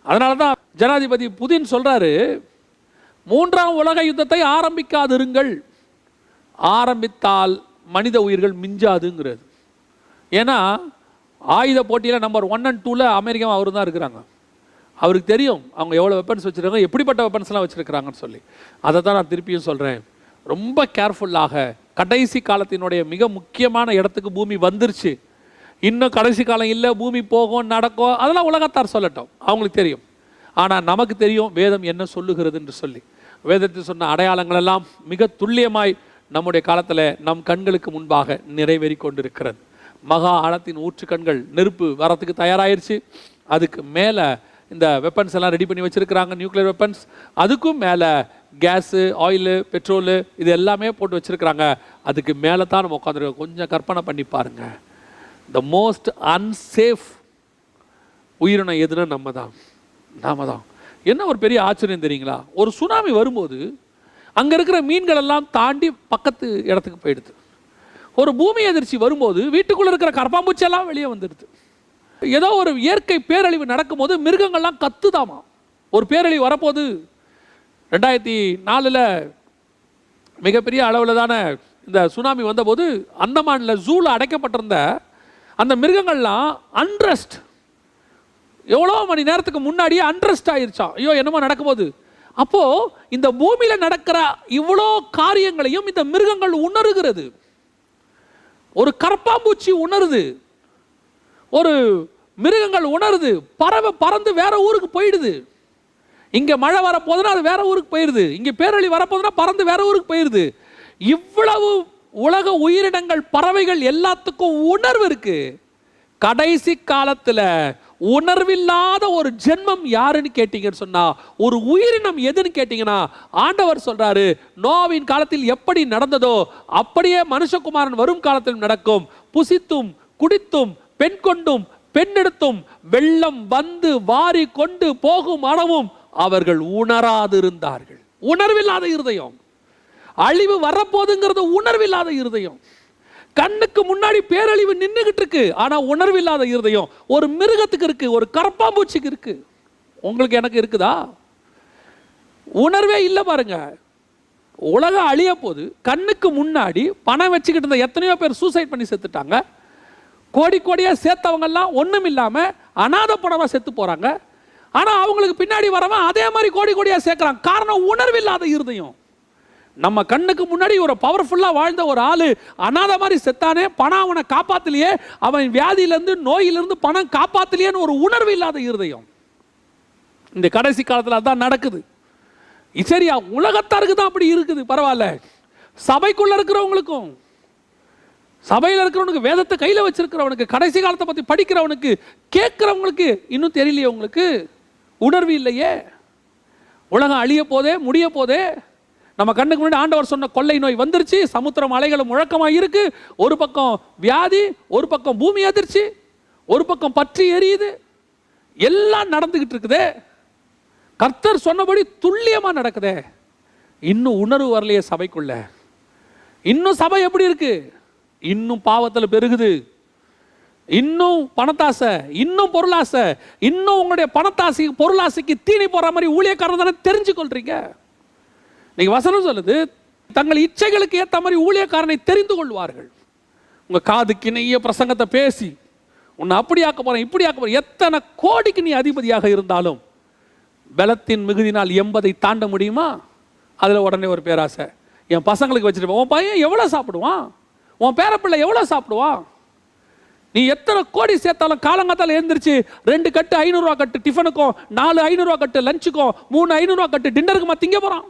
அதனால தான் ஜனாதிபதி புதின் சொல்கிறாரு, 3ஆம் உலக யுத்தத்தை ஆரம்பிக்காதிருங்கள், ஆரம்பித்தால் மனித உயிர்கள் மிஞ்சாதுங்கிறது. ஏன்னா ஆயுத போட்டியில் நம்பர் 1 and 2 அமெரிக்காவும் அவரு தான் இருக்கிறாங்க. அவருக்கு தெரியும் அவங்க எவ்வளோ வெப்பன்ஸ் வச்சுருக்காங்க, எப்படிப்பட்ட வெப்பன்ஸ்லாம் வச்சுருக்கிறாங்கன்னு சொல்லி. அதை தான் நான் திருப்பியும் சொல்கிறேன், ரொம்ப கேர்ஃபுல்லாக. கடைசி காலத்தினுடைய மிக முக்கியமான இடத்துக்கு பூமி வந்துருச்சு. இன்னும் கடைசி காலம் இல்லை, பூமி போகும் நடக்கும், அதெல்லாம் உலகத்தார் சொல்லட்டும், அவங்களுக்கு தெரியும். ஆனால் நமக்கு தெரியும் வேதம் என்ன சொல்லுகிறது என்று சொல்லி. வேதத்தில் சொன்ன அடையாளங்கள் எல்லாம் மிக துல்லியமாய் நம்முடைய காலத்தில் நம் கண்களுக்கு முன்பாக நிறைவேறி கொண்டிருக்கிறது. மகா ஆழத்தின் ஊற்று கண்கள் நெருப்பு வரத்துக்கு தயாராகிருச்சு. அதுக்கு மேலே இந்த வெப்பன்ஸ் எல்லாம் ரெடி பண்ணி வச்சுருக்கிறாங்க, நியூக்ளியர் வெப்பன்ஸ். அதுக்கும் மேலே கேஸு, ஆயிலு, பெட்ரோலு, இது எல்லாமே போட்டு வச்சுருக்கிறாங்க. அதுக்கு மேலே தான் நம்ம உட்காந்துருக்கோம். கொஞ்சம் கற்பனை பண்ணி பாருங்கள், த மோஸ்ட் அன்சேஃப் உயிரினம் எதுனா நாம தான். என்ன ஒரு பெரிய ஆச்சரியம் தெரியுங்களா? ஒரு சுனாமி வரும்போது அங்கே இருக்கிற மீன்கள் எல்லாம் தாண்டி பக்கத்து இடத்துக்கு போயிடுது. ஒரு பூமி அதிர்ச்சி வரும்போது வீட்டுக்குள்ளே இருக்கிற கரப்பாம்பூச்செல்லாம் வெளியே வந்துடுது. ஏதோ ஒரு இயற்கை பேரழிவு நடக்கும்போது மிருகங்கள்லாம் கத்துதாமா. ஒரு பேரழிவு வரப்போது 2004 மிகப்பெரிய அளவில் தானே இந்த சுனாமி வந்தபோது அந்தமானில் ஜூவில் அடைக்கப்பட்டிருந்த அந்த மிருகங்கள்லாம் அன்ரெஸ்ட், எவ்வளோ மணி நேரத்துக்கு முன்னாடியே அன்ரெஸ்ட் ஆயிருச்சான். ஐயோ என்னமோ நடக்கும்போது. அப்போது இந்த பூமியில் நடக்கிற இவ்வளோ காரியங்களையும் இந்த மிருகங்கள் உணர்கிறது. ஒரு கரப்பாம்பூச்சி உணருது, ஒரு மிருகங்கள் உணருது, பறவை பறந்து வேற ஊருக்கு போயிடுது. இங்கே மழை வரப்போதுன்னா அது வேற ஊருக்கு போயிடுது, இங்கே பேரழிவு வரப்போதுன்னா பறந்து வேற ஊருக்கு போயிடுது. இவ்வளவு உலக உயிரினங்கள், பறவைகள் எல்லாத்துக்கும் உணர்வு இருக்கு. கடைசி காலத்தில் உணர்வில்லாத ஒரு ஜென்மம் யாருன்னு கேட்டீங்கன்னு சொன்னா, ஒரு உயிரினம் எதுன்னு கேட்டீங்கன்னா, ஆண்டவர் சொல்றாரு, நோவின் காலத்தில் எப்படி நடந்ததோ அப்படியே மனுஷகுமாரன் வரும் காலத்தில் நடக்கும். புசித்தும் குடித்தும் பெண் கொண்டும் பெண்ணெடுத்தும் வெள்ளம் வந்து வாரி கொண்டு போகும் அளவும் அவர்கள் உணராதிருந்தார்கள். உணர்வில்லாத இருதயம். அழிவு வரப்போதுங்கிறது உணர்வில்லாத இருதயம். கண்ணுக்கு முன்னாடி பேரழிவு நின்றுகிட்டு இருக்கு, ஆனா உணர்வில்லாத இருதயம் ஒரு மிருகத்துக்கு இருக்கு, ஒரு கரப்பாம்பூச்சிக்கு இருக்கு. உங்களுக்கு எனக்கு இருக்குதா? உணர்வே இல்லை பாருங்க. உலகம் அழிய போது கண்ணுக்கு முன்னாடி பணம் வச்சுக்கிட்டு இருந்த எத்தனையோ பேர் சூசைட் பண்ணி செத்துட்டாங்க. கோடி கோடியா சேர்த்தவங்க எல்லாம் ஒண்ணும் இல்லாம அநாத பணமா செத்து போறாங்க. ஆனா அவங்களுக்கு பின்னாடி வரவன் அதே மாதிரி கோடி கோடியா சேர்க்கிறான். காரணம் உணர்வில்லாத இருதயம். நம்ம கண்ணுக்கு முன்னாடி ஒரு பவர்ஃபுல்லா வாழ்ந்த ஒரு ஆளு அநாத மாதிரி செத்தானே, பணம் அவனை காப்பாத்தலையே, அவன் வியாதியிலிருந்து நோயிலிருந்து பணம் காப்பாத்தலையேன்னு ஒரு உணர்வு இல்லாத இருதயம். இந்த கடைசி காலத்தில் அதான் நடக்குது. சரியா, உலகத்தாருக்கு தான் அப்படி இருக்குது, பரவாயில்ல. சபைக்குள்ள இருக்கிறவங்களுக்கும், சபையில் இருக்கிறவனுக்கு, வேதத்தை கையில் வச்சிருக்கிறவனுக்கு, கடைசி காலத்தை பற்றி படிக்கிறவனுக்கு, கேட்கிறவங்களுக்கு இன்னும் தெரியலையே. உங்களுக்கு உணர்வு இல்லையே. உலகம் அழிய போதே, முடிய போதே. நம்ம கண்ணுக்கு முன்னாடி ஆண்டவர் சொன்ன கொள்ளை நோய் வந்துருச்சு, சமுத்திரம் அலைகளும் முழக்கமாக இருக்கு. ஒரு பக்கம் வியாதி, ஒரு பக்கம் பூமி அதிர்ச்சி, ஒரு பக்கம் பற்றி எரியுது, எல்லாம் நடந்துகிட்டு இருக்குதே. கர்த்தர் சொன்னபடி துல்லியமா நடக்குதே. இன்னும் உணர்வு வரலையே சபைக்குள்ள. இன்னும் சபை எப்படி இருக்கு? இன்னும் பாவத்தில் பெருகுது, இன்னும் பணத்தாசை, இன்னும் பொருளாசை, இன்னும் உங்களுடைய பணத்தாசைக்கு பொருளாசைக்கு தீனி போற மாதிரி ஊழியக்காரர் தானே தெரிஞ்சு கொள்றீங்க. நீங்க வசனம் சொல்லுது, தங்கள் இச்சைகளுக்கு ஏற்ற மாதிரி ஊழியக்காரனை தெரிந்து கொள்வார்கள். உங்க காதுக்கு இணைய பிரசங்கத்தை பேசி உன்னை அப்படி ஆக்க போறேன், இப்படி ஆக்க போறேன். எத்தனை கோடிக்கு நீ அதிபதியாக இருந்தாலும் பலத்தின் மிகுதினால் 80 தாண்ட முடியுமா? அதுல உடனே ஒரு பேராசை. என் பசங்களுக்கு வச்சுட்டு, உன் பையன் எவ்வளவு சாப்பிடுவான், உன் பேரப்பிள்ளை எவ்வளவு சாப்பிடுவான், நீ எத்தனை கோடி சேர்த்தாலும் காலங்காத்தால எழுந்திரிச்சு 2 கட்டு 500 ரூபா கட்டு டிஃபனுக்கும், 4 500 ரூபா கட்டு லஞ்சுக்கும், 3 500 ரூபா கட்டு டின்னருக்குமா திங்க போறான்.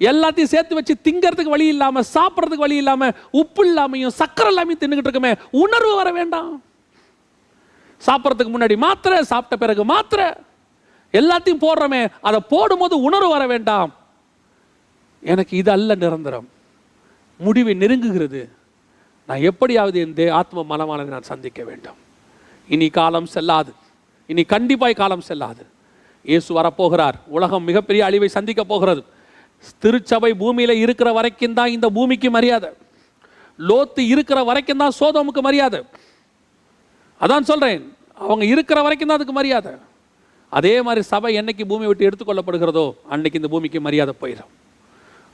எல்லாத்தையும் சேர்த்து வச்சு திங்கிறதுக்கு வழி இல்லாம, சாப்பிட்றதுக்கு வழி இல்லாம, உப்பு இல்லாமையும் சக்கரை இல்லாமையும் தின்னுக்கிட்டு இருக்கமே. உணர்வு வர வேண்டாம். சாப்பிட்றதுக்கு முன்னாடி மாத்திரை, சாப்பிட்ட பிறகு மாத்திரை, எல்லாத்தையும் போடுறமே, அதை போடும்போது உணர்வு வர வேண்டாம். எனக்கு இது அல்ல நிரந்தரம், முடிவை நெருங்குகிறது, நான் எப்படியாவது இந்த ஆத்ம மனமானதை நான் சந்திக்க வேண்டும். இனி காலம் செல்லாது, இனி கண்டிப்பாய் காலம் செல்லாது. இயேசு வரப்போகிறார். உலகம் மிகப்பெரிய அழிவை சந்திக்க போகிறது. திருச்சபை பூமியில இருக்கிற வரைக்கும் தான் இந்த பூமிக்கு மரியாதை. லோத்து இருக்கிற வரைக்கும் தான் சோதோமுக்கு மரியாதை. அதான் சொல்றேன், அவங்க இருக்கிற வரைக்கும் தான் அதுக்கு மரியாதை. அதே மாதிரி சபை என்னைக்கு பூமி விட்டு எடுத்துக்கொள்ளப்படுகிறதோ அன்னைக்கு இந்த பூமிக்கு மரியாதை போயிடும்.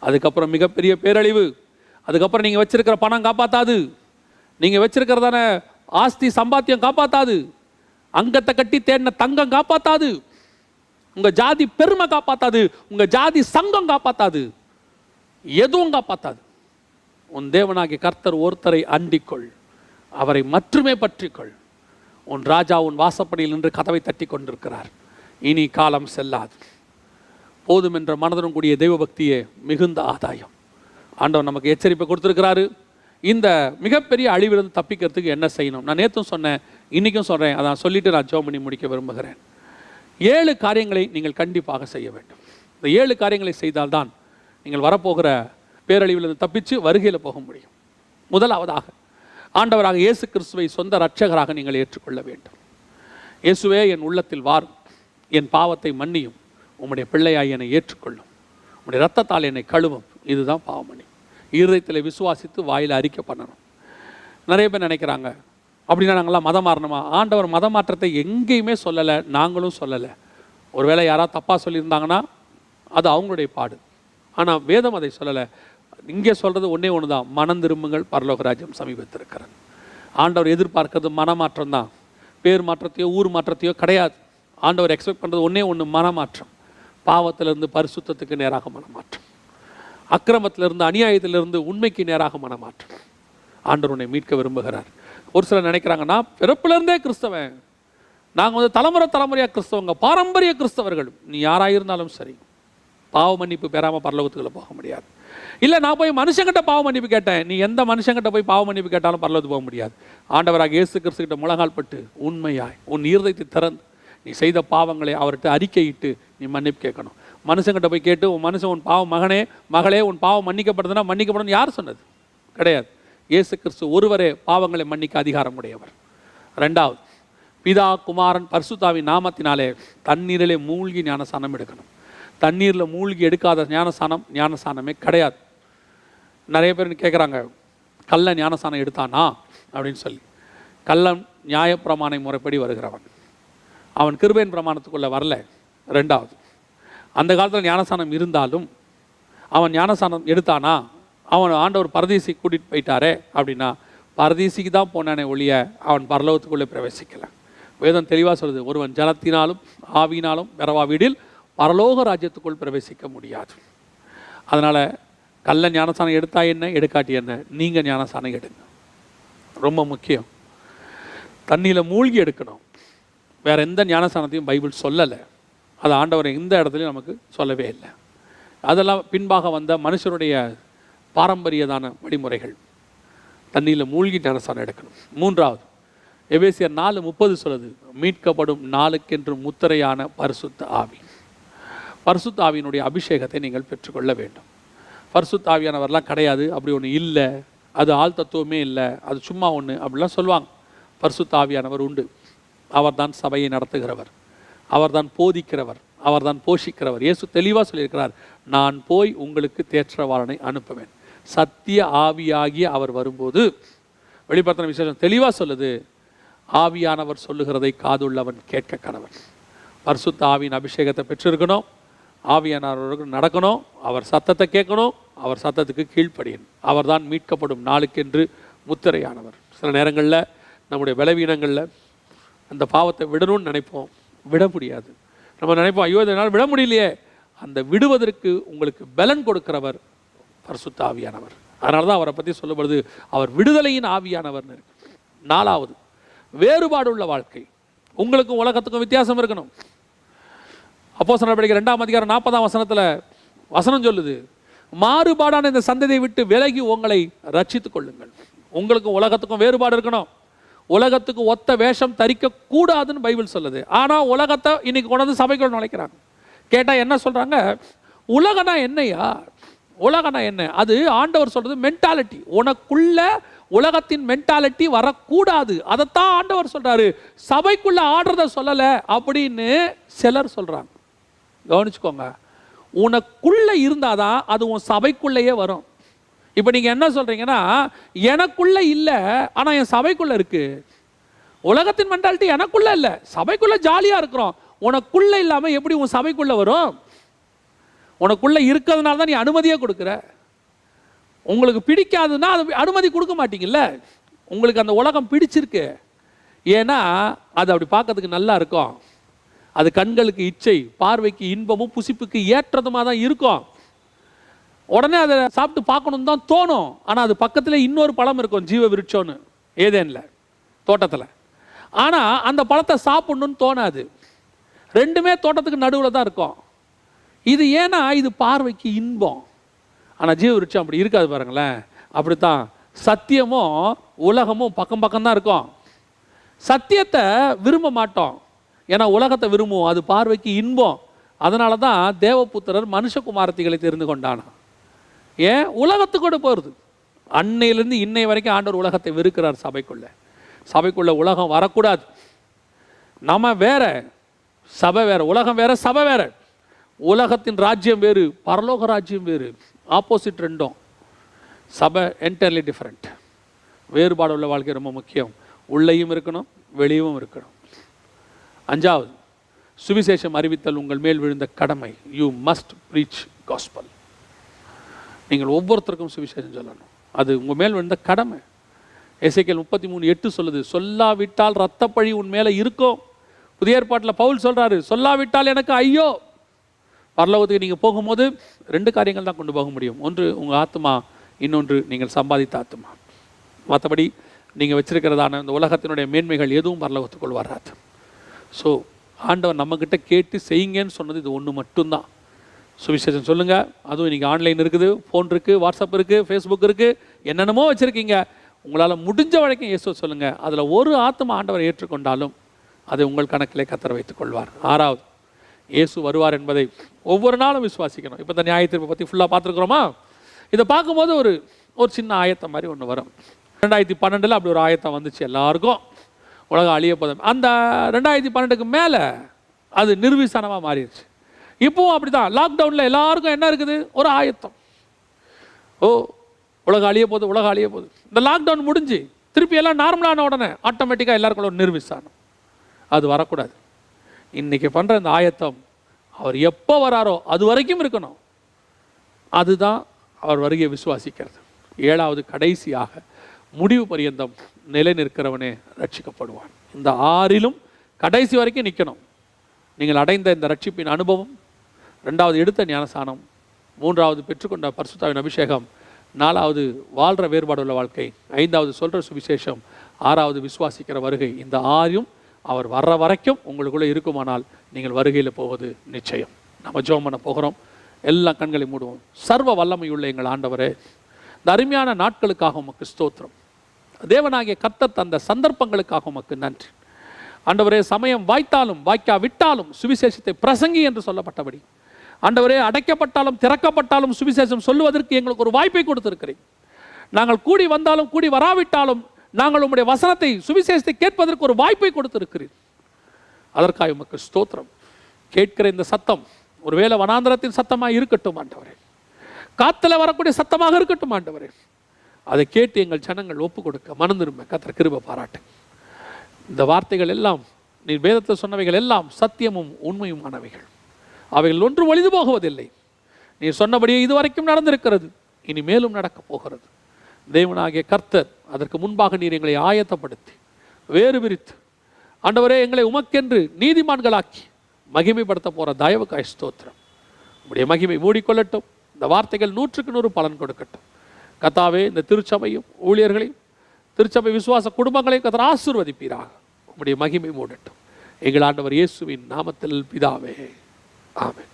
அதுக்கப்புறம் மிகப்பெரிய பேரழிவு. அதுக்கப்புறம் நீங்க வச்சிருக்கிற பணம் காப்பாத்தாது, நீங்க வச்சிருக்கிறதான ஆஸ்தி சம்பாத்தியம் காப்பாத்தாது, அங்கத்தை கட்டி தேடின தங்கம் காப்பாத்தாது, உங்க ஜாதி பெருமை காப்பாத்தாது, உங்க ஜாதி சங்கம் காப்பாத்தாது, எதுவும் காப்பாத்தாது. உன் தேவனாகிய கர்த்தர் ஒருத்தரை அண்டிக்கொள், அவரை மட்டுமே பற்றிக்கொள். உன் ராஜா உன் வாசப்படியில் நின்று கதவை தட்டி கொண்டிருக்கிறார். இனி காலம் செல்லாது. போதும் என்ற மனதுடன் கூடிய தெய்வ பக்தியே மிகுந்த ஆதாயம். ஆண்டவர் நமக்கு எச்சரிப்பை கொடுத்திருக்கிறாரு. இந்த மிகப்பெரிய அழிவிலிருந்து தப்பிக்கிறதுக்கு என்ன செய்யணும்? நான் நேற்றும் சொன்னேன், இன்றைக்கும் சொல்கிறேன். அதான் சொல்லிவிட்டு நான் ஜெபம் பண்ணி முடிக்க விரும்புகிறேன். 7 காரியங்களை நீங்கள் கண்டிப்பாக செய்ய வேண்டும். இந்த 7 காரியங்களை செய்தால்தான் நீங்கள் வரப்போகிற பேரழிவிலிருந்து தப்பிச்சு வருகையில் போக முடியும். முதலாவதாக, ஆண்டவராக இயேசு கிறிஸ்துவை சொந்த இரட்சகராக நீங்கள் ஏற்றுக்கொள்ள வேண்டும். இயேசுவே, என் உள்ளத்தில் வாரும், என் பாவத்தை மன்னியும், உம்முடைய பிள்ளையாய் என்னை ஏற்றுக்கொள்ளும், உம்முடைய இரத்தத்தால் என்னை கழுவும். இதுதான் பாவமணி. இருதயத்தில் விசுவாசித்து வாயில் அறிக்கை பண்ணணும். நிறைய பேர் நினைக்கிறாங்க, அப்படின்னா நாங்களாம் மதம் மாறணுமா? ஆண்டவர் மதம் மாற்றத்தை எங்கேயுமே சொல்லலை, நாங்களும் சொல்லலை. ஒருவேளை யாராவது தப்பாக சொல்லியிருந்தாங்கன்னா அது அவங்களுடைய பாடு. ஆனால் வேதம் அதை சொல்லலை. இங்கே சொல்கிறது ஒன்றே ஒன்று தான், மனம் திரும்புங்கள், பரலோக ராஜ்யம் சமீபத்திருக்கிறது. ஆண்டவர் எதிர்பார்க்கறது மனமாற்றம் தான், பேர் மாற்றத்தையோ ஊர் மாற்றத்தையோ கிடையாது. ஆண்டவர் எக்ஸ்பெக்ட் பண்ணுறது ஒன்றே ஒன்று, மனமாற்றம். பாவத்திலிருந்து பரிசுத்தத்துக்கு நேராக மனமாற்றம், அக்கிரமத்திலிருந்து அநியாயத்திலிருந்து உண்மைக்கு நேராக மனமாற்றம். ஆண்டவர் உன்னை மீட்க விரும்புகிறார். ஒரு சிலர் நினைக்கிறாங்கன்னா, பிறப்பிலிருந்தே கிறிஸ்தவன், நாங்கள் தலைமுறையாக கிறிஸ்தவங்க, பாரம்பரிய கிறிஸ்தவர்கள். நீ யாராயிருந்தாலும் சரி, பாவ மன்னிப்பு பெறாமல் பரலோகத்துக்குள்ள போக முடியாது. இல்லை, நான் போய் மனுஷங்கிட்ட பாவ மன்னிப்பு கேட்டேன், நீ எந்த மனுஷங்கிட்ட போய் பாவ மன்னிப்பு கேட்டாலும் பரலோகத்துக்கு போக முடியாது. ஆண்டவராக இயேசு கிறிஸ்துக்கிட்ட முழங்கால் பட்டு உண்மையாய் உன் இருதயத்தை திறந்து நீ செய்த பாவங்களை அவர்கிட்ட அறிக்கையிட்டு நீ மன்னிப்பு கேட்கணும். மனுஷங்கிட்ட போய் கேட்டு உன் மனுஷன் உன் பாவம் மகளே உன் பாவம் மன்னிக்கப்படுதுன்னா மன்னிக்கப்படும் யார் சொன்னது? கிடையாது. இயேசு கிறிஸ்து ஒருவரே பாவங்களை மன்னிக்க அதிகாரம் உடையவர். 2வது, பிதா குமாரன் பரிசுத்தாவின் நாமத்தினாலே தண்ணீரிலே மூழ்கி ஞானசானம் எடுக்கணும். தண்ணீரில் மூழ்கி எடுக்காத ஞானசானமே கிடையாது. நிறைய பேர் கேட்குறாங்க, கள்ளன் ஞானசானம் எடுத்தானா அப்படின்னு சொல்லி. கள்ளன் நியாயப்பிரமாண முறைப்படி வருகிறவன், அவன் கிருபையின் பிரமாணத்துக்குள்ளே வரல. 2வது, அந்த காலத்தில் ஞானசானம் இருந்தாலும் அவன் ஞானசானம் எடுத்தானா? அவன் ஆண்டவர் பரதீசி கூட்டிகிட்டு போயிட்டாரே அப்படின்னா பரதீசிக்கு தான் போனானே ஒழிய அவன் பரலோகத்துக்குள்ளே பிரவேசிக்கலை. வேதம் தெளிவாக சொல்லுது, ஒருவன் ஜலத்தினாலும் ஆவியினாலும் பெறவாவிடில் பரலோக ராஜ்யத்துக்குள் பிரவேசிக்க முடியாது. அதனால் கள்ள ஞானசானம் எடுத்தா என்ன, எடுக்காட்டி என்ன, நீங்கள் ஞானசானம் எடுங்க. ரொம்ப முக்கியம். தண்ணியில் மூழ்கி எடுக்கணும். வேறு எந்த ஞானசானத்தையும் பைபிள் சொல்லலை. அது ஆண்டவர் எந்த இடத்துலையும் நமக்கு சொல்லவே இல்லை. அதெல்லாம் பின்பாக வந்த மனுஷருடைய பாரம்பரியதான வழிமுறைகள். தண்ணியில் மூழ்கி ஞானசானம் எடுக்கணும். 3வது, எபேசியர் 4:30 சொல்லுது, மீட்கப்படும் நாளுக்கென்று முத்திரையான பரிசுத்த ஆவி. பரிசுத்த ஆவியினுடைய அபிஷேகத்தை நீங்கள் பெற்றுக்கொள்ள வேண்டும். பரிசுத்த ஆவியானவர்லாம் கிடையாது, அப்படி ஒன்று இல்லை, அது ஆள் தத்துவமே இல்லை, அது சும்மா ஒன்று அப்படிலாம் சொல்லுவாங்க. பரிசுத்த ஆவியானவர் உண்டு. அவர்தான் சபையை நடத்துகிறவர், அவர்தான் போதிக்கிறவர், அவர்தான் போஷிக்கிறவர். இயேசு தெளிவாக சொல்லியிருக்கிறார், நான் போய் உங்களுக்கு தேற்றவாளனை அனுப்புவேன். சத்திய ஆவியாகிய அவர் வரும்போது, வெளிப்படுத்தின விசேஷம் தெளிவாக சொல்லுது, ஆவியானவர் சொல்லுகிறதை காதுள்ளவன் கேட்க கடவன். பரிசுத்த ஆவியின் அபிஷேகத்தை பெற்றிருக்கணும், ஆவியானவருக்கு நடக்கணும், அவர் சத்தத்தை கேட்கணும், அவர் சத்தத்துக்கு கீழ்ப்படியணும். அவர் தான் மீட்கப்படும் நாளுக்கென்று முத்திரையானவர். சில நேரங்களில் நம்முடைய பலவீனங்களில் அந்த பாவத்தை விடணும்னு நினைப்போம், விட முடியாது. நம்ம நினைப்போம், ஐயோ இதனால் விட முடியலையே. அந்த விடுவதற்கு உங்களுக்கு பலன் கொடுக்கிறவர் பரிசுத்த ஆவியானவர். அதனால தான் அவரை பற்றி சொல்லப்படுது, அவர் விடுதலையின் ஆவியானவர்னு இருக்கு. 4வது, வேறுபாடு உள்ள வாழ்க்கை. உங்களுக்கும் உலகத்துக்கும் வித்தியாசம் இருக்கணும். அப்போஸ்தலர் நடவடிக்கை 2ஆம் அதிகாரம் 40ஆம் வசனத்தில் வசனம் சொல்லுது, மாறுபாடான இந்த சந்ததியை விட்டு விலகி உங்களை ரட்சித்துக் கொள்ளுங்கள். உங்களுக்கும் உலகத்துக்கும் வேறுபாடு இருக்கணும். உலகத்துக்கு ஒத்த வேஷம் தரிக்க கூடாதுன்னு பைபிள் சொல்லுது. ஆனால் உலகத்தை இன்னைக்கு கொண்டு வந்து சபைக்குள்ள நுழைக்கிறாங்க. கேட்டால் என்ன சொல்கிறாங்க, உலகனா என்னையா, உலகனா என்ன? அது ஆண்டவர் சொல்கிறது மென்டாலிட்டி. உனக்குள்ள உலகத்தின் மென்டாலிட்டி வரக்கூடாது. அதைத்தான் ஆண்டவர் சொல்கிறாரு. சபைக்குள்ள ஆடுறத சொல்லலை அப்படின்னு சிலர் சொல்கிறாங்க. கவனிச்சுக்கோங்க, உனக்குள்ளே இருந்தால் தான் அது உன் சபைக்குள்ளேயே வரும். இப்போ நீங்கள் என்ன சொல்கிறீங்கன்னா, எனக்குள்ளே இல்லை ஆனால் என் சபைக்குள்ளே இருக்குது. உலகத்தின் மென்டாலிட்டி எனக்குள்ளே இல்லை, சபைக்குள்ளே ஜாலியாக இருக்கிறோம். உனக்குள்ளே இல்லாமல் எப்படி உன் சபைக்குள்ளே வரும்? உனக்குள்ளே இருக்கிறதுனால தான் நீ அனுமதியே கொடுக்குற. உங்களுக்கு பிடிக்காதுன்னா அது அனுமதி கொடுக்க மாட்டீங்கல்ல. உங்களுக்கு அந்த உலகம் பிடிச்சிருக்கு, ஏன்னா அது அப்படி பார்க்கறதுக்கு நல்லா இருக்கும். அது கண்களுக்கு இச்சை, பார்வைக்கு இன்பமும் புசிப்புக்கு ஏற்றதுமாக தான் இருக்கும். உடனே அதை சாப்பிட்டு பார்க்கணும் தான் தோணும். ஆனால் அது பக்கத்தில் இன்னொரு பழம் இருக்கும், ஜீவ விருட்சம்னு, ஏதேனில் தோட்டத்தில். ஆனால் அந்த பழத்தை சாப்பிடணும்னு தோணாது. ரெண்டுமே தோட்டத்துக்கு நடுவில் தான் இருக்கும். இது ஏன்னா இது பார்வைக்கு இன்பம். ஆனால் ஜீவ விருட்சம் அப்படி இருக்காது பாருங்களேன். அப்படித்தான் சத்தியமும் உலகமும் பக்கம் பக்கம்தான் இருக்கும். சத்தியத்தை விரும்ப மாட்டோம், ஏன்னா உலகத்தை விரும்புவோம், அது பார்வைக்கு இன்பம். அதனால தான் தேவபுத்திரர் மனுஷகுமாரத்திகளை தெரிந்து கொண்டானா. ஏன்? உலகத்துக்கூட போகிறது. அன்னையிலேருந்து இன்னை வரைக்கும் ஆண்டவர் உலகத்தை வெறுக்கிறார். சபைக்குள்ள உலகம் வரக்கூடாது. நம்ம வேற, சபை வேற. உலகம் வேற, சபை வேற. உலகத்தின் ராஜ்யம் வேறு, பரலோக ராஜ்யம் வேறு. ஆப்போசிட் ரெண்டும். சபை என்டையர்லி டிஃப்ரெண்ட். வேறுபாடு உள்ள வாழ்க்கை ரொம்ப முக்கியம். உள்ளேயும் இருக்கணும், வெளியும் இருக்கணும். 5வது, சுவிசேஷம் அறிவித்தல் உங்கள் மேல் விழுந்த கடமை. You must preach gospel. நீங்கள் ஒவ்வொருத்தருக்கும் சுவிசேஷம் சொல்லணும், அது உங்கள் மேல் விழுந்த கடமை. எசேக்கியேல் 33:8 சொல்லுது, சொல்லாவிட்டால் இரத்தப்பழி உன் மேலே இருக்கும். புதிய ஏற்பாட்டில் பவுல் சொல்கிறாரு, சொல்லாவிட்டால் எனக்கு ஐயோ. பரலோகத்துக்கு நீங்கள் போகும்போது 2 காரியங்கள் தான் கொண்டு போக முடியும். ஒன்று உங்கள் ஆத்மா, இன்னொன்று நீங்கள் சம்பாதித்த ஆத்மா. மற்றபடி நீங்கள் வச்சிருக்கிறதான இந்த உலகத்தினுடைய மேன்மைகள் எதுவும் பரலோகத்துக்குள் வராது. ஸோ ஆண்டவர் நம்மக்கிட்ட கேட்டு செய்யுங்கன்னு சொன்னது இது ஒன்று மட்டும்தான். சுவிசேஷம் சொல்லுங்கள். அதுவும் இன்றைக்கி ஆன்லைன் இருக்குது, ஃபோன் இருக்குது, வாட்ஸ்அப் இருக்குது, ஃபேஸ்புக் இருக்குது, என்னென்னமோ வச்சுருக்கீங்க. உங்களால் முடிஞ்ச வரைக்கும் இயேசுவை சொல்லுங்கள். அதில் ஒரு ஆத்மா ஆண்டவர் ஏற்றுக்கொண்டாலும் அதை உங்கள் கணக்கிலே கத்தர் வைத்துக் கொள்வார். 6வது, இயேசு வருவார் என்பதை ஒவ்வொரு நாளும் விசுவாசிக்கணும். இப்போ இந்த நியாயத்தீர்ப்பை பற்றி ஃபுல்லாக பார்த்துருக்குறோமா? இதை பார்க்கும்போது ஒரு சின்ன ஆயத்தம் மாதிரி ஒன்று வரும். 2012 அப்படி ஒரு ஆயத்தம் வந்துச்சு எல்லாருக்கும். உலகம் அழிய போதும். அந்த 2012க்கு மேலே அது நிர்விசானமாக மாறிடுச்சு. இப்போவும் அப்படி தான். லாக்டவுனில் எல்லாருக்கும் என்ன இருக்குது? ஒரு ஆயத்தம். உலகம் அழிய போகுது, உலகம் அழிய போகுது. இந்த லாக்டவுன் முடிஞ்சு திருப்பி எல்லாம் நார்மலான உடனே ஆட்டோமேட்டிக்காக எல்லாருக்குள்ள ஒரு நிர்விசானம். அது வரக்கூடாது. இன்றைக்கி பண்ணுற இந்த ஆயத்தம் அவர் எப்போ வராரோ அது வரைக்கும் இருக்கணும். அதுதான் அவர் வருகையை விசுவாசிக்கிறது. 7வது, கடைசியாக முடிவு பரியந்தம் நிலை நிற்கிறவனே ரட்சிக்கப்படுவான். இந்த 6லும் கடைசி வரைக்கும் நிற்கணும். நீங்கள் அடைந்த இந்த ரட்சிப்பின் அனுபவம், 2வது எடுத்த ஞானசானம், 3வது பெற்றுக்கொண்ட பரிசுத்தாவின் அபிஷேகம், 4வது வாழ்கிற வேறுபாடுள்ள வாழ்க்கை, 5வது சொல்கிற சுவிசேஷம், 6வது விசுவாசிக்கிற வருகை. இந்த 6யும் அவர் வர்ற வரைக்கும் உங்களுக்குள்ளே இருக்குமானால் நீங்கள் வருகையில் போவது நிச்சயம். நம்ம ஜெபம் பண்ண போகிறோம். எல்லாம் கண்களை மூடுவோம். சர்வ வல்லமையுள்ள எங்கள் ஆண்டவரே, இந்த அருமையான நாட்களுக்காக உமக்கு ஸ்தோத்திரம். தேவனாகிய கர்த்தர் தந்த சந்தர்ப்பங்களுக்காக உமக்கு நன்றி. ஆண்டவரே, சமயம் வாய்த்தாலும் வாய்க்காவிட்டாலும் சுவிசேஷத்தை பிரசங்கி என்று சொல்லப்பட்டபடி, ஆண்டவரே, அடைக்கப்பட்டாலும் திறக்கப்பட்டாலும் சுவிசேஷம் சொல்லுவதற்கு எங்களுக்கு ஒரு வாய்ப்பை கொடுத்திருக்கிறேன். நாங்கள் கூடி வந்தாலும் கூடி வராவிட்டாலும் நாங்கள் உம்முடைய வசனத்தை, சுவிசேஷத்தை கேட்பதற்கு ஒரு வாய்ப்பை கொடுத்திருக்கிறீர். அதற்காக உமக்கு ஸ்தோத்திரம். கேட்கிற இந்த சத்தம் ஒருவேளை வனாந்தரத்தின் சத்தமாக இருக்கட்டும் ஆண்டவரே, காத்துல வரக்கூடிய சத்தமாக இருக்கட்டும் ஆண்டவரே, அதை கேட்டு எங்கள் ஜனங்கள் ஒப்பு கொடுக்க மனம் திரும்ப கர்த்தர் கிருபை பாராட்டு. இந்த வார்த்தைகள் எல்லாம் நீர் வேதத்தில் சொன்னவைகள் எல்லாம் சத்தியமும் உண்மையுமானவைகள். அவைகள் ஒன்று ஒளிந்து போகுவதில்லை. நீர் சொன்னபடியே இதுவரைக்கும் நடந்திருக்கிறது, இனி மேலும் நடக்கப் போகிறது. தேவனாகிய கர்த்தர் அதற்கு முன்பாக நீர் எங்களை ஆயத்தப்படுத்தி வேறு பிரித்து ஆண்டவரே எங்களை உமக்கென்று நீதிமான்களாக்கி மகிமைப்படுத்த போகிற தயவுக்காய் ஸ்தோத்திரம். உம்முடைய மகிமை மூடிக்கொள்ளட்டும். இந்த வார்த்தைகள் 100க்கு 100 பலன் கொடுக்கட்டும். கர்த்தாவே, இந்த திருச்சபையும் ஊழியர்களையும் திருச்சபை விசுவாச குடும்பங்களையும் கர்த்தர் ஆசீர்வதிப்பீராக. உம்முடைய மகிமை மூடட்டும். எங்கள் ஆண்டவர் இயேசுவின் நாமத்தில் பிதாவே, ஆமென்.